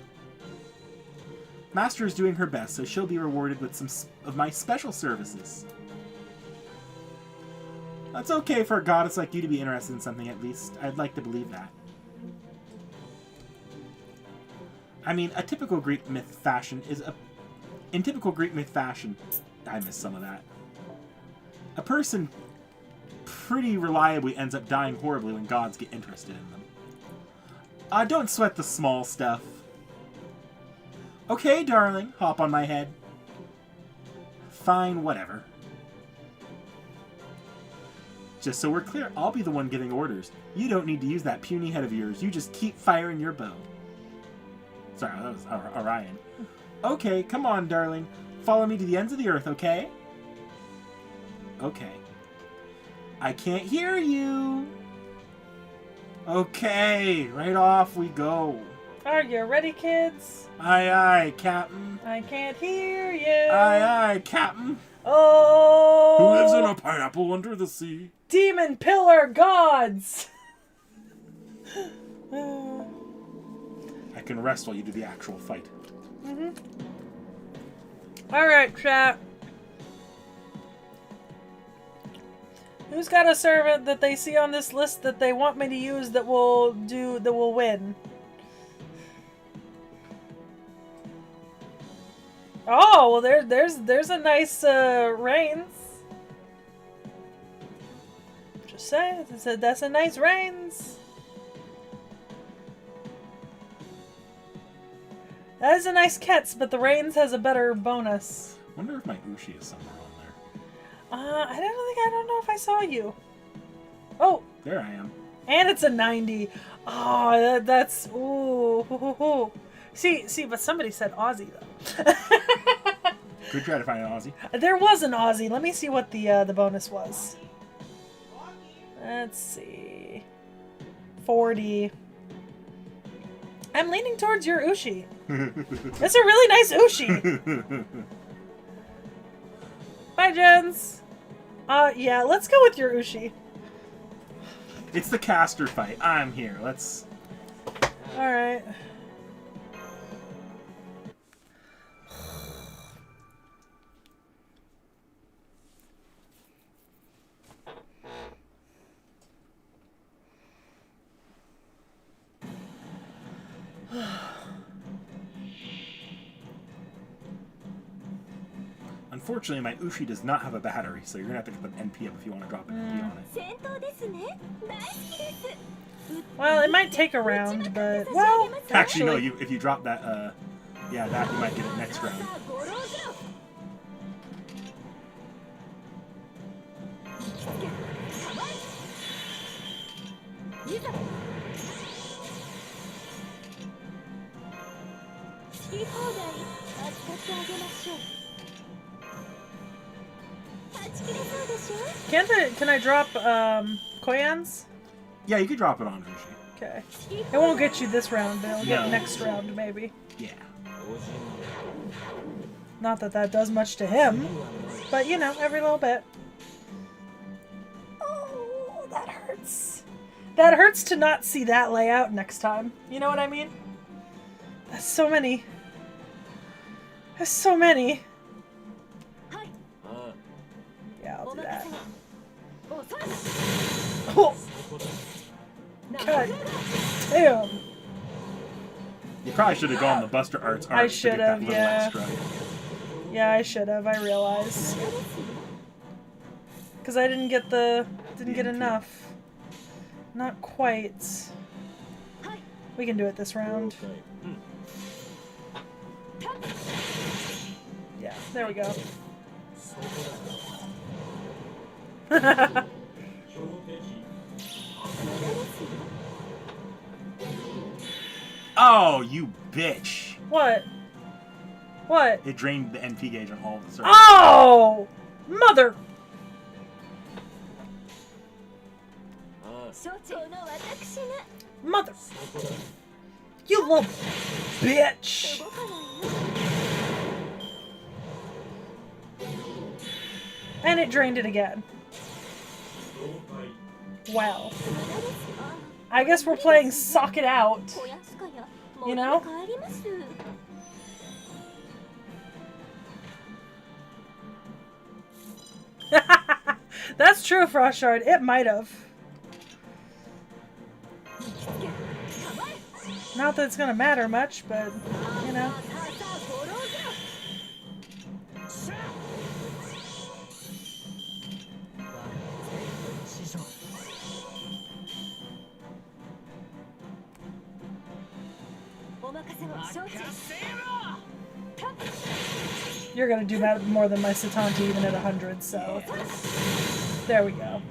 Master is doing her best, so she'll be rewarded with some of my special services. That's okay for a goddess like you to be interested in something, at least. I'd like to believe that. I mean, in typical Greek myth fashion, I missed some of that. A person pretty reliably ends up dying horribly when gods get interested in them. Don't sweat the small stuff. Okay, darling, hop on my head. Fine, whatever. Just so we're clear, I'll be the one giving orders. You don't need to use that puny head of yours. You just keep firing your bow. Sorry, that was Orion. Okay, come on, darling. Follow me to the ends of the earth, okay? Okay. I can't hear you. Okay, right off we go. Are you ready, kids? Aye, aye, Captain. I can't hear you. Aye, aye, Captain. Oh! Who lives in a pineapple under the sea? Demon pillar gods! I can rest while you do the actual fight. Mm-hmm. Alright, chat. Who's got a servant that they see on this list that they want me to use that will win? Oh, well there's a nice Reigns. Just saying, that's a nice Reigns. That is a nice Ketz, but the Reigns has a better bonus. I wonder if my Ushi is somewhere on there. I don't know if I saw you. Oh. There I am. And it's a 90. Oh, that's ooh. See, but somebody said Aussie though. Good try to find an Aussie. There was an Aussie. Let me see what the bonus was. Let's see. 40. I'm leaning towards your Ushi. It's a really nice Ushi. Bye, Jens. Yeah, let's go with your Ushi. It's the caster fight. I'm here. Let's... Alright. Unfortunately, my Ushi does not have a battery, so you're gonna have to get the NP up if you want to drop an NP on it. Well, it might take a round, but... Well, Actually, no, if you drop that, yeah, that, you might get it next round. Can I drop, Koyans? Yeah, you could drop it on Ushi. Okay. It won't get you this round, but it'll get next round, maybe. Yeah. Not that that does much to him, but, you know, every little bit. Oh, that hurts. That hurts to not see that layout next time. You know what I mean? That's so many. There's so many. Yeah, I'll do that. Oh. God damn. You probably should have gone the Buster Arts art. I should have, yeah. Extra. Yeah, I should have. I realize. Because I didn't get get enough. Not quite. We can do it this round. Yeah, there we go. Oh, you bitch. What? What? It drained the NP gauge on all of the circuits. Oh! Mother! Mother! You little bitch! And it drained it again. Well. I guess we're playing Sock It Out. You know? That's true, Frostshard. It might have. Not that it's gonna matter much, but, you know. You're gonna do more than my Satante even at 100, so... There we go.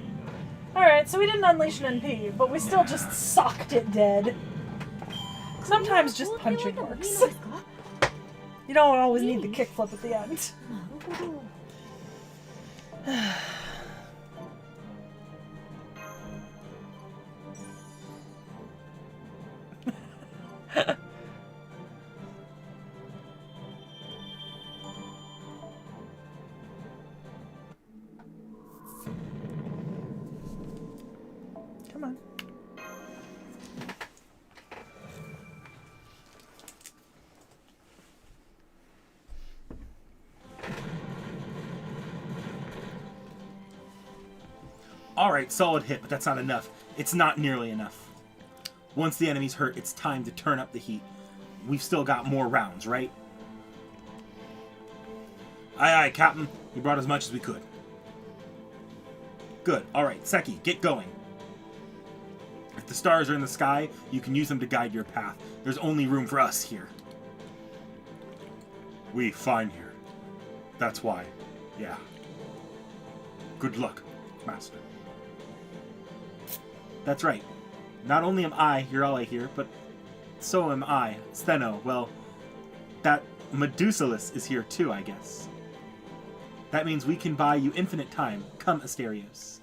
Alright, so we didn't unleash an NP, but we still just socked it dead. Sometimes just punching works. You don't always need the kickflip at the end. Come on. Alright, solid hit, but that's not enough. It's not nearly enough. Once the enemy's hurt, it's time to turn up the heat. We've still got more rounds, right? Aye, aye, Captain. We brought as much as we could. Good. Alright, Seki, get going. If the stars are in the sky, you can use them to guide your path. There's only room for us here. We fine here. That's why. Yeah. Good luck, Master. That's right. Not only am I your ally here, but so am I, Steno. Well, that Medusalus is here too, I guess. That means we can buy you infinite time. Come, Asterios.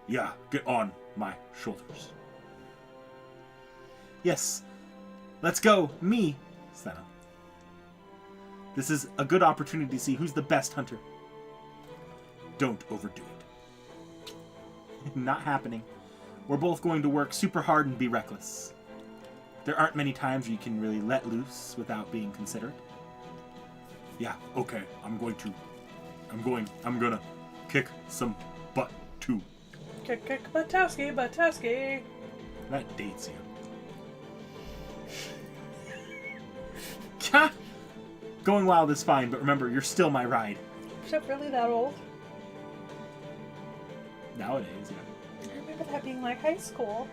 Yeah, get on my shoulders. Yes. Let's go. Me, Senna. This is a good opportunity to see who's the best hunter. Don't overdo it. Not happening. We're both going to work super hard and be reckless. There aren't many times you can really let loose without being considerate. Yeah, okay, I'm gonna kick some butt too. Kick, Batowski, Batowski. That dates you. Going wild is fine, but remember, you're still my ride. Is that really that old? Nowadays, yeah. I remember that being like high school.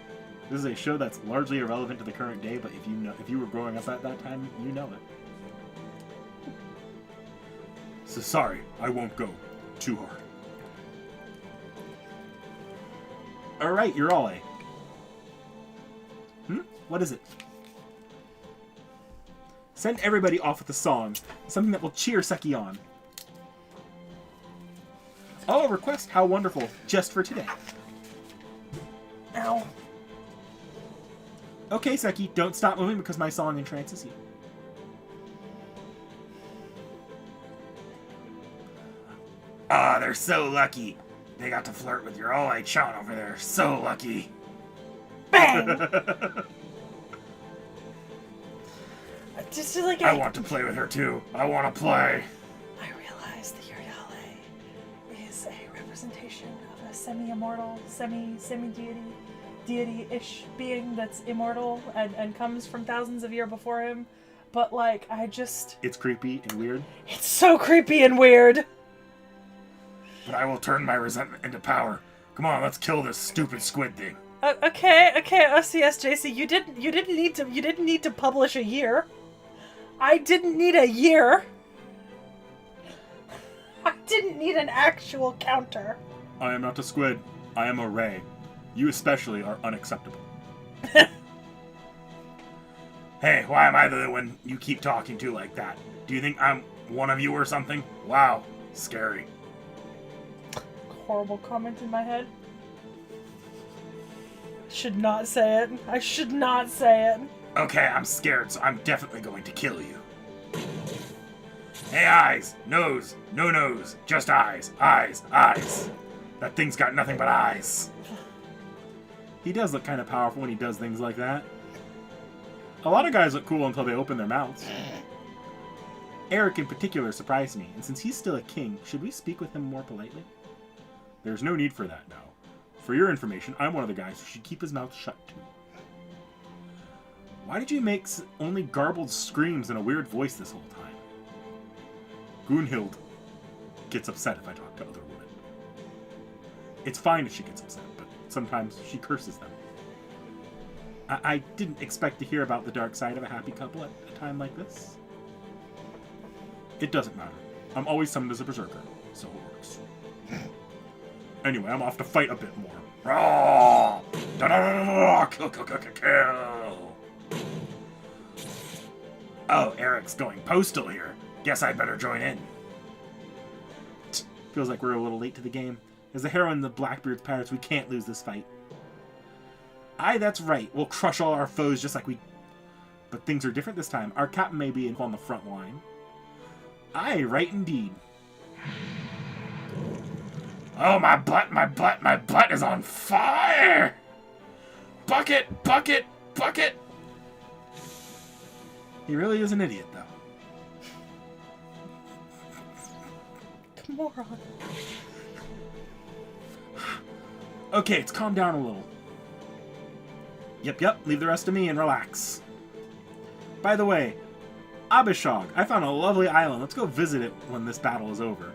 This is a show that's largely irrelevant to the current day, but if you were growing up at that time, you know it. So sorry, I won't go too hard. Alright, you're all A. What is it? Send everybody off with a song. Something that will cheer Seki on. Oh, request How Wonderful, just for today. Ow. Okay, Seki, don't stop moving because my song entrances you. Ah, they're so lucky. They got to flirt with your all-eye Chan over there. So lucky. Bang! Just like I want to play with her too. I want to play. I realize the Yordale is a representation of a semi-immortal, deity-ish being that's immortal and comes from thousands of years before him. But like, It's creepy and weird. It's so creepy and weird. But I will turn my resentment into power. Come on, let's kill this stupid squid thing. Okay, OCSJC, you didn't need to publish a year. I didn't need a year. I didn't need an actual counter. I am not a squid. I am a ray. You especially are unacceptable. Hey, why am I the one you keep talking to like that? Do you think I'm one of you or something? Wow, scary. Horrible comment in my head. Should not say it. I should not say it. Okay, I'm scared, so I'm definitely going to kill you. Hey, eyes! Nose! No nose! Just eyes! Eyes! Eyes! That thing's got nothing but eyes. He does look kind of powerful when he does things like that. A lot of guys look cool until they open their mouths. Eric in particular surprised me, and since he's still a king, should we speak with him more politely? There's no need for that now. For your information, I'm one of the guys who should keep his mouth shut too. Why did you make only garbled screams and a weird voice this whole time? Gunhild gets upset if I talk to other women. It's fine if she gets upset, but sometimes she curses them. I didn't expect to hear about the dark side of a happy couple at a time like this. It doesn't matter. I'm always summoned as a berserker, so it works. Anyway, I'm off to fight a bit more. Rawr! Da-da-da-da-da! Kill, kill, kill, kill, kill! Oh, Eric's going postal here. Guess I'd better join in. Feels like we're a little late to the game. As the heroine of the Blackbeard's pirates, we can't lose this fight. Aye, that's right. We'll crush all our foes just like we... But things are different this time. Our captain may be on the front line. Aye, right indeed. Oh, my butt is on fire! Bucket, bucket, bucket! He really is an idiot, though. Moron. Okay, it's calmed down a little. Yep, leave the rest to me and relax. By the way, Abishag, I found a lovely island. Let's go visit it when this battle is over.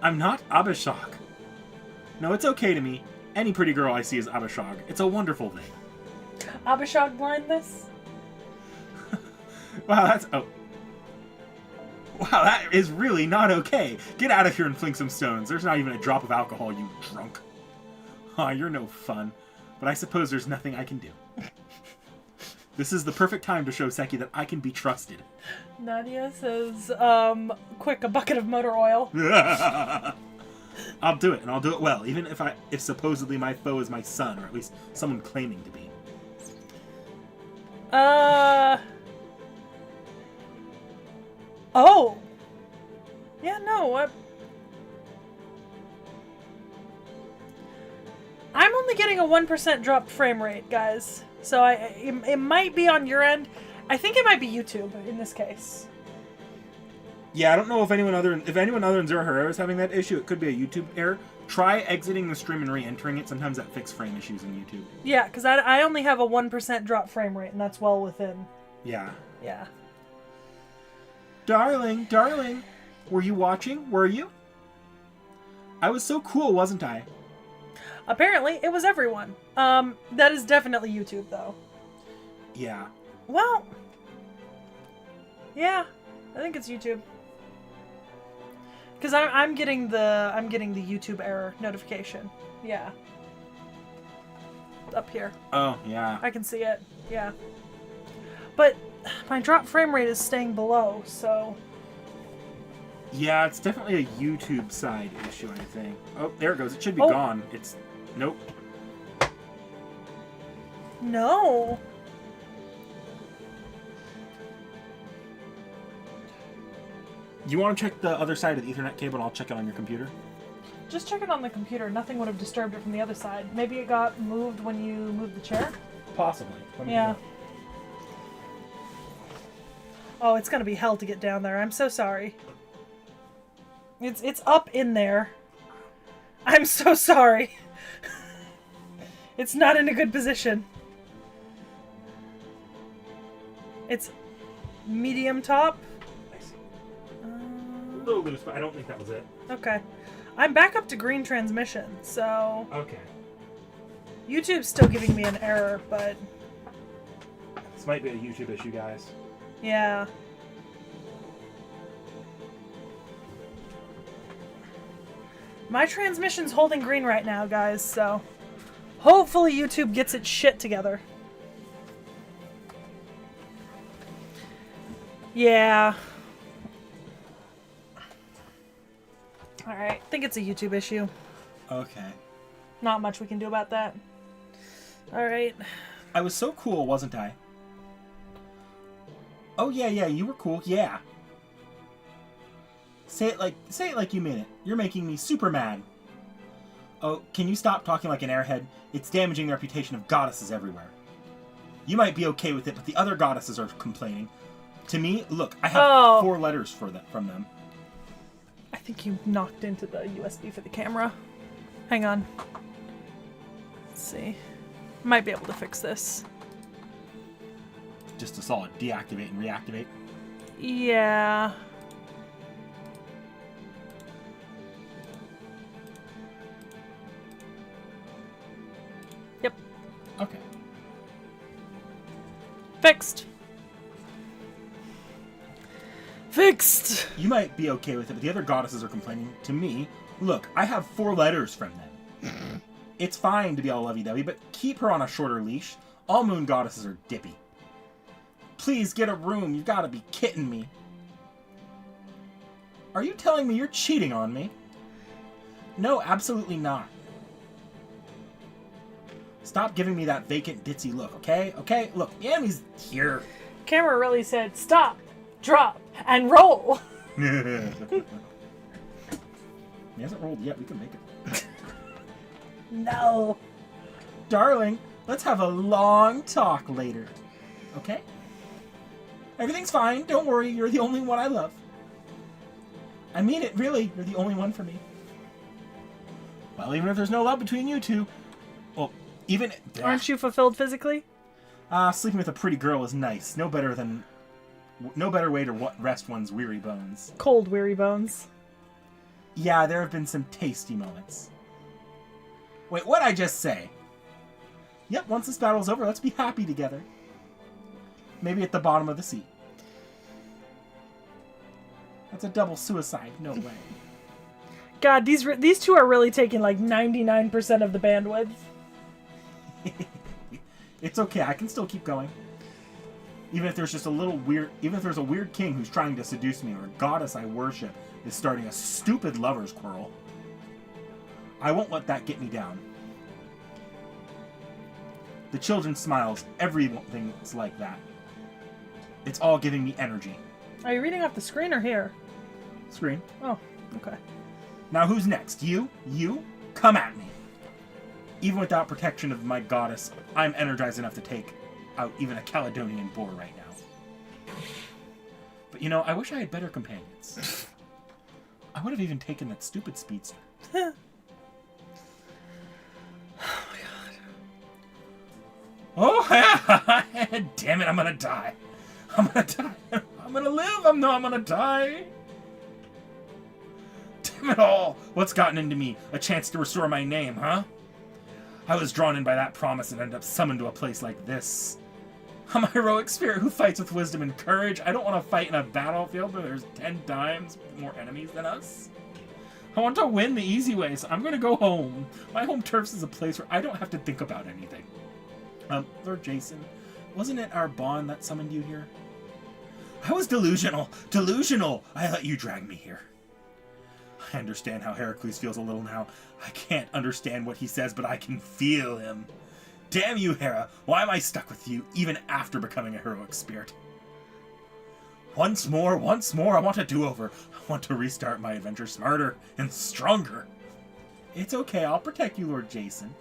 I'm not Abishag. No, it's okay to me. Any pretty girl I see is Abishag. It's a wonderful thing. Abishag blindness? Wow, that's... Oh. Wow, that is really not okay. Get out of here and fling some stones. There's not even a drop of alcohol, you drunk. Aw, you're no fun. But I suppose there's nothing I can do. This is the perfect time to show Seki that I can be trusted. Nadia says, quick, a bucket of motor oil. I'll do it, and I'll do it well, even if supposedly my foe is my son, or at least someone claiming to be. Oh. Yeah, no, what? I'm only getting a 1% dropped frame rate, guys. So it might be on your end. I think it might be YouTube in this case. Yeah, I don't know if anyone other than Zero Hero is having that issue. It could be a YouTube error. Try exiting the stream and re-entering it. Sometimes that fixes frame issues in YouTube. Yeah, because I only have a 1% drop frame rate, and that's well within. Yeah. Yeah. Darling, were you watching? Were you? I was so cool, wasn't I? Apparently, it was everyone. That is definitely YouTube, though. Yeah. Well, yeah, I think it's YouTube. Because I'm getting the YouTube error notification. Yeah. Up here. Oh, yeah. I can see it. Yeah. But my drop frame rate is staying below, so... Yeah, it's definitely a YouTube side issue, I think. Oh, there it goes. It should be Oh. gone. It's... Nope. No. You want to check the other side of the Ethernet cable, and I'll check it on your computer? Just check it on the computer. Nothing would have disturbed it from the other side. Maybe it got moved when you moved the chair? Possibly. Yeah. Oh, it's gonna be hell to get down there. I'm so sorry. It's up in there. I'm so sorry. It's not in a good position. It's medium top. I see. A little loose, but I don't think that was it. Okay. I'm back up to green transmission, so... Okay. YouTube's still giving me an error, but... This might be a YouTube issue, guys. Yeah. My transmission's holding green right now, guys, so... Hopefully YouTube gets its shit together. Yeah. Alright, I think it's a YouTube issue. Okay. Not much we can do about that. Alright. I was so cool, wasn't I? Oh, yeah, you were cool, yeah. Say it like you mean it. You're making me super mad. Oh, can you stop talking like an airhead? It's damaging the reputation of goddesses everywhere. You might be okay with it, but the other goddesses are complaining. To me, look, I have 4 letters from them. I think you knocked into the USB for the camera. Hang on. Let's see. Might be able to fix this. Just a solid deactivate and reactivate. Yeah. Yep. Okay. Fixed. Fixed! You might be okay with it, but the other goddesses are complaining. To me, look, I have 4 letters from them. It's fine to be all lovey-dovey, but keep her on a shorter leash. All moon goddesses are dippy. Please get a room. You've got to be kidding me. Are you telling me you're cheating on me? No, absolutely not. Stop giving me that vacant ditzy look, okay? Okay, look, Yami's here. Camera really said, stop, drop, and roll. He hasn't rolled yet. We can make it. No. Darling, let's have a long talk later. Okay? Everything's fine. Don't worry. You're the only one I love. I mean it, really. You're the only one for me. Well, even if there's no love between you two, well, even... Aren't you fulfilled physically? Sleeping with a pretty girl is nice. No better way to rest one's weary bones. Cold, weary bones. Yeah, there have been some tasty moments. Wait, what'd I just say? Yep, once this battle's over, let's be happy together. Maybe at the bottom of the sea. That's a double suicide. No way. God, these two are really taking like 99% of the bandwidth. It's okay, I can still keep going. Even if there's just a little weird... Even if there's a weird king who's trying to seduce me, or a goddess I worship is starting a stupid lover's quarrel, I won't let that get me down. The children's smiles, everything's like that. It's all giving me energy. Are you reading off the screen or here? Screen. Oh, okay. Now who's next? You? You? Come at me. Even without protection of my goddess, I'm energized enough to take out even a Caledonian boar right now. But you know, I wish I had better companions. I would have even taken that stupid speedster. Oh my god. Oh, damn it, I'm gonna die. I'm gonna die. I'm gonna live. I'm gonna die. Damn it all. What's gotten into me? A chance to restore my name, huh? I was drawn in by that promise and ended up summoned to a place like this. I'm a heroic spirit who fights with wisdom and courage. I don't want to fight in a battlefield where there's 10 times more enemies than us. I want to win the easy way, so I'm going to go home. My home turf is a place where I don't have to think about anything. Lord Jason, wasn't it our bond that summoned you here? I was delusional. Delusional! I let you drag me here. I understand how Heracles feels a little now. I can't understand what he says, but I can feel him. Damn you, Hera! Why am I stuck with you, even after becoming a heroic spirit? Once more, I want a do-over. I want to restart my adventure smarter and stronger. It's okay, I'll protect you, Lord Jason.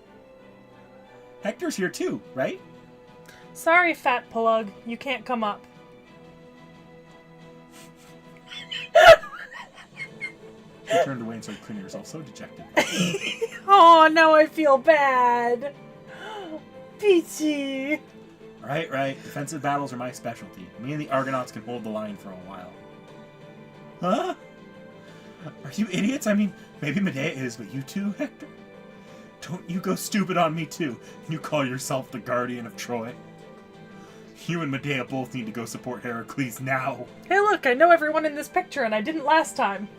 Hector's here too, right? Sorry, fat plug. You can't come up. She turned away and started cleaning herself, so dejected. Oh, now I feel bad. Peachy. Right. Defensive battles are my specialty. Me and the Argonauts can hold the line for a while. Huh? Are you idiots? I mean, maybe Medea is, but you too, Hector? Don't you go stupid on me too. You call yourself the guardian of Troy. You and Medea both need to go support Heracles now. Hey look, I know everyone in this picture and I didn't last time.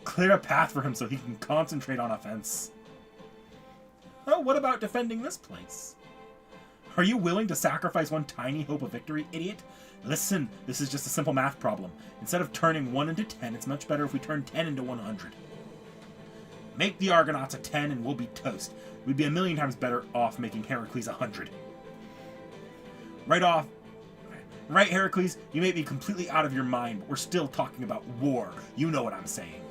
Clear a path for him so he can concentrate on offense. Oh, what about defending this place? Are you willing to sacrifice one tiny hope of victory, idiot? Listen, this is just a simple math problem. Instead of turning 1 into 10, it's much better if we turn 10 into 100. Make the Argonauts a 10 and we'll be toast. We'd be a million times better off making Heracles 100. Right, Heracles? You may be completely out of your mind, but we're still talking about war. You know what I'm saying.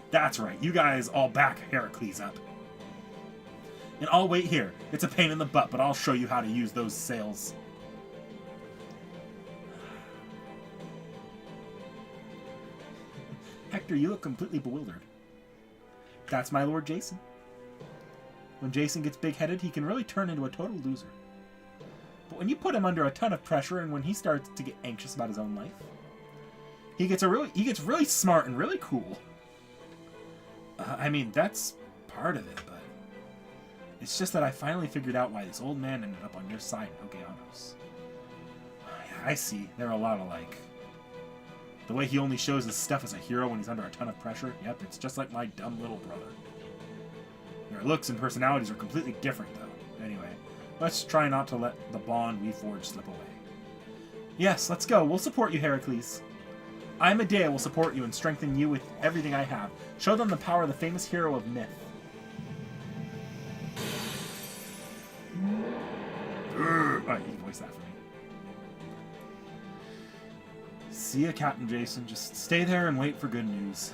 That's right, you guys all back Heracles up. And I'll wait here. It's a pain in the butt, but I'll show you how to use those sails. Hector, you look completely bewildered. That's my Lord Jason. When Jason gets big-headed, he can really turn into a total loser. But when you put him under a ton of pressure and when he starts to get anxious about his own life, he gets really smart and really cool. I mean, that's part of it, but it's just that I finally figured out why this old man ended up on your side in Okeanos. I see. They're a lot alike. The way he only shows his stuff as a hero when he's under a ton of pressure, yep, it's just like my dumb little brother. Their looks and personalities are completely different, though. Anyway, let's try not to let the bond we forged slip away. Yes, let's go. We'll support you, Heracles. I, Medea, will support you and strengthen you with everything I have. Show them the power of the famous hero of myth. Alright, you can voice that for me. See ya, Captain Jason. Just stay there and wait for good news.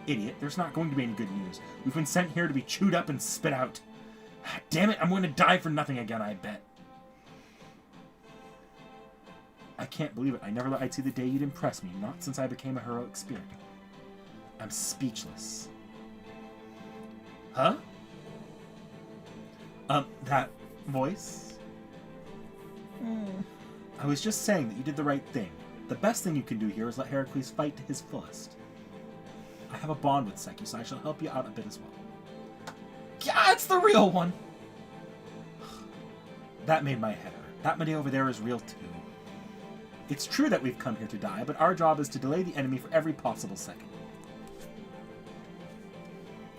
Idiot, there's not going to be any good news. We've been sent here to be chewed up and spit out. Damn it, I'm going to die for nothing again, I bet. I can't believe it. I never thought I'd see the day you'd impress me, not since I became a heroic spirit. I'm speechless. Huh? That voice? I was just saying that you did the right thing. The best thing you can do here is let Heracles fight to his fullest. I have a bond with Psyche, so I shall help you out a bit as well. Yeah, it's the real one! That made my head hurt. That Medea over there is real too. It's true that we've come here to die, but our job is to delay the enemy for every possible second.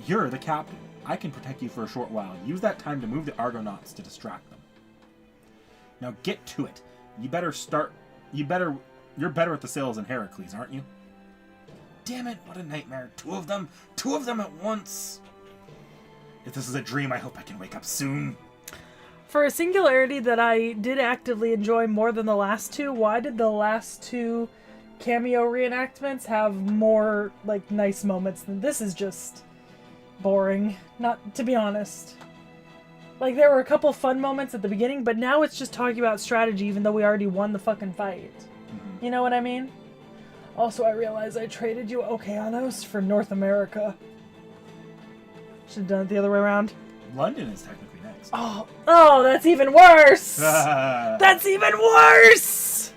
You're the captain. I can protect you for a short while. Use that time to move the Argonauts to distract them. Now get to it. You're better at the sails than Heracles, aren't you? damn it, what a nightmare. Two of them at once. If this is a dream, I hope I can wake up soon. For a singularity that I did actively enjoy more than the last two, why did the last two cameo reenactments have more, like, nice moments than this? Is just boring, not to be honest. Like, there were a couple fun moments at the beginning, but now it's just talking about strategy even though we already won the fucking fight. You know what I mean? Also, I realized I traded you Okeanos for North America. Should have done it the other way around. London is technically next. Oh, that's even worse! That's even worse!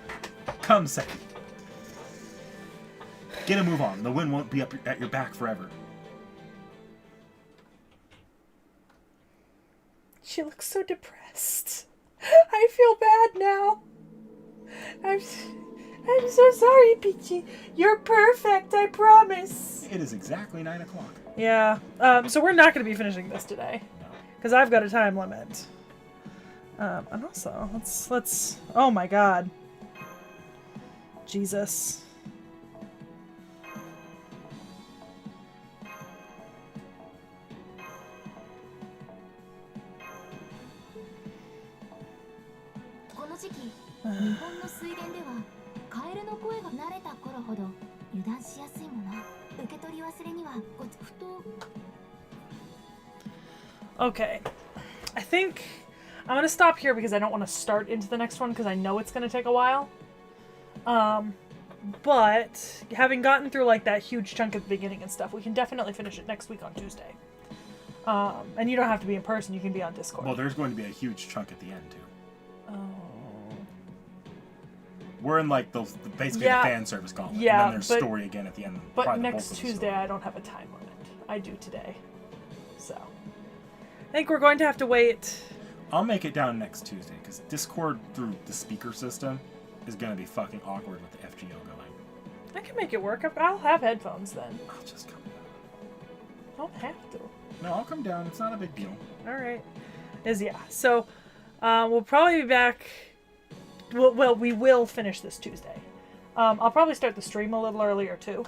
Come second. Get a move on. The wind won't be up at your back forever. She looks so depressed. I feel bad now. I'm so sorry, Peachy. You're perfect, I promise. It is exactly 9 o'clock. Yeah. So we're not going to be finishing this today. No. Because I've got a time limit. And also, let's... Oh my god. Jesus. Okay. I think I'm going to stop here because I don't want to start into the next one because I know it's going to take a while. But having gotten through like that huge chunk at the beginning and stuff, we can definitely finish it next week on Tuesday. And you don't have to be in person, you can be on Discord. Well, there's going to be a huge chunk at the end too. Oh. We're in like basically the fan service gauntlet. Yeah, and then there's story again at the end. But next Tuesday I don't have a time limit. I do today. So I think we're going to have to wait. I'll make it down next Tuesday because Discord through the speaker system is going to be fucking awkward with the FGO going. I can make it work. I'll have headphones then. I'll just come down. Don't have to. No, I'll come down. It's not a big deal. Alright. Yeah. So, we'll probably be back... Well, we will finish this Tuesday. I'll probably start the stream a little earlier, too.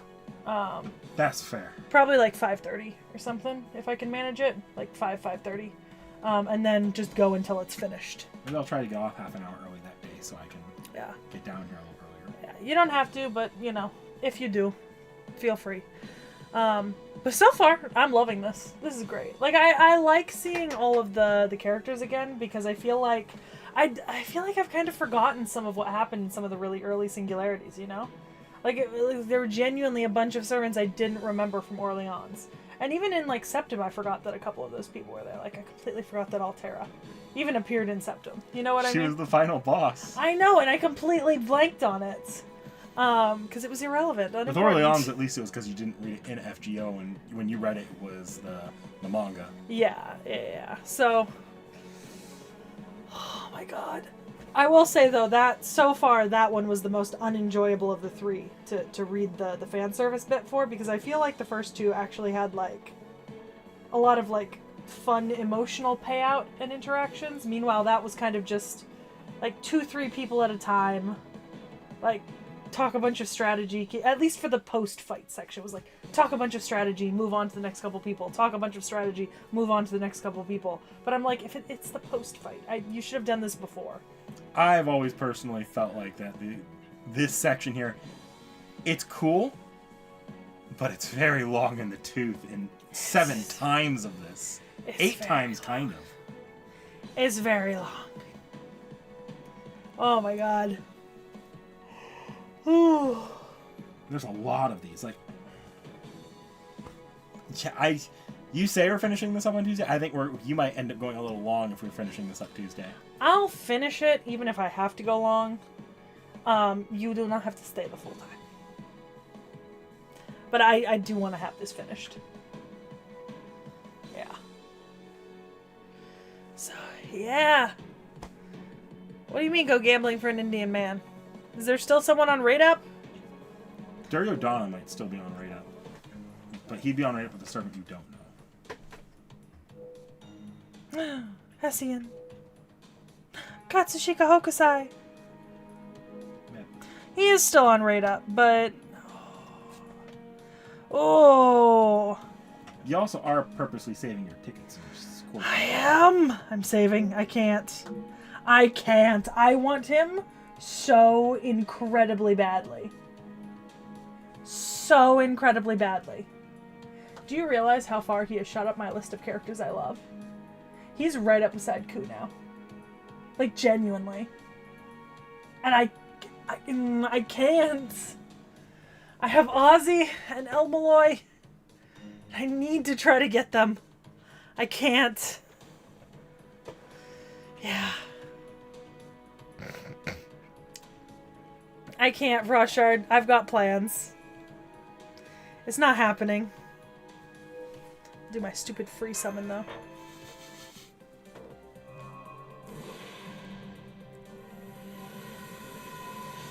That's fair. Probably like 5:30 or something, if I can manage it. Like 5:30. And then just go until it's finished. Maybe I'll try to get off half an hour early that day so I can get down here a little earlier. Yeah, you don't have to, but, you know, if you do, feel free. But so far, I'm loving this. This is great. Like, I like seeing all of the characters again because I feel like I feel like I've kind of forgotten some of what happened in some of the really early singularities, you know? Like, there were genuinely a bunch of servants I didn't remember from Orleans. And even in, like, Septum, I forgot that a couple of those people were there. Like, I completely forgot that Altera even appeared in Septum. You know what I mean? She was the final boss. I know, and I completely blanked on it. Because it was irrelevant. With Orleans, at least it was because you didn't read it in FGO, and when you read it, it was the manga. Yeah. So, oh my god. I will say, though, that so far, that one was the most unenjoyable of the three to read the fan service bit for, because I feel like the first two actually had, like, a lot of, like, fun emotional payout and interactions. Meanwhile, that was kind of just, like, 2-3 people at a time, like, talk a bunch of strategy, at least for the post-fight section. It was like, talk a bunch of strategy, move on to the next couple people, talk a bunch of strategy, move on to the next couple people. But I'm like, if it's the post-fight, you should have done this before. I've always personally felt like that this section here, it's cool, but it's very long in the tooth in 7 times of this. 8 times, kind of. It's very long. Oh my god. Ooh. There's a lot of these. Like, you say we're finishing this up on Tuesday. I think you might end up going a little long if we're finishing this up Tuesday. I'll finish it even if I have to go long. You do not have to stay the full time. But I do want to have this finished. Yeah. So, yeah. What do you mean go gambling for an Indian man? Is there still someone on Raid Up? Duryodhana might still be on Raid Up. But he'd be on Raid Up with a servant you don't know. Hessian. Katsushika Hokusai. Yeah. He is still on Raid Up, but Oh. You also are purposely saving your tickets. I am. I'm saving. I can't. I want him so incredibly badly. So incredibly badly. Do you realize how far he has shot up my list of characters I love? He's right up beside Ku now. Like, genuinely. And I can't. I have Ozzy and El Malloy. I need to try to get them. I can't. Yeah. I can't, Roshard. I've got plans. It's not happening. Do my stupid free summon, though.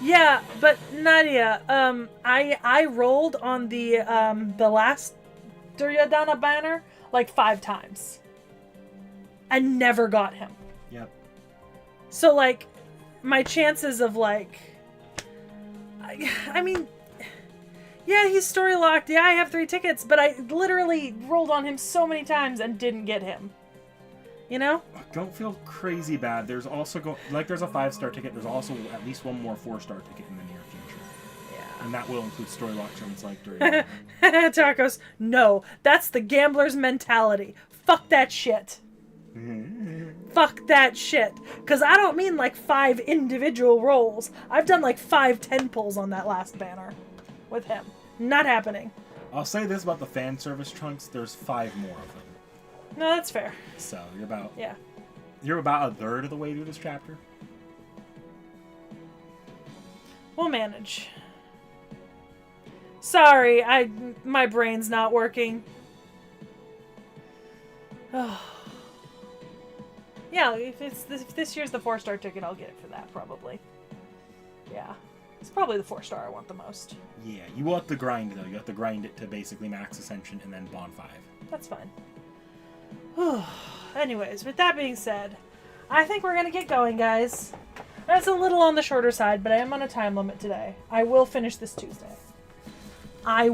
Yeah, but Nadia, I rolled on the last Duryodhana banner like 5 times. And never got him. Yep. So, like, my chances of, like... I mean... Yeah, he's story locked. Yeah, I have 3 tickets, but I literally rolled on him so many times and didn't get him. You know? Don't feel crazy bad. There's also there's a 5-star ticket. There's also at least one more 4-star ticket in the near future. Yeah. And that will include story lock joints like during. Tacos. No, that's the gambler's mentality. Fuck that shit. Fuck that shit. Because I don't mean like 5 individual rolls. I've done like 5 10 pulls on that last banner with him. Not happening. I'll say this about the fan service trunks. There's 5 more of them. No, that's fair. So you're about Yeah. a third of the way through this chapter. We'll manage. Sorry, my brain's not working. Oh. Yeah, if this year's the 4-star ticket, I'll get it for that, probably. Yeah. It's probably the 4-star I want the most. Yeah, you will have to grind, though. You have to grind it to basically max Ascension and then Bond 5. That's fine. Anyways, with that being said, I think we're going to get going, guys. That's a little on the shorter side, but I am on a time limit today. I will finish this Tuesday. I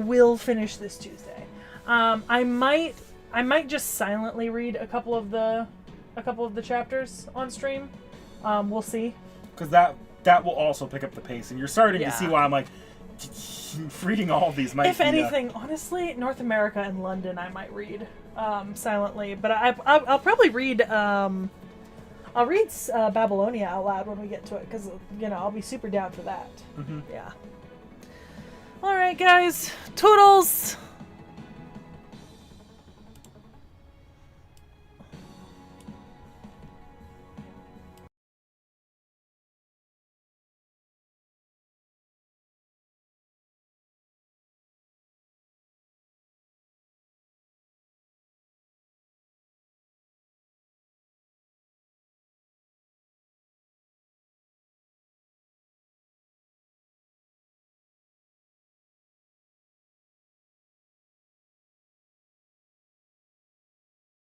might just silently read a couple of the chapters on stream. We'll see. Because that will also pick up the pace, and you're starting to see why I'm like, reading all of these might if anything, honestly, North America and London I might read silently, but I'll probably read Babylonia out loud when we get to it, because I'll be super down for that. Yeah. All right, guys, toodles.